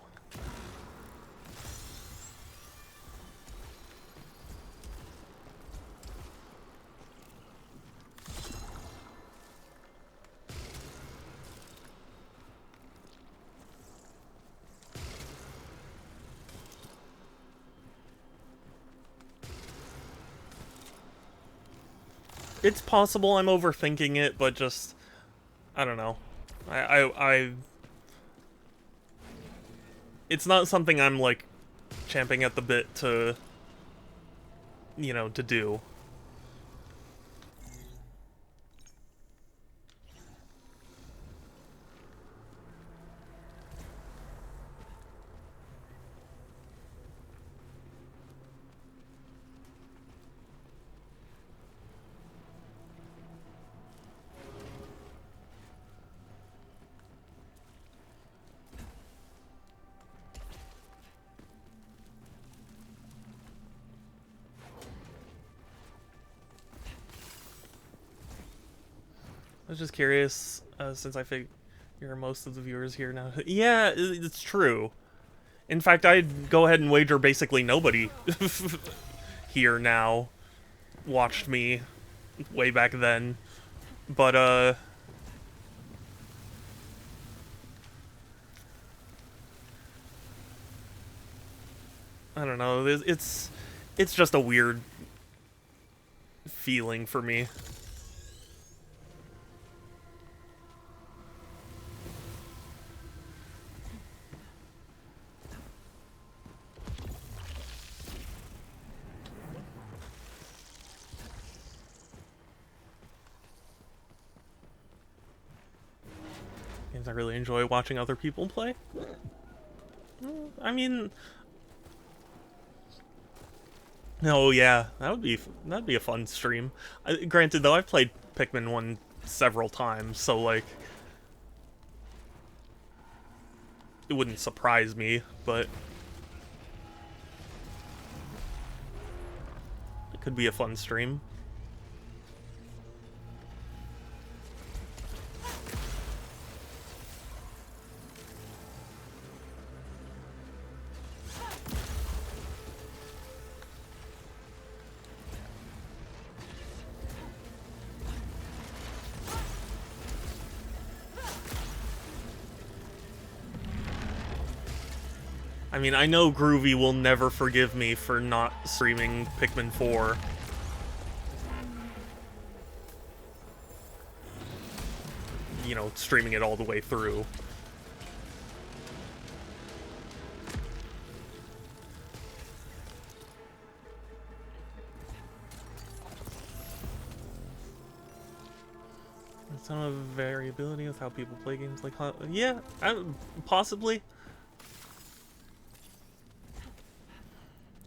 It's possible I'm overthinking it, but just, I don't know. It's not something I'm, like, champing at the bit to, you know, to do. I was just curious, since I figure most of the viewers here now. Yeah, it's true. In fact, I'd go ahead and wager basically nobody here now watched me way back then. But, I don't know. It's just a weird feeling for me. Games I really enjoy watching other people play. I mean, oh yeah, that'd be a fun stream. Granted, though, I've played Pikmin 1 several times, so like, it wouldn't surprise me, but it could be a fun stream. I mean, I know Groovy will never forgive me for not streaming Pikmin 4. You know, streaming it all the way through. Some variability with how people play games like... Yeah, possibly.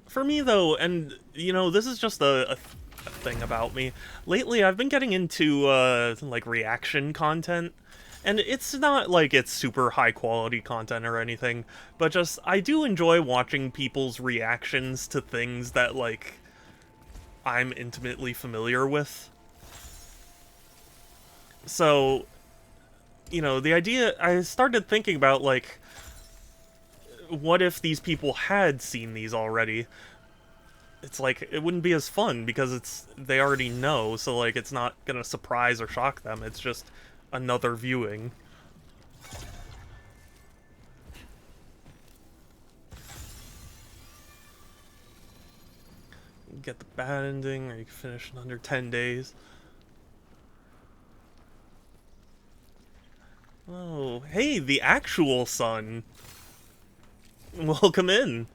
For me, though, and, you know, this is just a thing about me. Lately, I've been getting into, like, reaction content. And it's not like it's super high-quality content or anything, but just, I do enjoy watching people's reactions to things that, like, I'm intimately familiar with. So, you know, the idea... I started thinking about, like... what if these people had seen these already? It's like, it wouldn't be as fun because they already know, so like it's not gonna surprise or shock them. It's just another viewing. Get the bad ending, or you can finish in under 10 days. Oh, hey, the actual sun. Welcome in.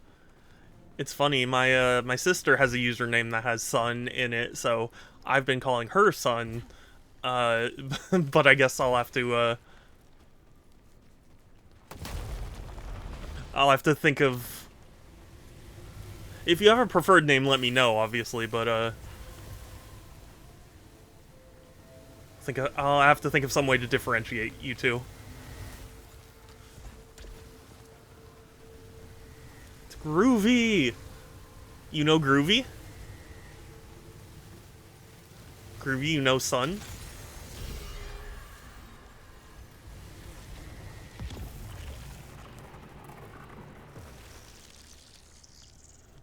It's funny, my sister has a username that has sun in it, so I've been calling her sun, but I guess I'll have to think of... If you have a preferred name, let me know, obviously, but, I'll have to think of some way to differentiate you two. Groovy! You know Groovy? Groovy, you know Sun?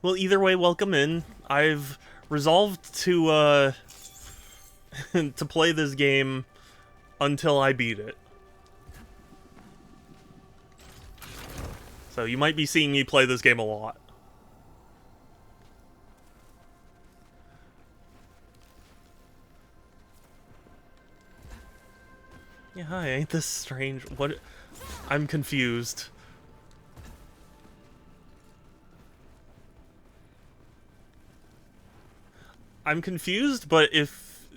Well, either way, welcome in. I've resolved to, to play this game until I beat it. So you might be seeing me play this game a lot. Yeah, hi, ain't this strange? What? I'm confused. I'm confused, but if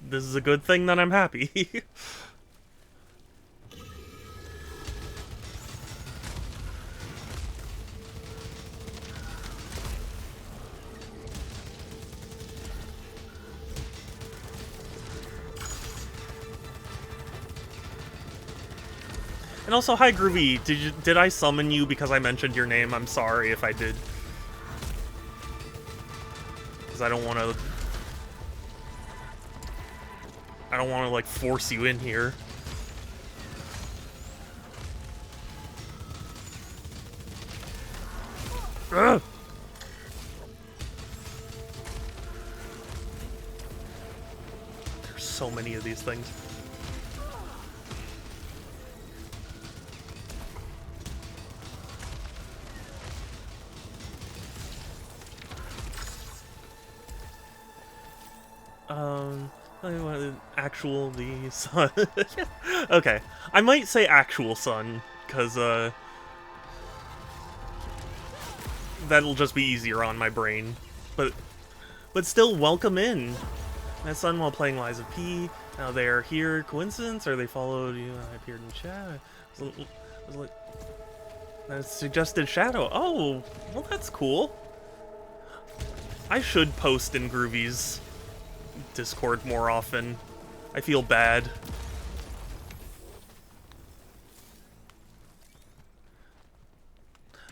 this is a good thing, then I'm happy. And also, hi Groovy. Did I summon you because I mentioned your name? I'm sorry if I did. Because I don't want to like force you in here. Ugh! There's so many of these things. Actual the sun. Okay, I might say actual sun, because, that'll just be easier on my brain. But still, welcome in. My son while playing Lies of P. Now they are here. Coincidence? Or they followed you and I appeared in chat? Was like, that suggested shadow. Oh, well that's cool. I should post in Groovy's Discord more often. I feel bad.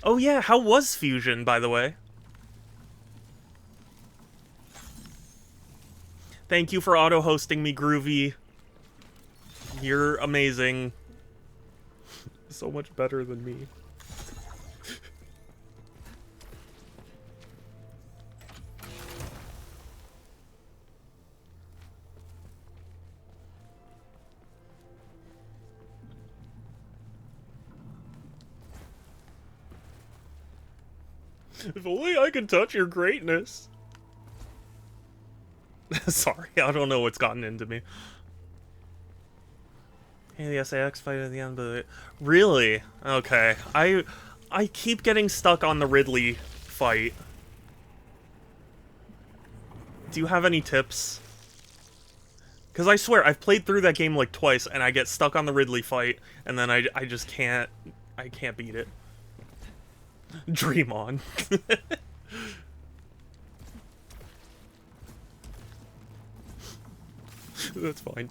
Oh yeah, how was Fusion, by the way? Thank you for auto-hosting me, Groovy. You're amazing. So much better than me. If only I could touch your greatness. Sorry, I don't know what's gotten into me. Hey, the SAX fight at the end, but really? Okay. I keep getting stuck on the Ridley fight. Do you have any tips? Because I swear, I've played through that game like twice, and I get stuck on the Ridley fight, and then I just can't... I can't beat it. Dream on. That's fine.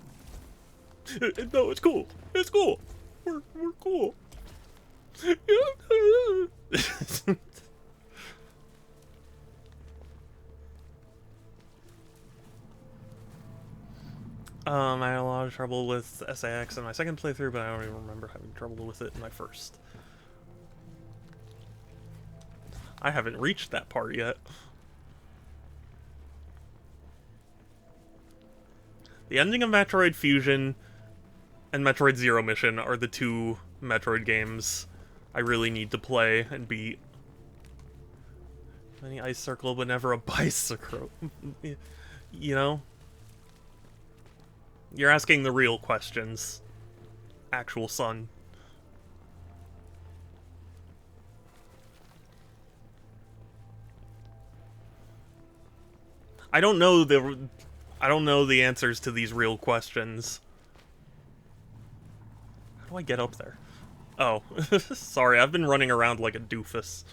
No, it's cool. It's cool. We're cool. I had a lot of trouble with SAX in my second playthrough, but I don't even remember having trouble with it in my first. I haven't reached that part yet. The ending of Metroid Fusion and Metroid Zero Mission are the two Metroid games I really need to play and beat. Any ice circle, but never a bicycle. You know? You're asking the real questions. Actual son. I don't know the answers to these real questions. How do I get up there? Oh, sorry, I've been running around like a doofus.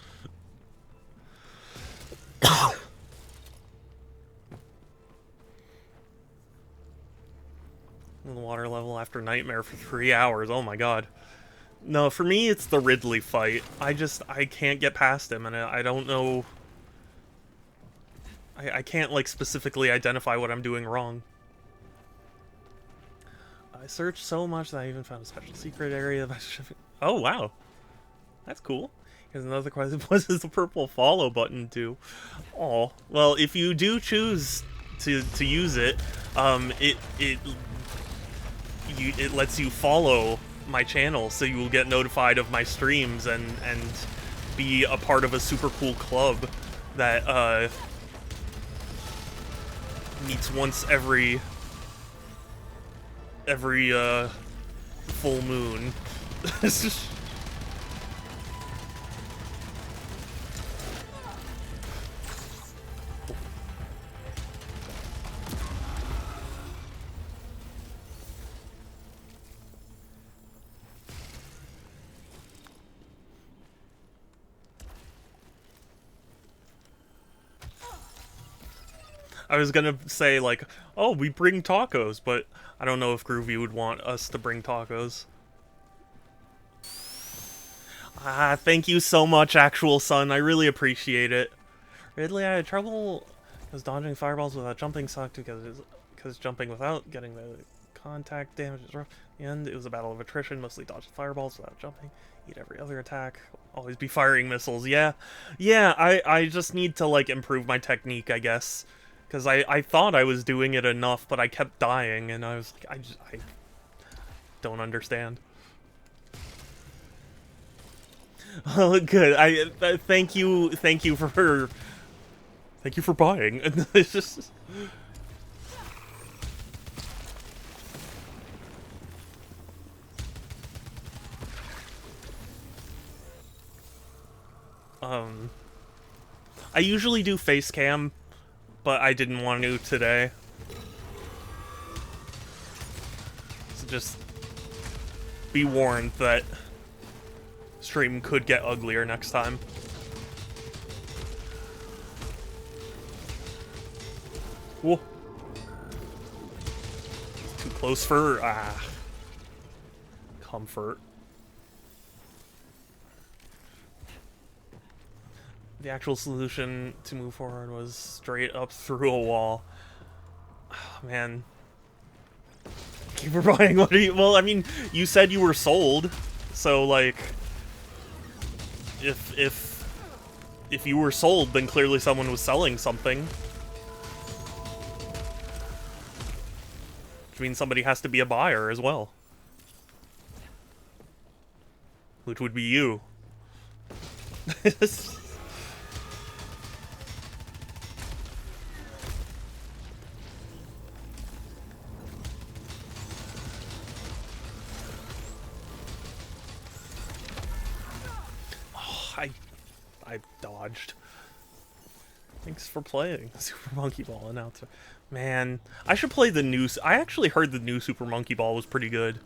The water level after Nightmare for 3 hours, oh my god. No, for me it's the Ridley fight. I can't get past him, and I don't know... I can't, like, specifically identify what I'm doing wrong. I searched so much that I even found a special secret area. Oh, wow. That's cool. Here's another question. What does the purple follow button do? Oh, well, if you do choose to use it, it lets you follow my channel, so you will get notified of my streams and be a part of a super cool club that meets once every full moon. I was gonna say, like, oh, we bring tacos, but I don't know if Groovy would want us to bring tacos. Ah, thank you so much, Actual Sun. I really appreciate it. Ridley, I had trouble because dodging fireballs without jumping sucked because jumping without getting the contact damage is rough. In the end, it was a battle of attrition, mostly dodge fireballs without jumping. Eat every other attack. Always be firing missiles. Yeah, I just need to, like, improve my technique, I guess. Because I thought I was doing it enough, but I kept dying, and I was like, I don't understand. Oh, good. Thank you for buying. It's just. I usually do face cam, but I didn't want to today. So just be warned that stream could get uglier next time. Whoa. Too close for comfort. The actual solution to move forward was straight up through a wall. Oh, man. Keep buying. What are you? Well, I mean, you said you were sold, so like, if you were sold, then clearly someone was selling something. Which means somebody has to be a buyer as well. Which would be you. I dodged. Thanks for playing Super Monkey Ball announcer. Man, I should play the new... I actually heard the new Super Monkey Ball was pretty good.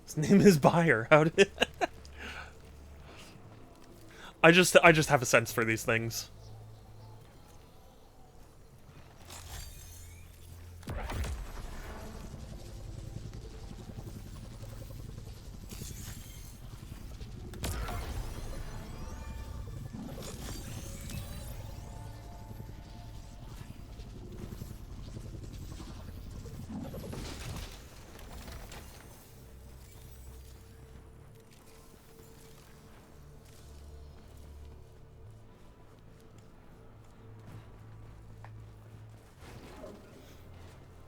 His name is Buyer. How did... I just have a sense for these things.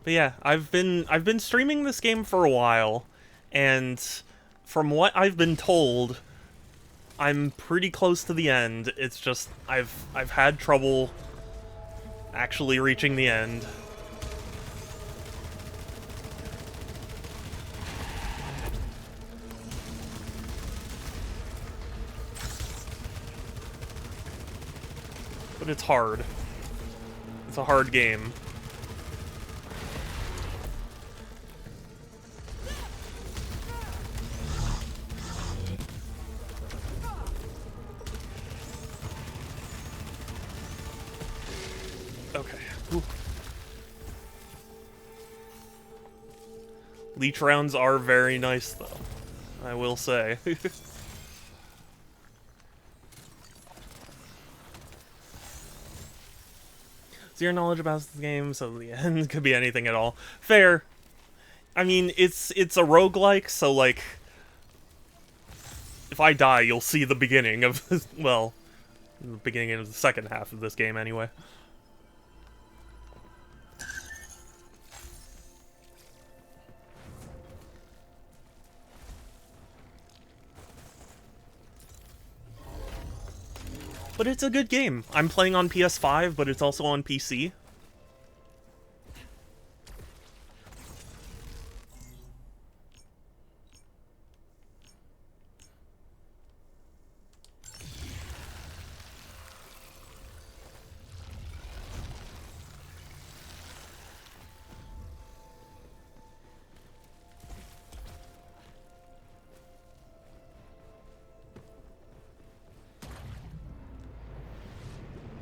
But yeah, I've been streaming this game for a while, and from what I've been told, I'm pretty close to the end. It's just I've had trouble actually reaching the end. But it's hard. It's a hard game. Okay. Whew. Leech rounds are very nice, though. I will say. Zero knowledge about the game, so the end could be anything at all. Fair. I mean, it's a roguelike, so, like, if I die, you'll see the beginning of this, well, the beginning of the second half of this game, anyway. But it's a good game. I'm playing on PS5, but it's also on PC.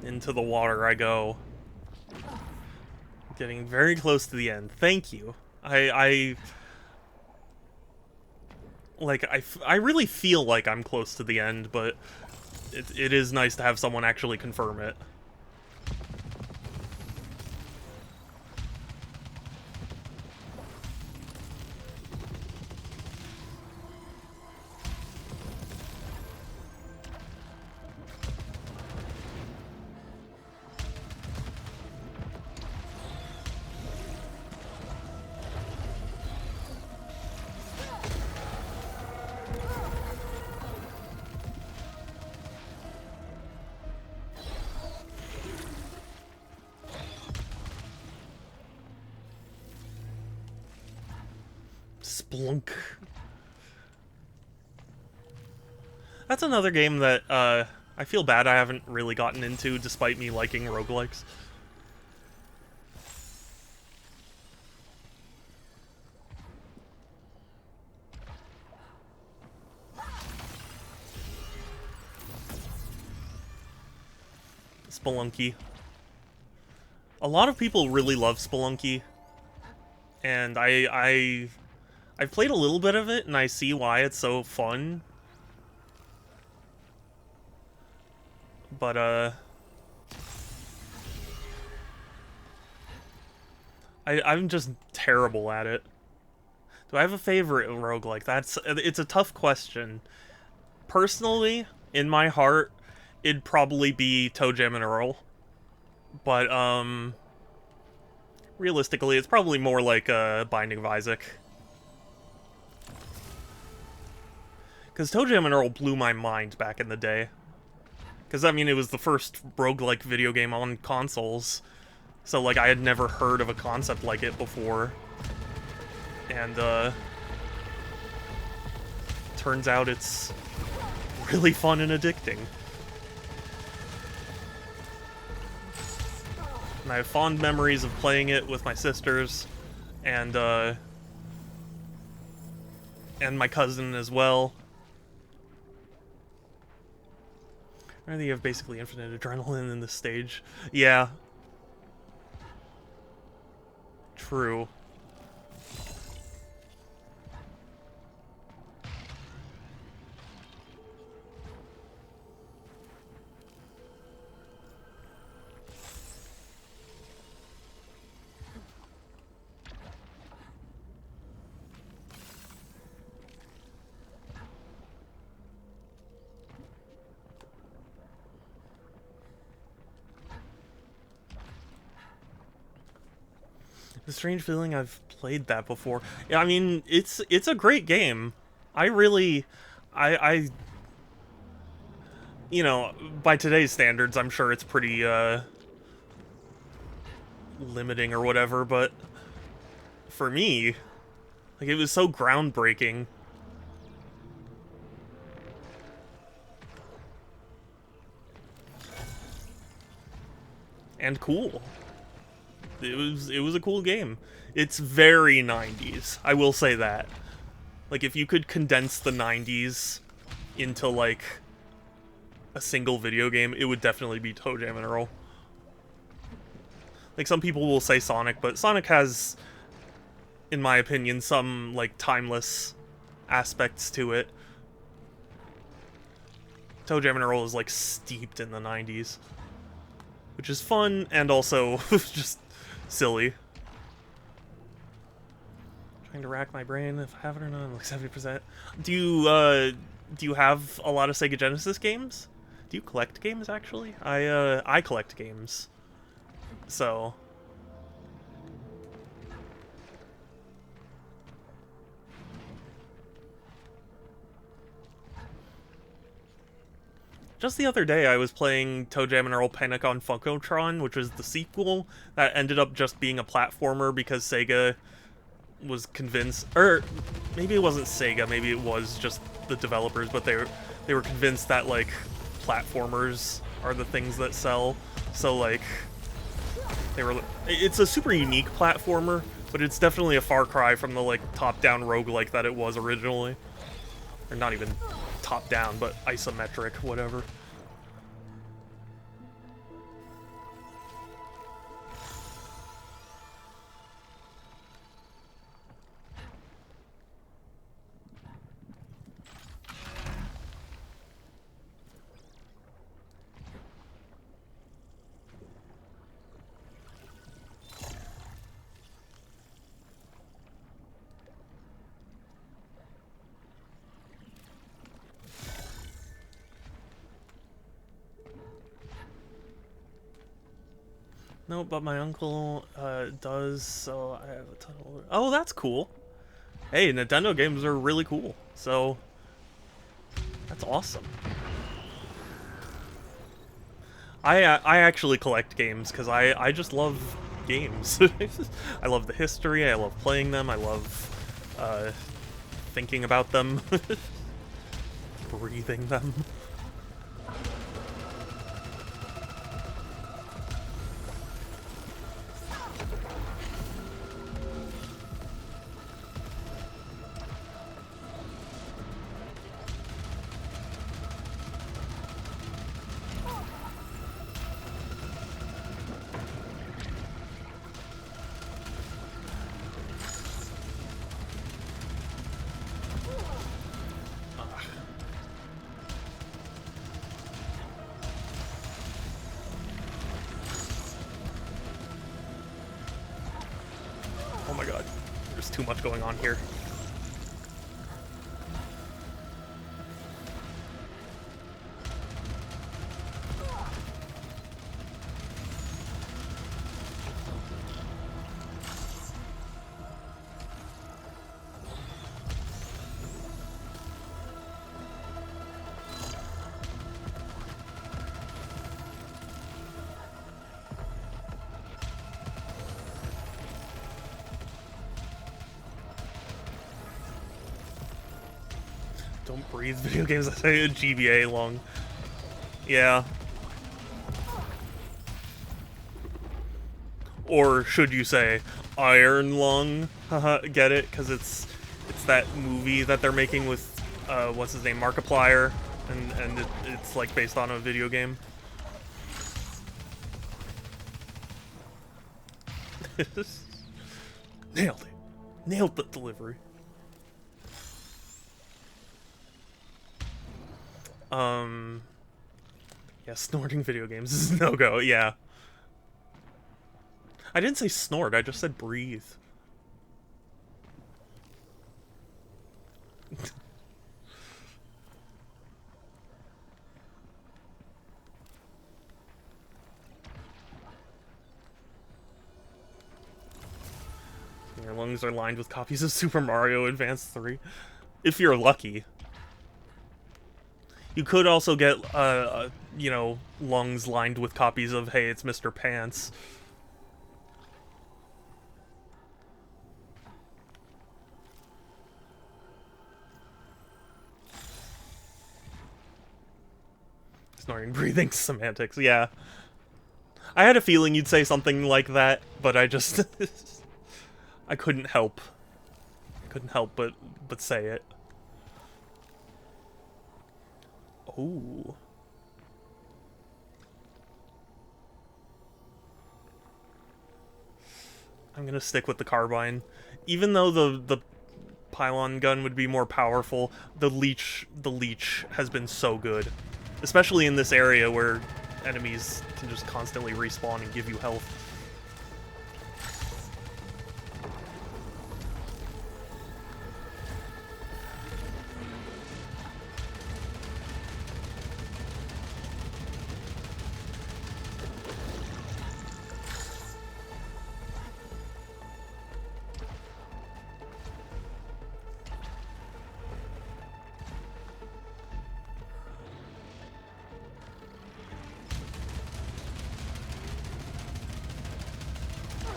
Into the water I go. Getting very close to the end. Thank you. I really feel like I'm close to the end, but it is nice to have someone actually confirm it. Splunk. That's another game that I feel bad I haven't really gotten into, despite me liking roguelikes. Spelunky. A lot of people really love Spelunky, and I've played a little bit of it, and I see why it's so fun. But, I'm just terrible at it. Do I have a favorite roguelike? It's a tough question. Personally, in my heart, it'd probably be ToeJam and Earl. But, realistically, it's probably more like, Binding of Isaac. Because ToeJam and Earl blew my mind back in the day. Because, I mean, it was the first roguelike video game on consoles. So, like, I had never heard of a concept like it before. And, turns out it's really fun and addicting. And I have fond memories of playing it with my sisters, and my cousin as well. I think you have basically infinite adrenaline in this stage. Yeah. True. The strange feeling I've played that before. Yeah, I mean, it's a great game. I really, you know, by today's standards, I'm sure it's pretty, limiting or whatever, but for me, like, it was so groundbreaking. And cool. It was a cool game. It's very 90s, I will say that. Like, if you could condense the 90s into, like, a single video game, it would definitely be ToeJam and Earl. Like, some people will say Sonic, but Sonic has, in my opinion, some, like, timeless aspects to it. ToeJam and Earl is, like, steeped in the 90s. Which is fun, and also just silly. Trying to rack my brain if I have it or not. I'm like 70%. Do you have a lot of Sega Genesis games? Do you collect games actually? I collect games. So just the other day I was playing Toe Jam and Earl Panic on Funkotron, which was the sequel that ended up just being a platformer because Sega was convinced, or maybe it wasn't Sega, maybe it was just the developers, but they were convinced that like platformers are the things that sell. So like it's a super unique platformer, but it's definitely a far cry from the like top-down roguelike that it was originally. Or not even top-down, but isometric, whatever. No, but my uncle does, so I have a ton of... Oh, that's cool. Hey, Nintendo games are really cool, so that's awesome. I actually collect games because I just love games. I love the history, I love playing them, I love thinking about them, breathing them. Oh my god, there's too much going on here. Don't breathe video games. I say GBA long. Yeah. Or should you say Iron Lung? Haha, get it? Because it's that movie that they're making with what's his name, Markiplier, and it's like based on a video game. Nailed it. Nailed the delivery. Yeah, snorting video games is a no-go, yeah. I didn't say snort, I just said breathe. Your lungs are lined with copies of Super Mario Advance 3. If you're lucky. You could also get, you know, lungs lined with copies of Hey, It's Mr. Pants. Snoring, breathing, semantics, yeah. I had a feeling you'd say something like that, but I just... I couldn't help. I couldn't help but say it. Oh. I'm gonna stick with the carbine. Even though the pylon gun would be more powerful, the leech has been so good. Especially in this area where enemies can just constantly respawn and give you health.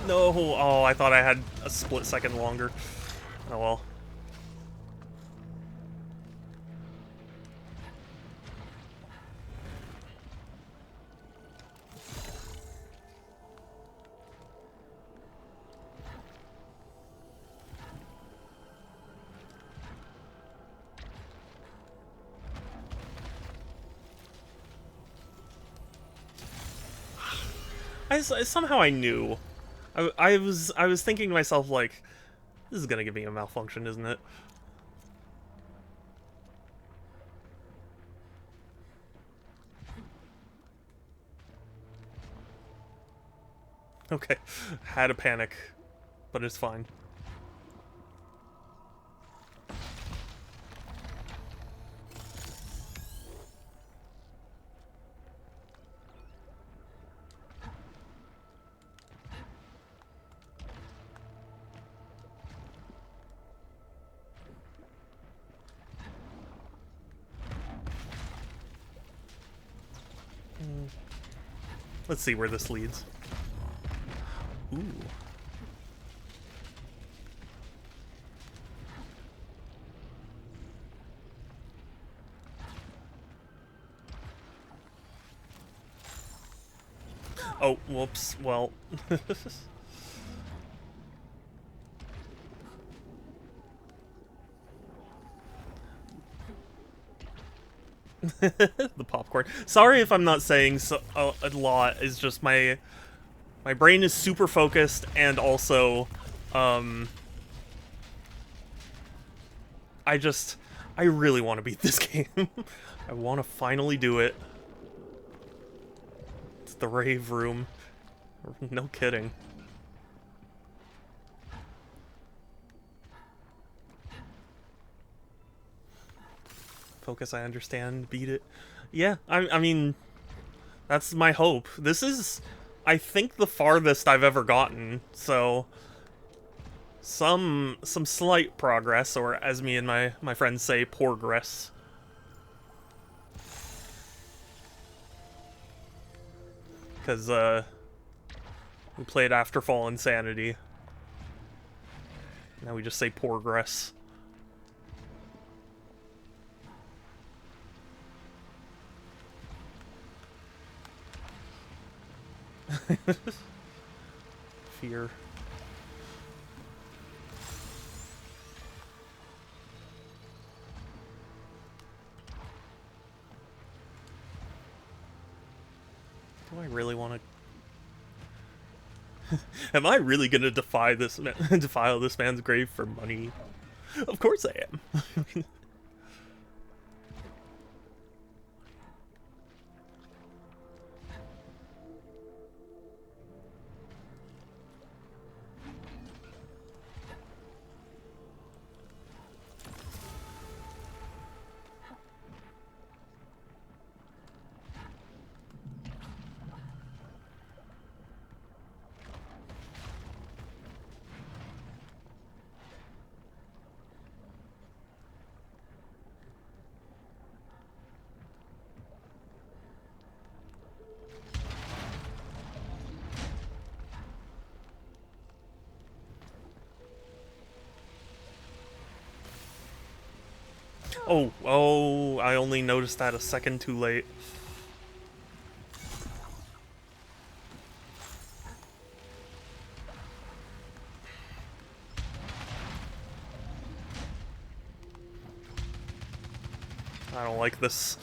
No! Oh, I thought I had a split second longer. Oh well. Somehow I knew. I was thinking to myself, like, this is gonna give me a malfunction, isn't it? Okay. Had a panic, but it's fine. Let's see where this leads. Ooh. Oh, whoops. Well. The popcorn. Sorry if I'm not saying so, a lot. It's just my brain is super focused, and also, I really want to beat this game. I want to finally do it. It's the rave room. No kidding. Focus, I understand. Beat it. Yeah, I mean, that's my hope. This is, I think, the farthest I've ever gotten, so some slight progress, or as me and my friends say, progress. Because, we played After Fall Insanity. Now we just say progress. Fear. Do I really want to? Am I really gonna defile this man's grave for money? Of course I am. Oh, I only noticed that a second too late. I don't like this.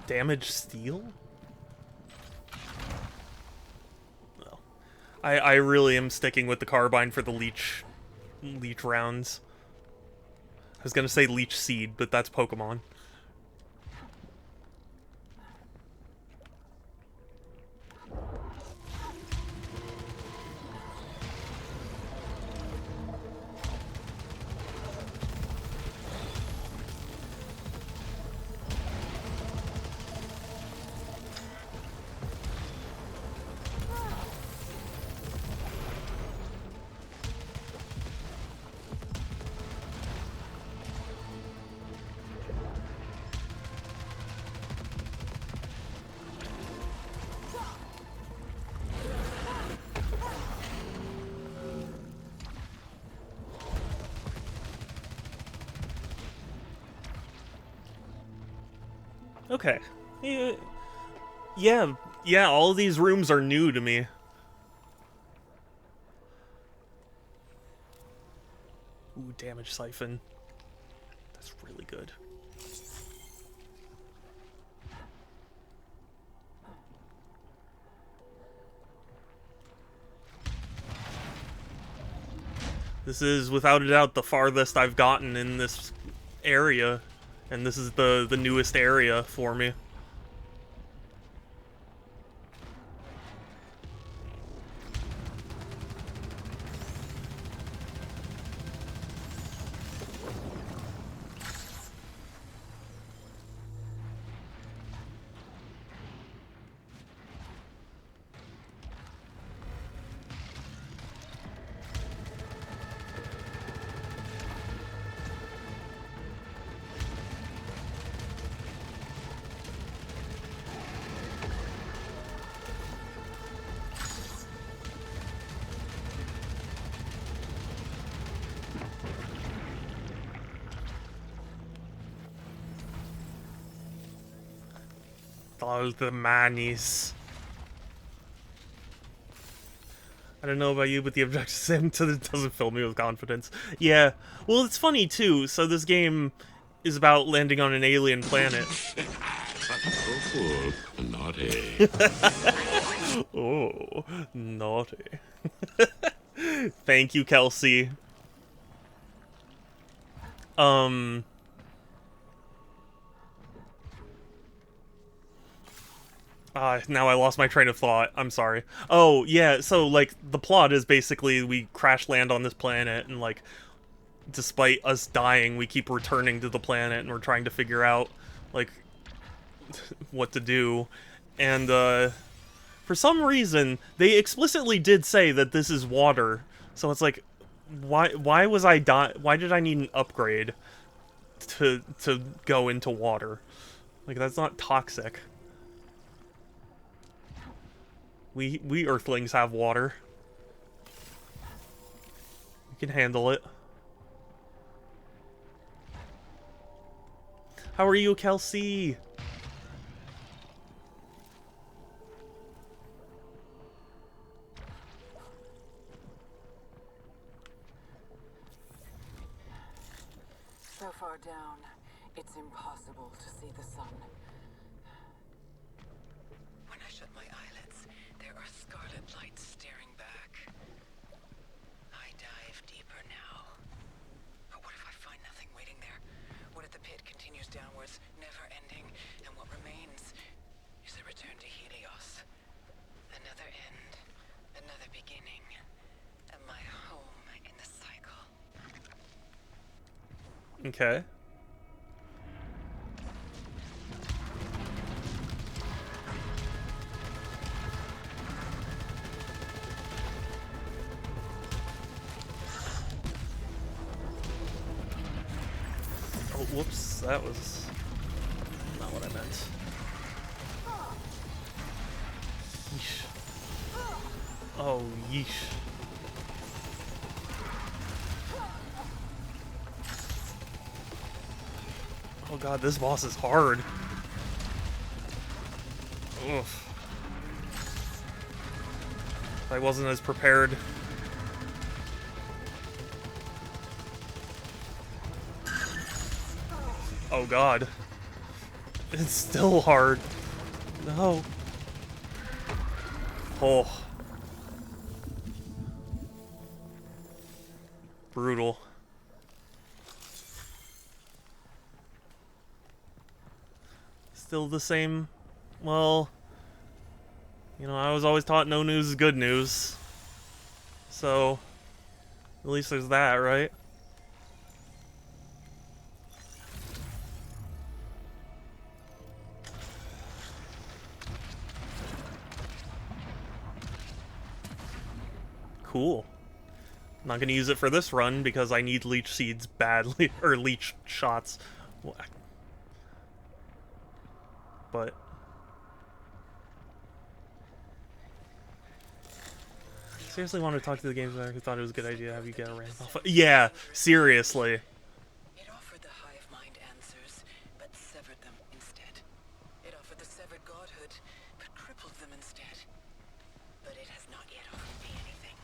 Damage steel? No. I really am sticking with the carbine for the leech rounds. I was gonna say leech seed, but that's Pokemon. Okay. Yeah, yeah, all of these rooms are new to me. Ooh, damage siphon. That's really good. This is, without a doubt, the farthest I've gotten in this area. And this is the newest area for me. All the manies. I don't know about you, but the objective sim doesn't fill me with confidence. Yeah, well, it's funny too. So this game is about landing on an alien planet. Oh, naughty. Oh, naughty. Thank you, Kelsey. Now I lost my train of thought. I'm sorry. Oh, yeah, so, like, the plot is basically we crash land on this planet, and, like, despite us dying, we keep returning to the planet, and we're trying to figure out, like, what to do. And, for some reason, they explicitly did say that this is water. So it's like, why was I why did I need an upgrade to go into water? Like, that's not toxic. We Earthlings have water. We can handle it. How are you, Kelsey? So far down, it's impossible to see the sun. When I shut my eyelids, there are scarlet lights staring back. I dive deeper now. But what if I find nothing waiting there? What if the pit continues downwards, never ending, and what remains is a return to Helios? Another end, another beginning, and my home in the cycle. Okay. Oh, whoops, that was not what I meant. Yeesh. Oh, yeesh. Oh god, this boss is hard. Oof. I wasn't as prepared. Oh god. It's still hard. No. Oh. Brutal. Still the same. Well, you know, I was always taught no news is good news. So, at least there's that, right? Cool. I'm not gonna use it for this run because I need leech seeds badly, or leech shots. But seriously wanted to talk to the games maker who thought it was a good idea to have you get a random alpha. Yeah, seriously. It offered the hive mind answers, but severed them instead. severed godhood, but crippled them instead. But it has not yet offered me anything.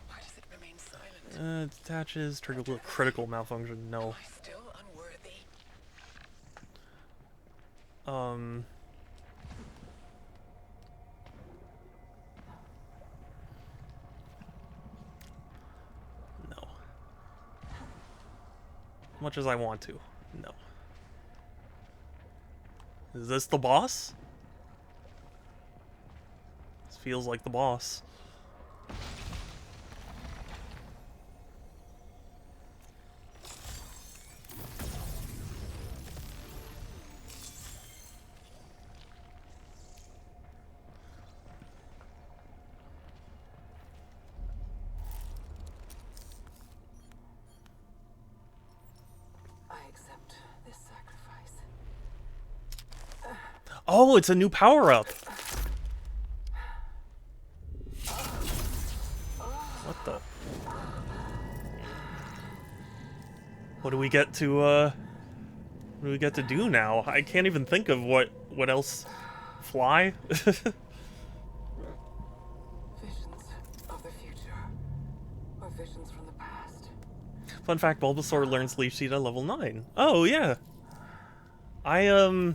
Why does it remain silent? Detaches, trigger critical malfunction. No. Am I still unworthy? No. Much as I want to. No. Is this the boss? This feels like the boss. I accept this sacrifice. Oh, it's a new power-up. What the? What do we get to, what do we get to do now? I can't even think of what else. Fly? Visions of the future. Or visions from the past. Fun fact, Bulbasaur learns Leech Seed at level 9. Oh, yeah. They are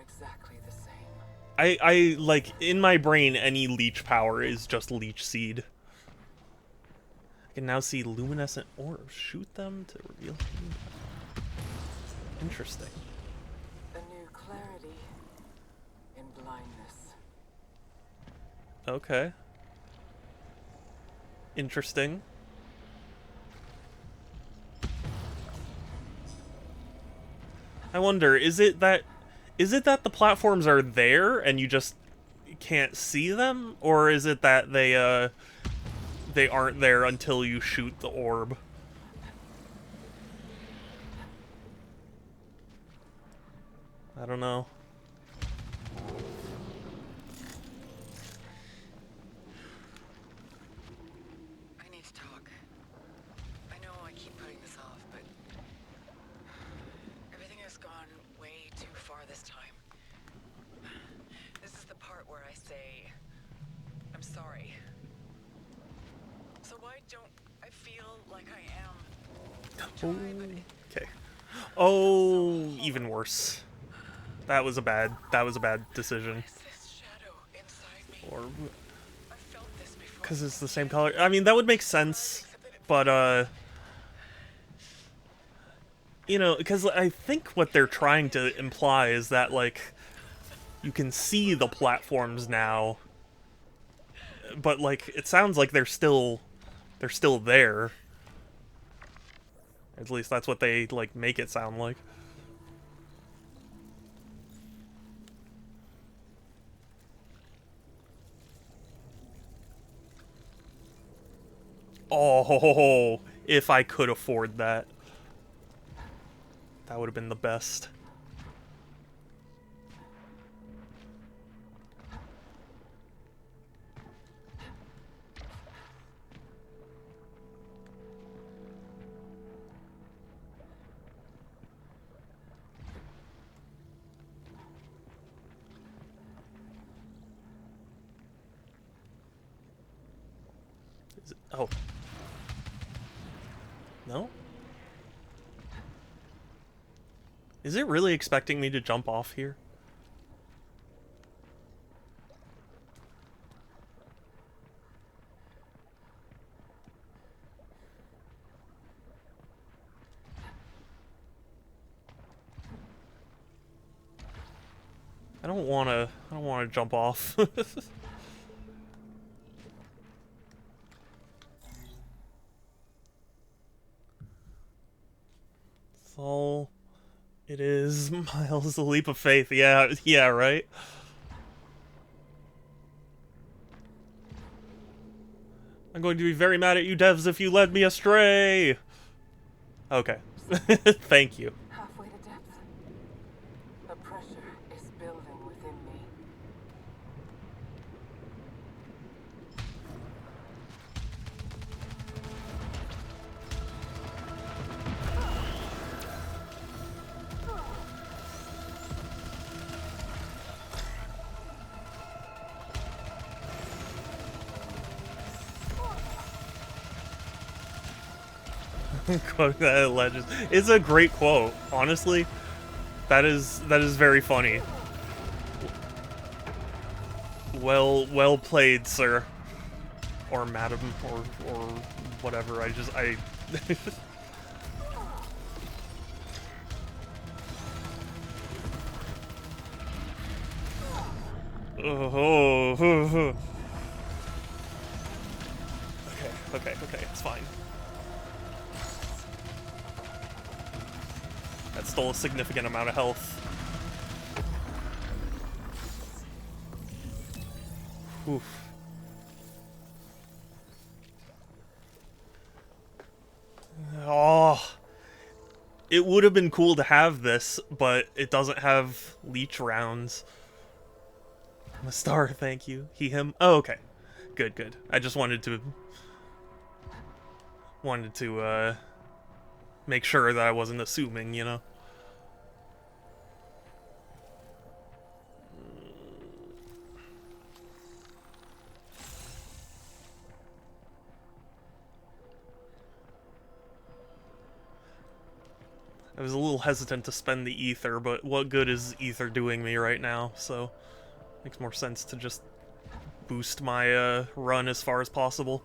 exactly the same. I like, in my brain, any leech power is just Leech Seed. I can now see luminescent orbs. Shoot them to reveal hidden power. Interesting. A new clarity in blindness. Okay. Interesting. I wonder, is it that the platforms are there and you just can't see them, or is it that they aren't there until you shoot the orb? I don't know. I need to talk. I know I keep putting this off, but everything has gone way too far this time. This is the part where I say, I'm sorry. So why don't I feel like I am? Try, but Okay. Oh, even worse. That was a bad decision. it's this shadow inside me. Or I felt this before. because it's the same color. I mean, that would make sense, but you know, because I think what they're trying to imply is that, like, you can see the platforms now, but, like, it sounds like they're still there. At least that's what they, like, make it sound like. Oh, if I could afford that. That would have been the best. Is it, oh. No? Is it really expecting me to jump off here? I don't wanna jump off. All it is, Miles, a leap of faith. Yeah, yeah, right? I'm going to be very mad at you devs if you led me astray! Okay. Thank you. Halfway to depth. The pressure is building within me. Quote that legend. It's a great quote, honestly. That is very funny. Well played, sir. Or madam, or whatever. I oh. Okay, it's fine. That stole a significant amount of health. Oof. Oh. It would have been cool to have this, but it doesn't have leech rounds. I'm a star, thank you. He, him. Oh, okay. Good. I just wanted to make sure that I wasn't assuming, you know. I was a little hesitant to spend the ether, but what good is ether doing me right now? So, makes more sense to just boost my run as far as possible.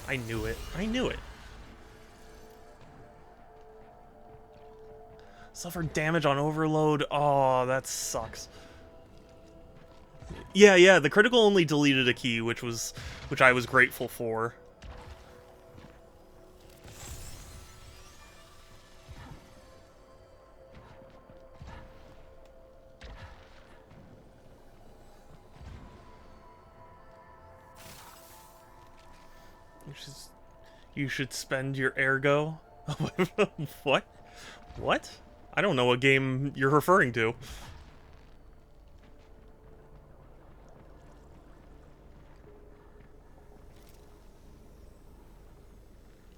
I knew it. Suffered damage on overload. Oh, that sucks. Yeah, the critical only deleted a key, which I was grateful for. You should spend your ergo. What? What? I don't know what game you're referring to.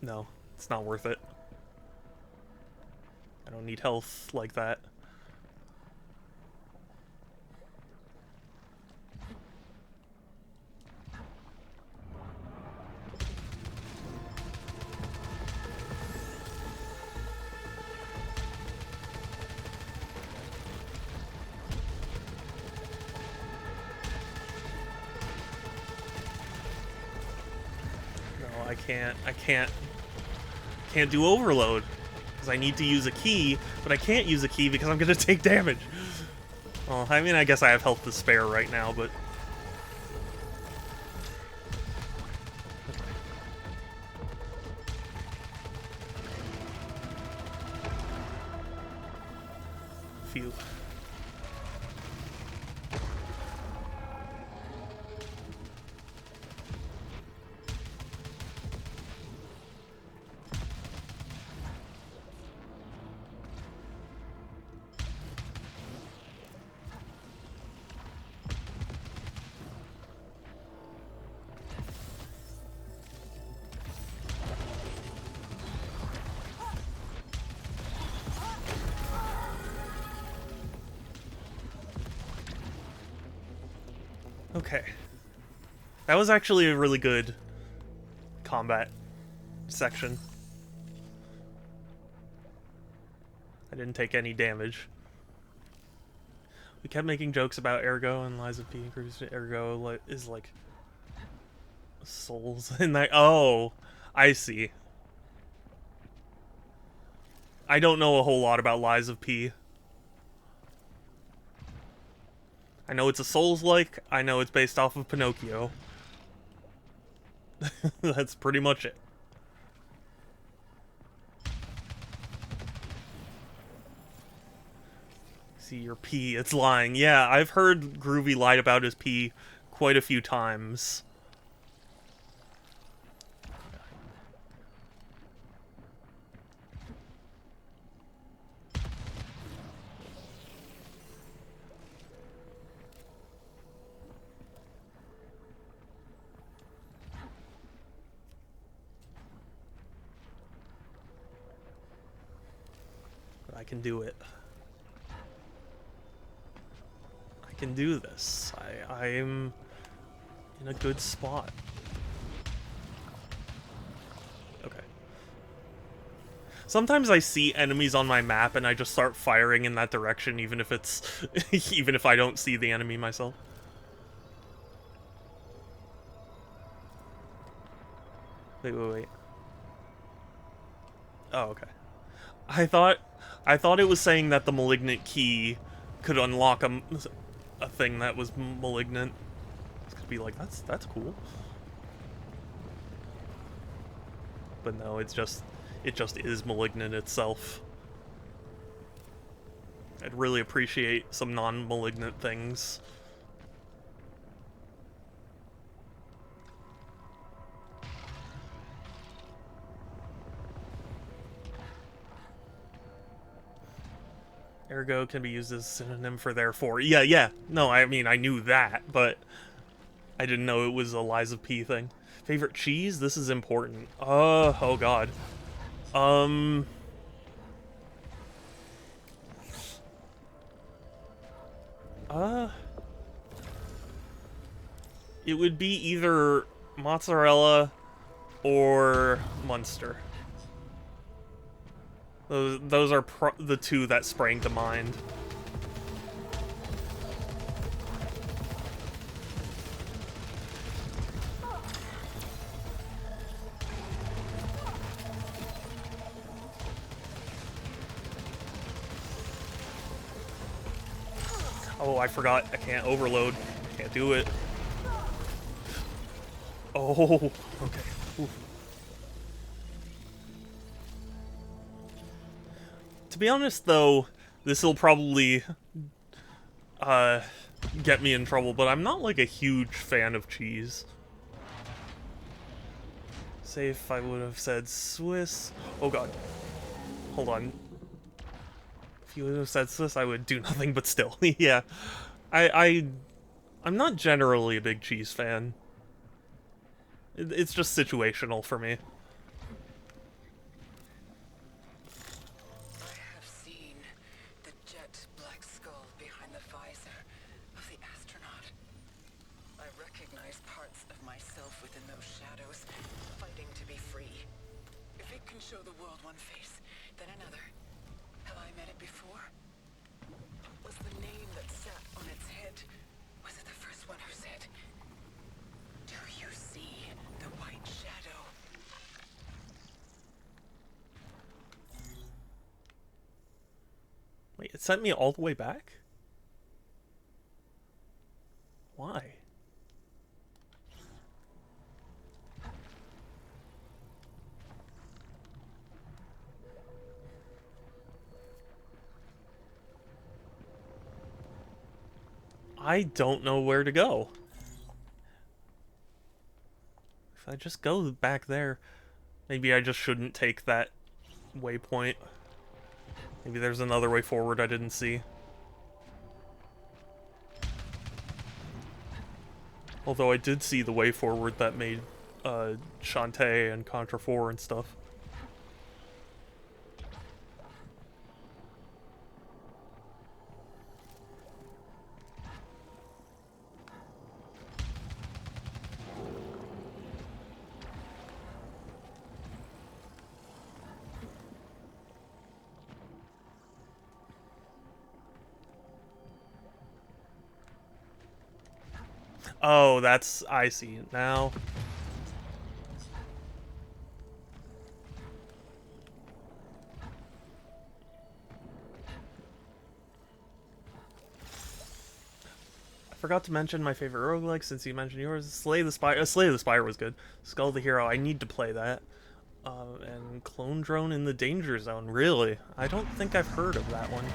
No, it's not worth it. I don't need health like that. No, I can't do overload. Because I need to use a key, but I can't use a key because I'm gonna take damage. Well, I mean, I guess I have health to spare right now, but... Phew. Okay. That was actually a really good combat section. I didn't take any damage. We kept making jokes about Ergo and Lies of P increased. Ergo is like souls in that. Oh, I see. I don't know a whole lot about Lies of P. I know it's a Souls-like. I know it's based off of Pinocchio. That's pretty much it. See your P, it's lying. Yeah, I've heard Groovy lied about his P quite a few times. I can do it. I can do this. I'm in a good spot. Sometimes I see enemies on my map and I just start firing in that direction, even if it's even if I don't see the enemy myself. Wait. Oh, okay. I thought it was saying that the malignant key could unlock a thing that was malignant. This could be like, that's cool. But no, it just is malignant itself. I'd really appreciate some non-malignant things. Ergo can be used as a synonym for therefore. Yeah. No, I mean, I knew that, but I didn't know it was a Liza P thing. Favorite cheese? This is important. Oh god. It would be either mozzarella or Munster. Those are the two that sprang to mind. Oh, I forgot. I can't overload. Can't do it. Oh, okay. Oof. To be honest, though, this will probably get me in trouble, but I'm not like a huge fan of cheese. Say if I would have said Swiss. Oh god. Hold on. If you would have said Swiss, I would do nothing but still. Yeah. I'm not generally a big cheese fan. It's just situational for me. I have seen the jet black skull behind the visor of the astronaut. I recognize parts of myself within those shadows, fighting to be free. If it can show the world one face, then another. Have I met it before? Was the name that sat on its head, was it the first one who said, "Do you see the white shadow?" Wait, it sent me all the way back? Why? I don't know where to go. If I just go back there, maybe I just shouldn't take that waypoint. Maybe there's another way forward I didn't see. Although I did see the way forward that made Shantae and Contra 4 and stuff. Oh, that's... I see it now. I forgot to mention my favorite roguelike since you mentioned yours. Slay the Spire. Slay the Spire was good. Skull the Hero. I need to play that. And Clone Drone in the Danger Zone. Really? I don't think I've heard of that one.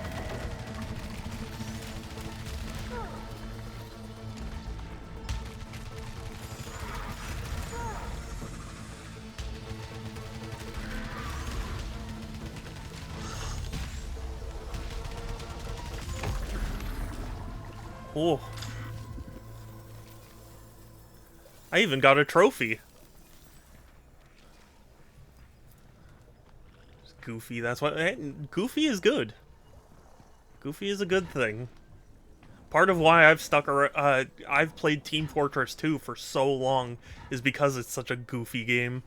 Oh. I even got a trophy. Goofy, that's what... Hey, Goofy is good. Goofy is a good thing. Part of why I've stuck around... I've played Team Fortress 2 for so long is because it's such a goofy game.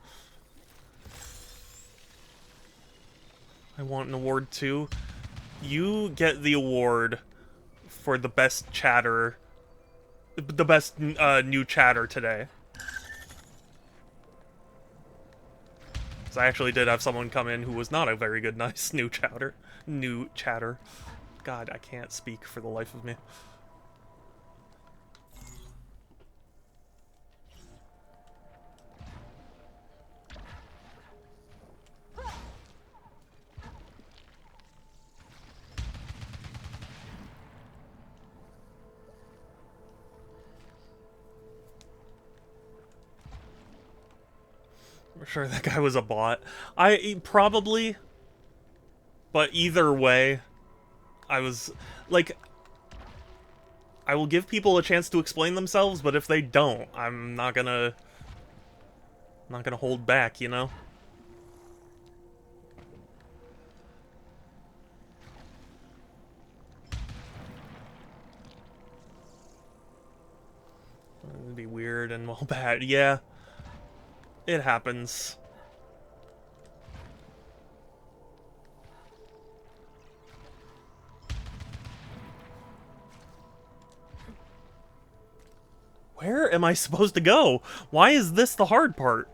I want an award too. You get the award for the best chatter, the best new chatter today. So I actually did have someone come in who was not a very good, nice new chatter. New chatter. God, I can't speak for the life of me. I'm sure that guy was a bot. Probably, but either way, I was like, I will give people a chance to explain themselves, but if they don't, I'm not gonna hold back, you know? It'd be weird and all bad. Yeah, it happens. Where am I supposed to go? Why is this the hard part?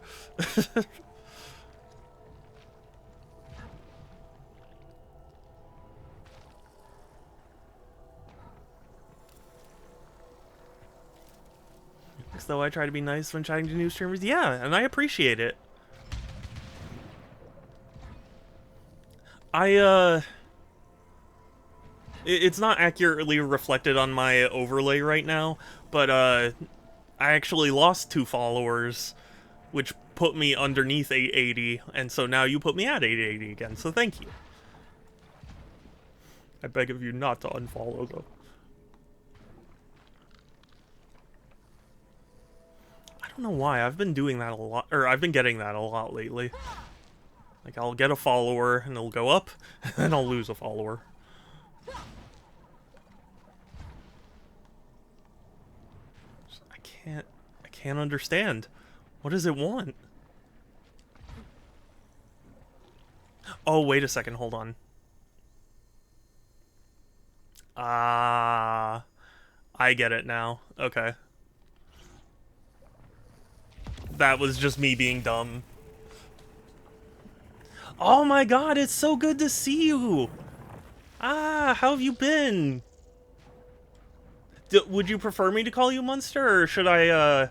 Though I try to be nice when chatting to new streamers. Yeah, and I appreciate it. It's not accurately reflected on my overlay right now, but I actually lost 2 followers, which put me underneath 880, and so now you put me at 880 again, so thank you. I beg of you not to unfollow, though. I don't know why, I've been doing that a lot, or I've been getting that a lot lately. Like, I'll get a follower, and it'll go up, and then I'll lose a follower. I can't understand. What does it want? Oh, wait a second, hold on. Ah, I get it now. Okay. That was just me being dumb. Oh my god, it's so good to see you! Ah, how have you been? Would you prefer me to call you Munster, or should I,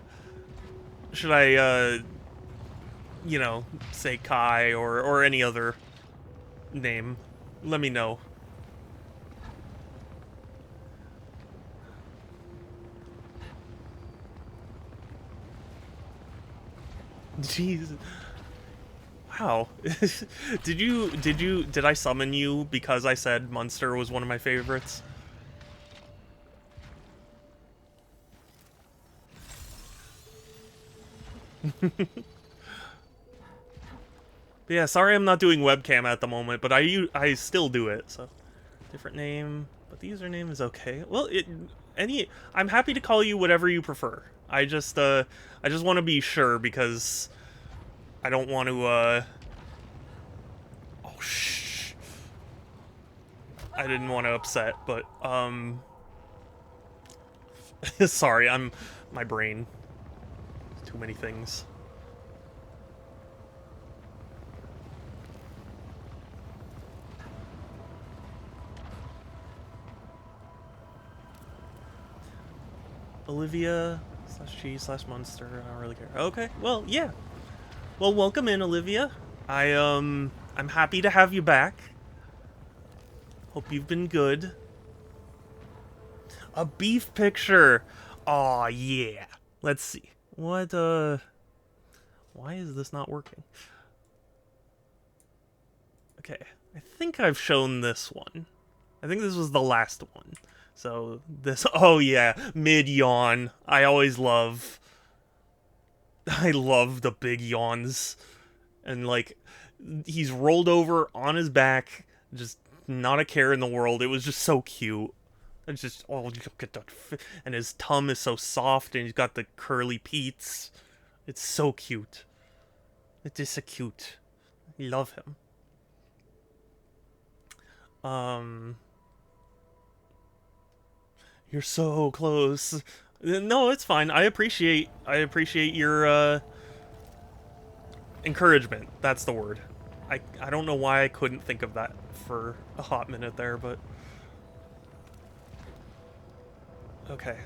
you know, say Kai, or any other name? Let me know. Jeez. Wow. Did I summon you because I said Munster was one of my favorites? But yeah, sorry I'm not doing webcam at the moment, but I still do it, so. Different name, but the username is okay. Well, I'm happy to call you whatever you prefer. I just want to be sure because I don't want to, oh, shh. I didn't want to upset, but, sorry, my brain. Too many things. Olivia /G/Munster. I don't really care. Okay, well, yeah. Well, welcome in, Olivia. I'm happy to have you back. Hope you've been good. A beef picture. Aw, yeah. Let's see. What, why is this not working? Okay, I think I've shown this one. I think this was the last one. So, this, oh yeah, mid-yawn. I love the big yawns. And, like, he's rolled over on his back, just not a care in the world. It was just so cute. It's just, oh, look at that. And his tongue is so soft, and he's got the curly peats. It's so cute. It is so cute. I love him. Um, you're so close. No, it's fine. I appreciate your encouragement. That's the word. I don't know why I couldn't think of that for a hot minute there, but okay.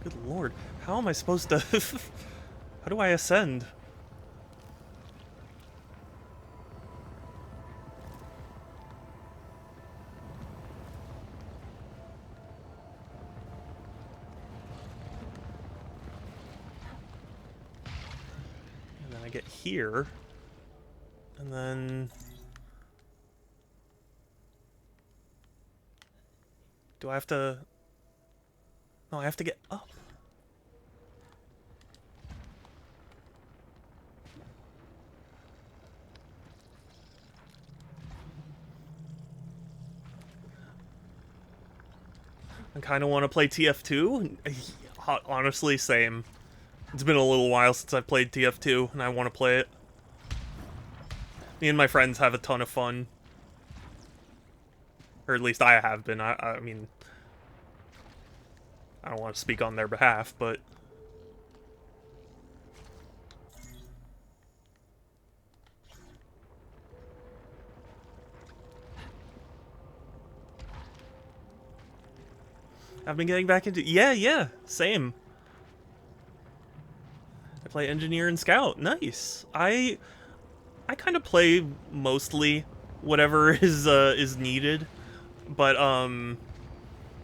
Good lord. How am I supposed to how do I ascend? And then I get here. And then do I have to... No, I have to get up. I kind of want to play TF2. Honestly, same. It's been a little while since I've played TF2, and I want to play it. Me and my friends have a ton of fun. Or at least I have been. I mean... I don't want to speak on their behalf, but... I've been getting back into... Yeah, same. I play Engineer and Scout. Nice. I kind of play mostly whatever is needed, but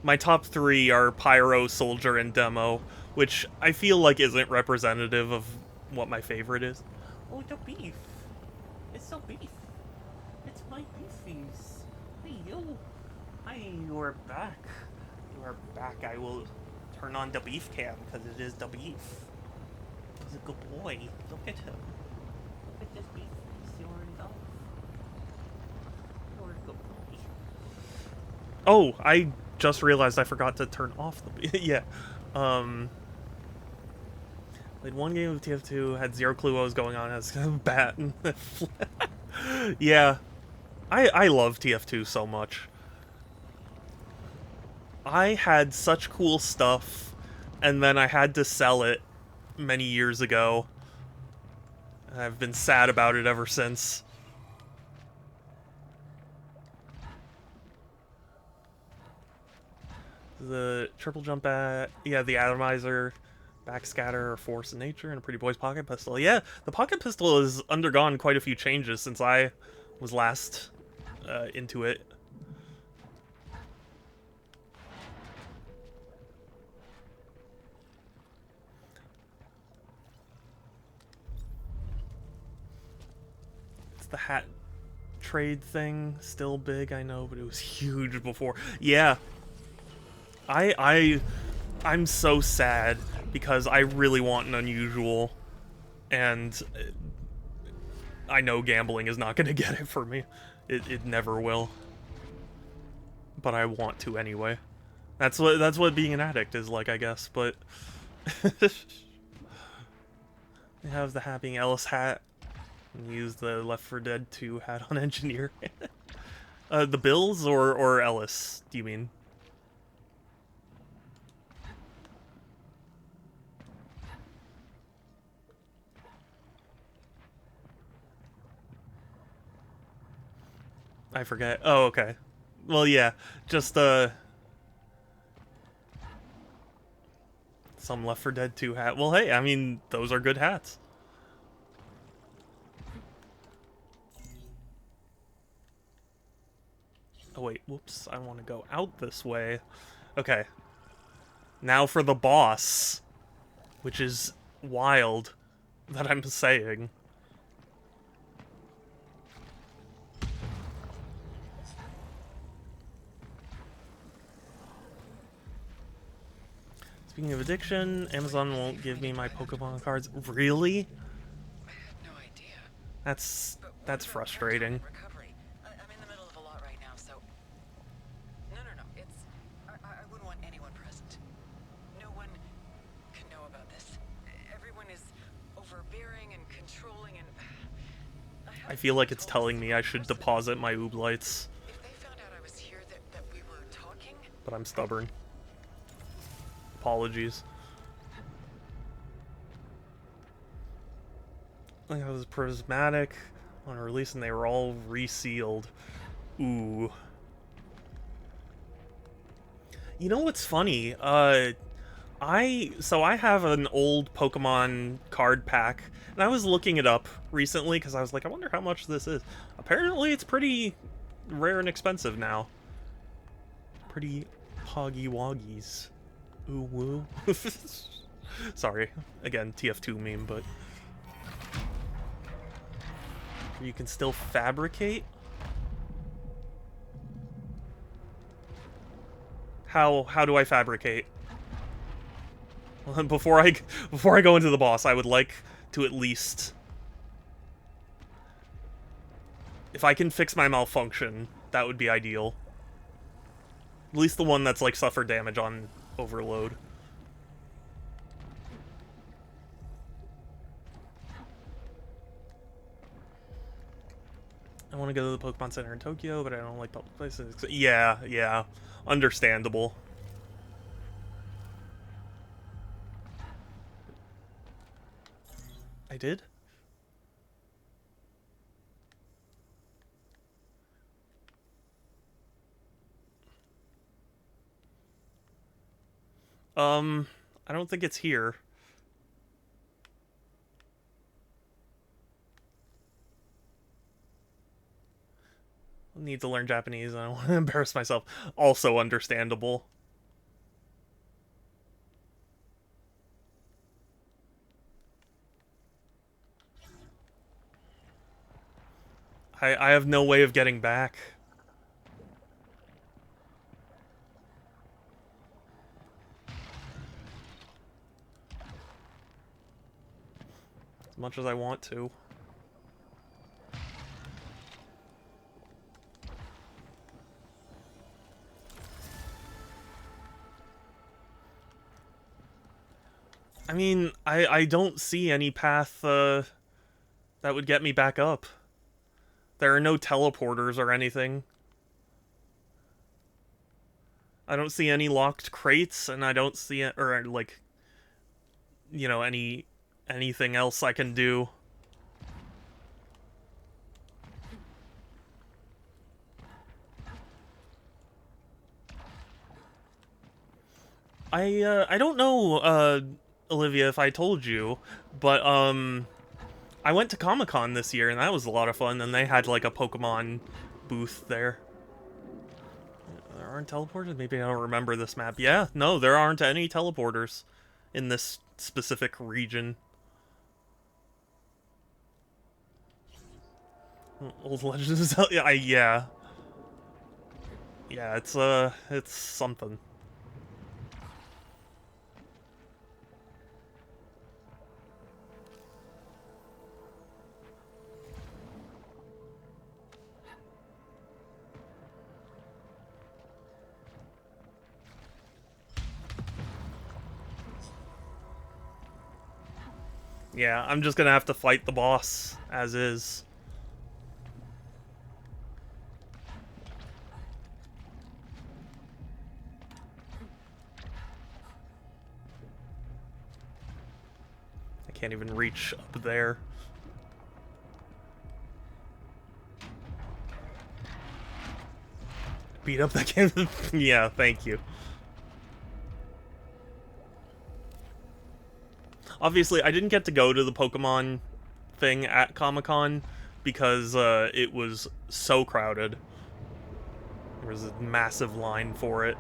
my top 3 are Pyro, Soldier, and Demo, which I feel like isn't representative of what my favorite is. Oh, the beef. It's so beef. It's my beefies. Hey, you. Hi, you're back. You are back. I will turn on the beef cam, because it is the beef. He's a good boy. Look at him. Look at this beef. You're in love. You're a good boy. Oh, I just realized I forgot to turn off the... yeah. Played one game of TF2, had zero clue what was going on as a bat. And yeah. I love TF2 so much. I had such cool stuff, and then I had to sell it many years ago. I've been sad about it ever since. The triple jump at... yeah, the atomizer, backscatter, force of nature, and a pretty boy's pocket pistol. Yeah, the pocket pistol has undergone quite a few changes since I was last into it. It's the hat trade thing, still big, I know, but it was huge before. Yeah. I'm so sad because I really want an unusual, and I know gambling is not going to get it for me. It never will. But I want to anyway. That's what being an addict is like, I guess, but they have the Happy Ellis hat. And use the Left 4 Dead 2 hat on Engineer. The Bills or Ellis, do you mean? I forget. Oh, okay. Well, yeah. Just, some Left 4 Dead 2 hat. Well, hey, I mean, those are good hats. Oh, wait. Whoops. I want to go out this way. Okay. Now for the boss. Which is wild that I'm saying. Speaking of addiction, Amazon won't give me my Pokemon cards. Really? I had no idea. That's frustrating. Recovery. I'm in the middle of a lot right now, so... No. It's... I wouldn't want anyone present. No one can know about this. Everyone is overbearing and controlling, and... I have feel like it's telling me I should deposit my ooblites, If they found out I was here, that we were talking, but I'm stubborn. Apologies. I think it was prismatic on release, and they were all resealed. Ooh. You know what's funny? I have an old Pokemon card pack, and I was looking it up recently because I was like, I wonder how much this is. Apparently, it's pretty rare and expensive now. Pretty hoggy woggies. Ooh woo. Sorry, again, TF2 meme, but you can still fabricate. How do I fabricate? Before I go into the boss, I would like to at least, if I can fix my malfunction, that would be ideal. At least the one that's like suffer damage on overload. I want to go to the Pokemon Center in Tokyo, but I don't like public places. Yeah, understandable. I did? I don't think it's here. I need to learn Japanese. I don't want to embarrass myself. Also understandable. I have no way of getting back. As much as I want to. I mean, I don't see any path that would get me back up. There are no teleporters or anything. I don't see any locked crates, and I don't see it, or like, you know, anything else I can do. I don't know, Olivia, if I told you, but I went to Comic-Con this year, and that was a lot of fun, and they had, like, a Pokemon booth there. There aren't teleporters? Maybe I don't remember this map. Yeah, no, there aren't any teleporters in this specific region. Old Legends of Zelda? Yeah. Yeah, it's something. Yeah, I'm just gonna have to fight the boss as is. I can't even reach up there. Beat up that game. Yeah, thank you. Obviously, I didn't get to go to the Pokemon thing at Comic-Con because it was so crowded. There was a massive line for it.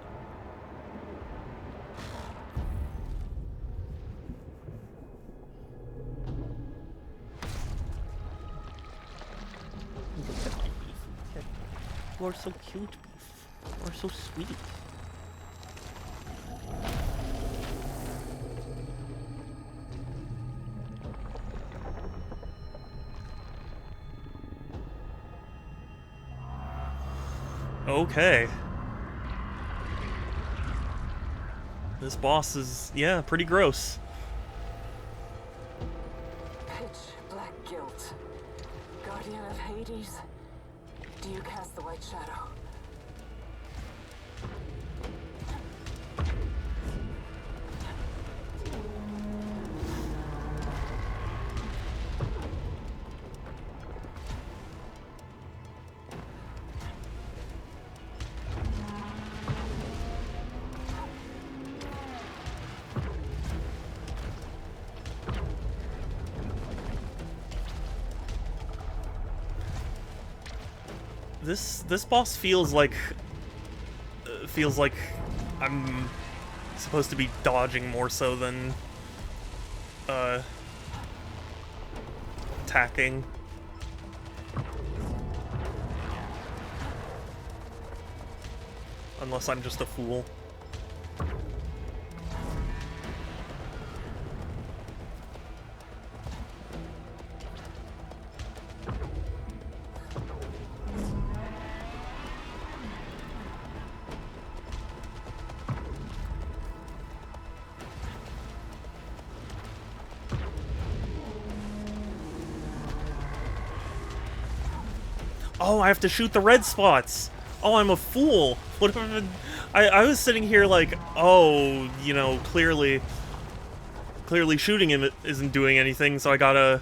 You are so cute, Beef. You are so sweet. Okay. This boss is, yeah, pretty gross. pitch black guilt, guardian of Hades, do you cast the White Shadow? This boss feels like I'm supposed to be dodging more so than attacking. Unless I'm just a fool. Oh, I have to shoot the red spots. Oh, I'm a fool. What have I been... I was sitting here like, oh, you know, clearly shooting him isn't doing anything, so I gotta...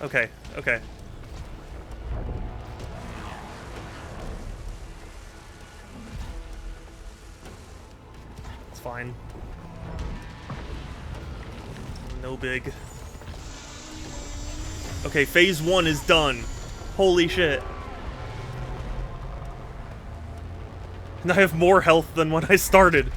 Okay, okay. It's fine. No big. Okay, phase 1 is done. Holy shit. And I have more health than when I started.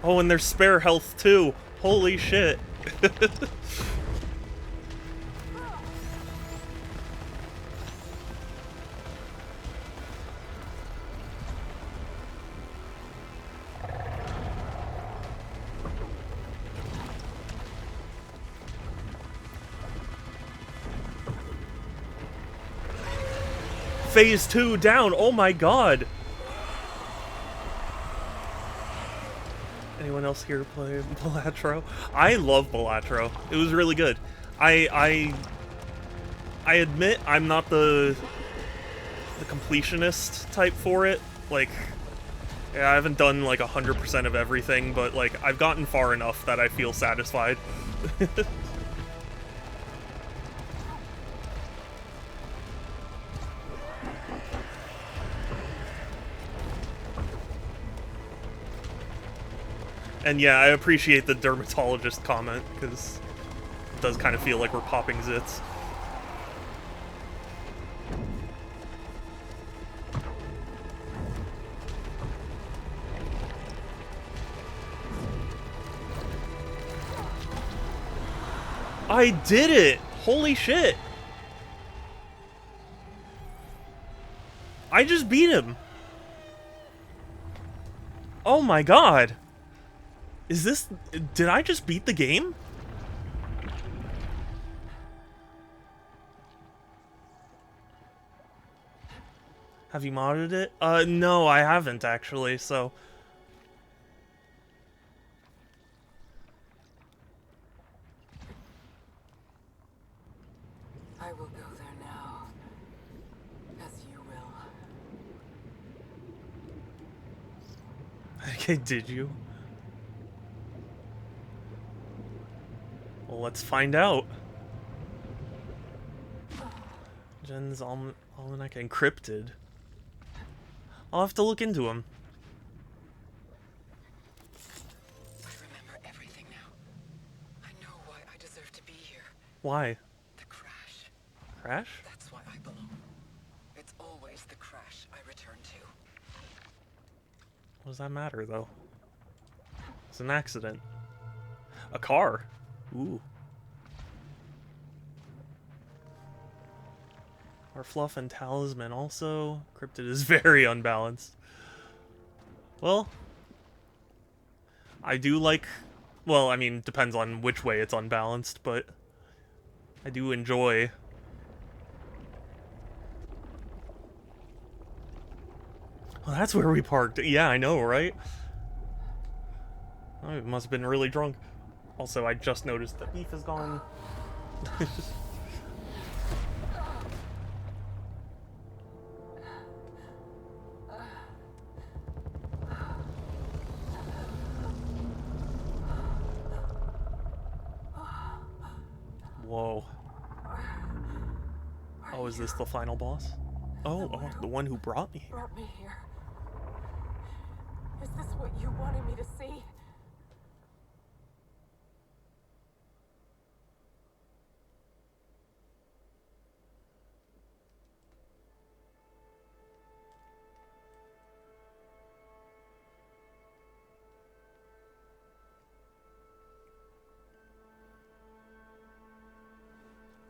Oh, and there's spare health too. Holy shit. Phase 2 down. Oh my god. Anyone else here play Balatro? I love Balatro. It was really good. I admit I'm not the completionist type for it. Like, yeah, I haven't done like 100% of everything, but like I've gotten far enough that I feel satisfied. And yeah, I appreciate the dermatologist comment, because it does kind of feel like we're popping zits. I did it! Holy shit! I just beat him! Oh my god! Is this... Did I just beat the game? Have you modded it? No, I haven't actually, so... I will go there now, as you will. Okay, did you? Well, let's find out. Jen's Almanac encrypted. I'll have to look into them. I remember everything now. I know why I deserve to be here. Why? The crash. Crash? That's why I belong. It's always the crash I return to. What does that matter, though? It's an accident. A car. Ooh. Our fluff and talisman also. Cryptid is very unbalanced. Well, I do like... Well, I mean, depends on which way it's unbalanced, but I do enjoy... Well, that's where we parked. Yeah, I know, right? Oh, it must have been really drunk. Also, I just noticed that beef is gone. Whoa. Oh, is this the final boss? Oh, the one who brought me here. Brought me here. Is this what you wanted me to see?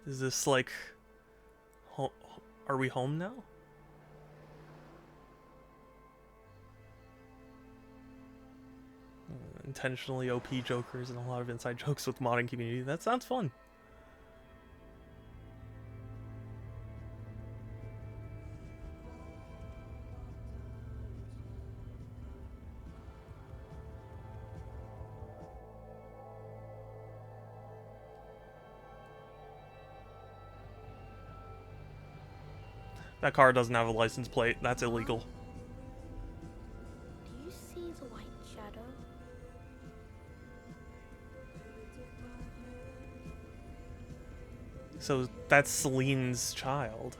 Is this like... Are we home now? Intentionally OP jokers and a lot of inside jokes with modding community. That sounds fun. That car doesn't have a license plate. That's illegal. Do you see the white shadow? So that's Celine's child.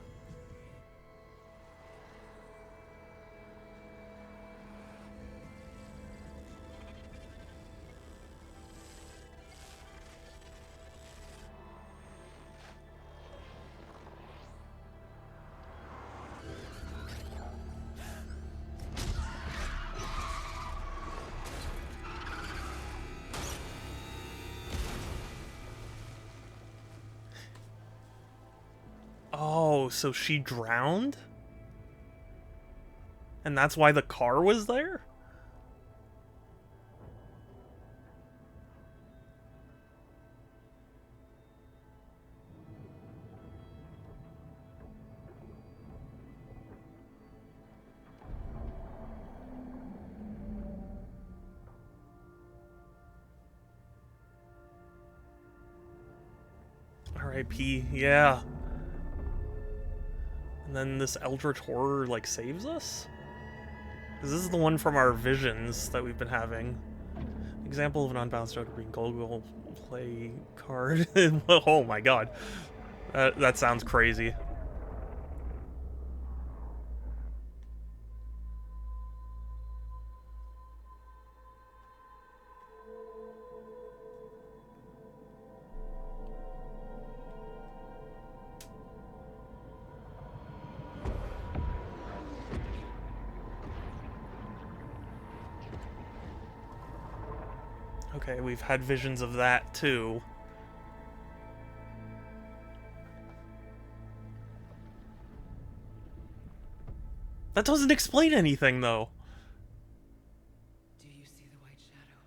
Oh, so she drowned? And that's why the car was there? R.I.P. Yeah. And then this Eldritch Horror, like, saves us? Because this is the one from our visions that we've been having. Example of an unbalanced Joker being gold play card. Oh my god. That sounds crazy. Okay, we've had visions of that too. That doesn't explain anything though. Do you see the white shadow?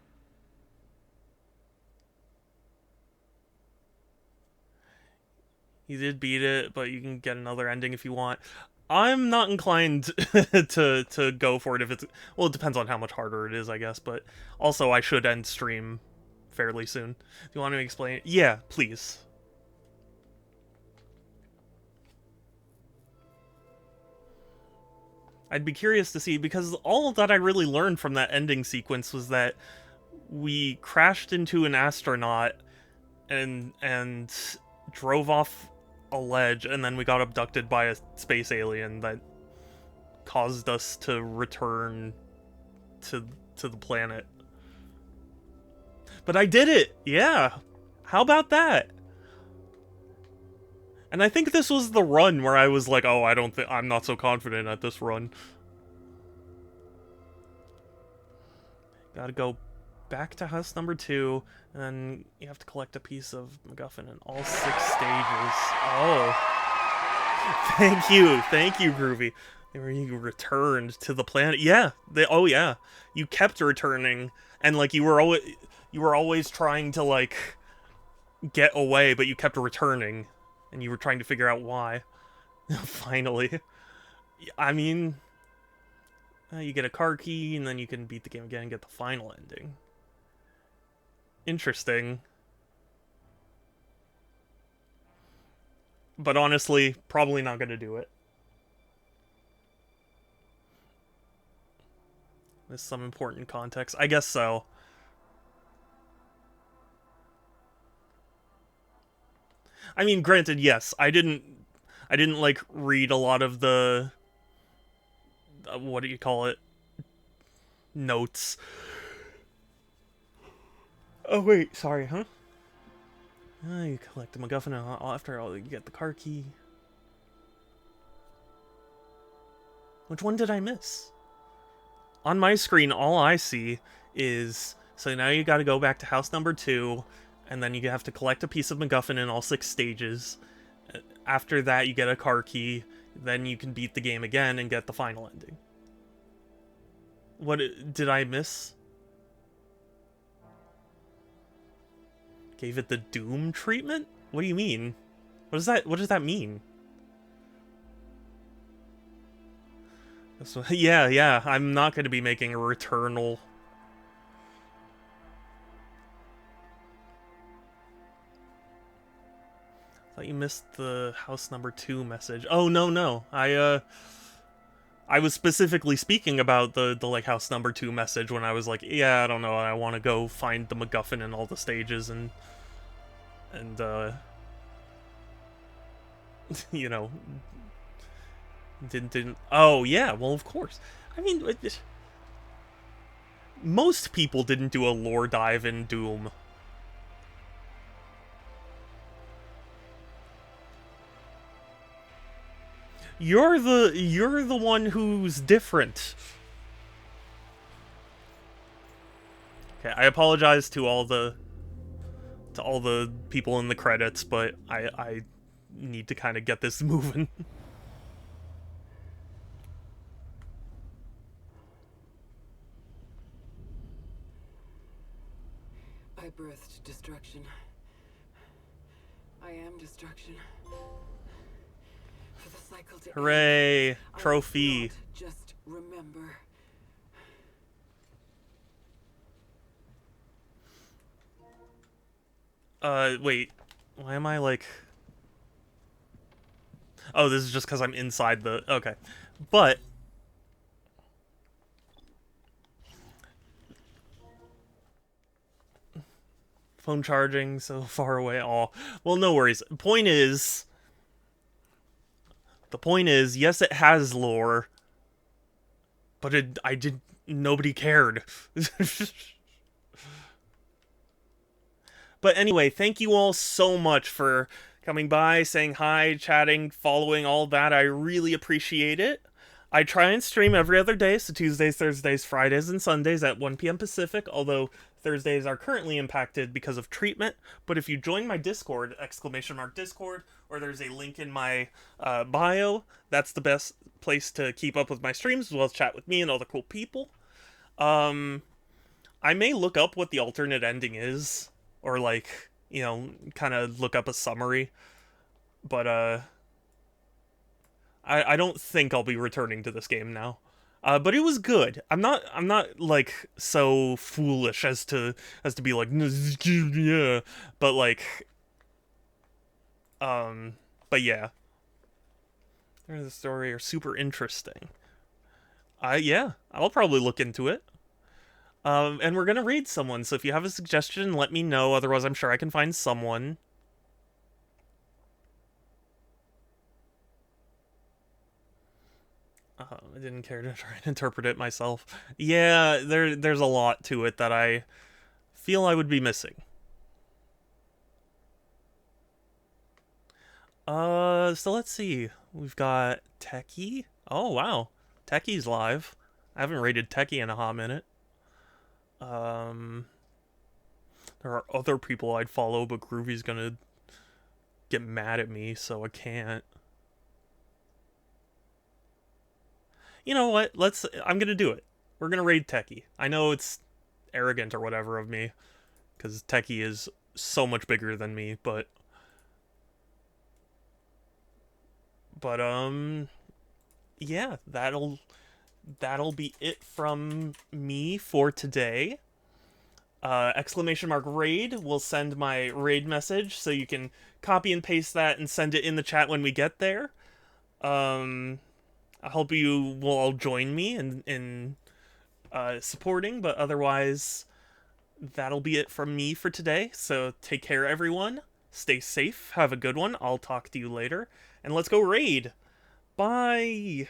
You did beat it, but you can get another ending if you want. I'm not inclined to go for it if it's... Well, it depends on how much harder it is, I guess, but also I should end stream fairly soon. Do you want to explain it? Yeah, please. I'd be curious to see, because all that I really learned from that ending sequence was that we crashed into an astronaut and drove off a ledge, and then we got abducted by a space alien that caused us to return to the planet. But I did it! Yeah! How about that? And I think this was the run where I was like, oh, I'm not so confident at this run. Gotta go back to house number 2, and then you have to collect a piece of MacGuffin in all 6 stages. Oh. Thank you, Groovy. Where you returned to the planet. Yeah, oh yeah, you kept returning, and like you were always trying to like get away, but you kept returning, and you were trying to figure out why. Finally, I mean, you get a car key, and then you can beat the game again and get the final ending. Interesting. But honestly, probably not gonna do it. There's some important context. I guess so. I mean, granted, yes, I didn't like read a lot of the what do you call it? Notes. Oh wait, sorry, huh? You collect the MacGuffin, and after all, you get the car key. Which one did I miss? On my screen, all I see is so now you got to go back to house number 2, and then you have to collect a piece of MacGuffin in all 6 stages. After that, you get a car key. Then you can beat the game again and get the final ending. What did I miss? Gave it the Doom treatment? What do you mean? What does that mean? So, yeah, I'm not going to be making a Returnal. I thought you missed the house number 2 message. Oh, no. I was specifically speaking about the like house number 2 message when I was like, yeah, I don't know, I want to go find the MacGuffin in all the stages and you know, didn't. Oh yeah, well of course. I mean, most people didn't do a lore dive in Doom. You're the one who's different. Okay, I apologize to all the people in the credits, but I need to kind of get this moving. I birthed destruction. I am destruction. For the cycle to Hooray! end, Trophy. I must not just remember. Wait. Why am I like... Oh, this is just because I'm inside the... Okay. But... Phone charging so far away. Oh, well, no worries. The point is, yes, it has lore, but nobody cared. But anyway, thank you all so much for coming by, saying hi, chatting, following, all that. I really appreciate it. I try and stream every other day, so Tuesdays, Thursdays, Fridays, and Sundays at 1 p.m. Pacific, although Thursdays are currently impacted because of treatment. But if you join my Discord, !Discord, or there's a link in my bio, that's the best place to keep up with my streams, as well as chat with me and other cool people. I may look up what the alternate ending is, or like, you know, kind of look up a summary, but I don't think I'll be returning to this game now. But it was good. I'm not like so foolish as to be like yeah, but like but yeah. The story are super interesting. Yeah, I'll probably look into it. And we're gonna raid someone, so if you have a suggestion, let me know. Otherwise, I'm sure I can find someone. I didn't care to try and interpret it myself. Yeah, there's a lot to it that I feel I would be missing. So let's see. We've got Techie. Oh, wow. Techie's live. I haven't rated Techie in a hot minute. There are other people I'd follow, but Groovy's gonna get mad at me, so I can't. You know what? I'm gonna do it. We're gonna raid Techie. I know it's arrogant or whatever of me, because Techie is so much bigger than me, but yeah, that'll be it from me for today. Exclamation mark raid will send my raid message, so you can copy and paste that and send it in the chat when we get there. I hope you will all join me in supporting, but otherwise, that'll be it from me for today. So take care, everyone. Stay safe. Have a good one. I'll talk to you later. And let's go raid. Bye.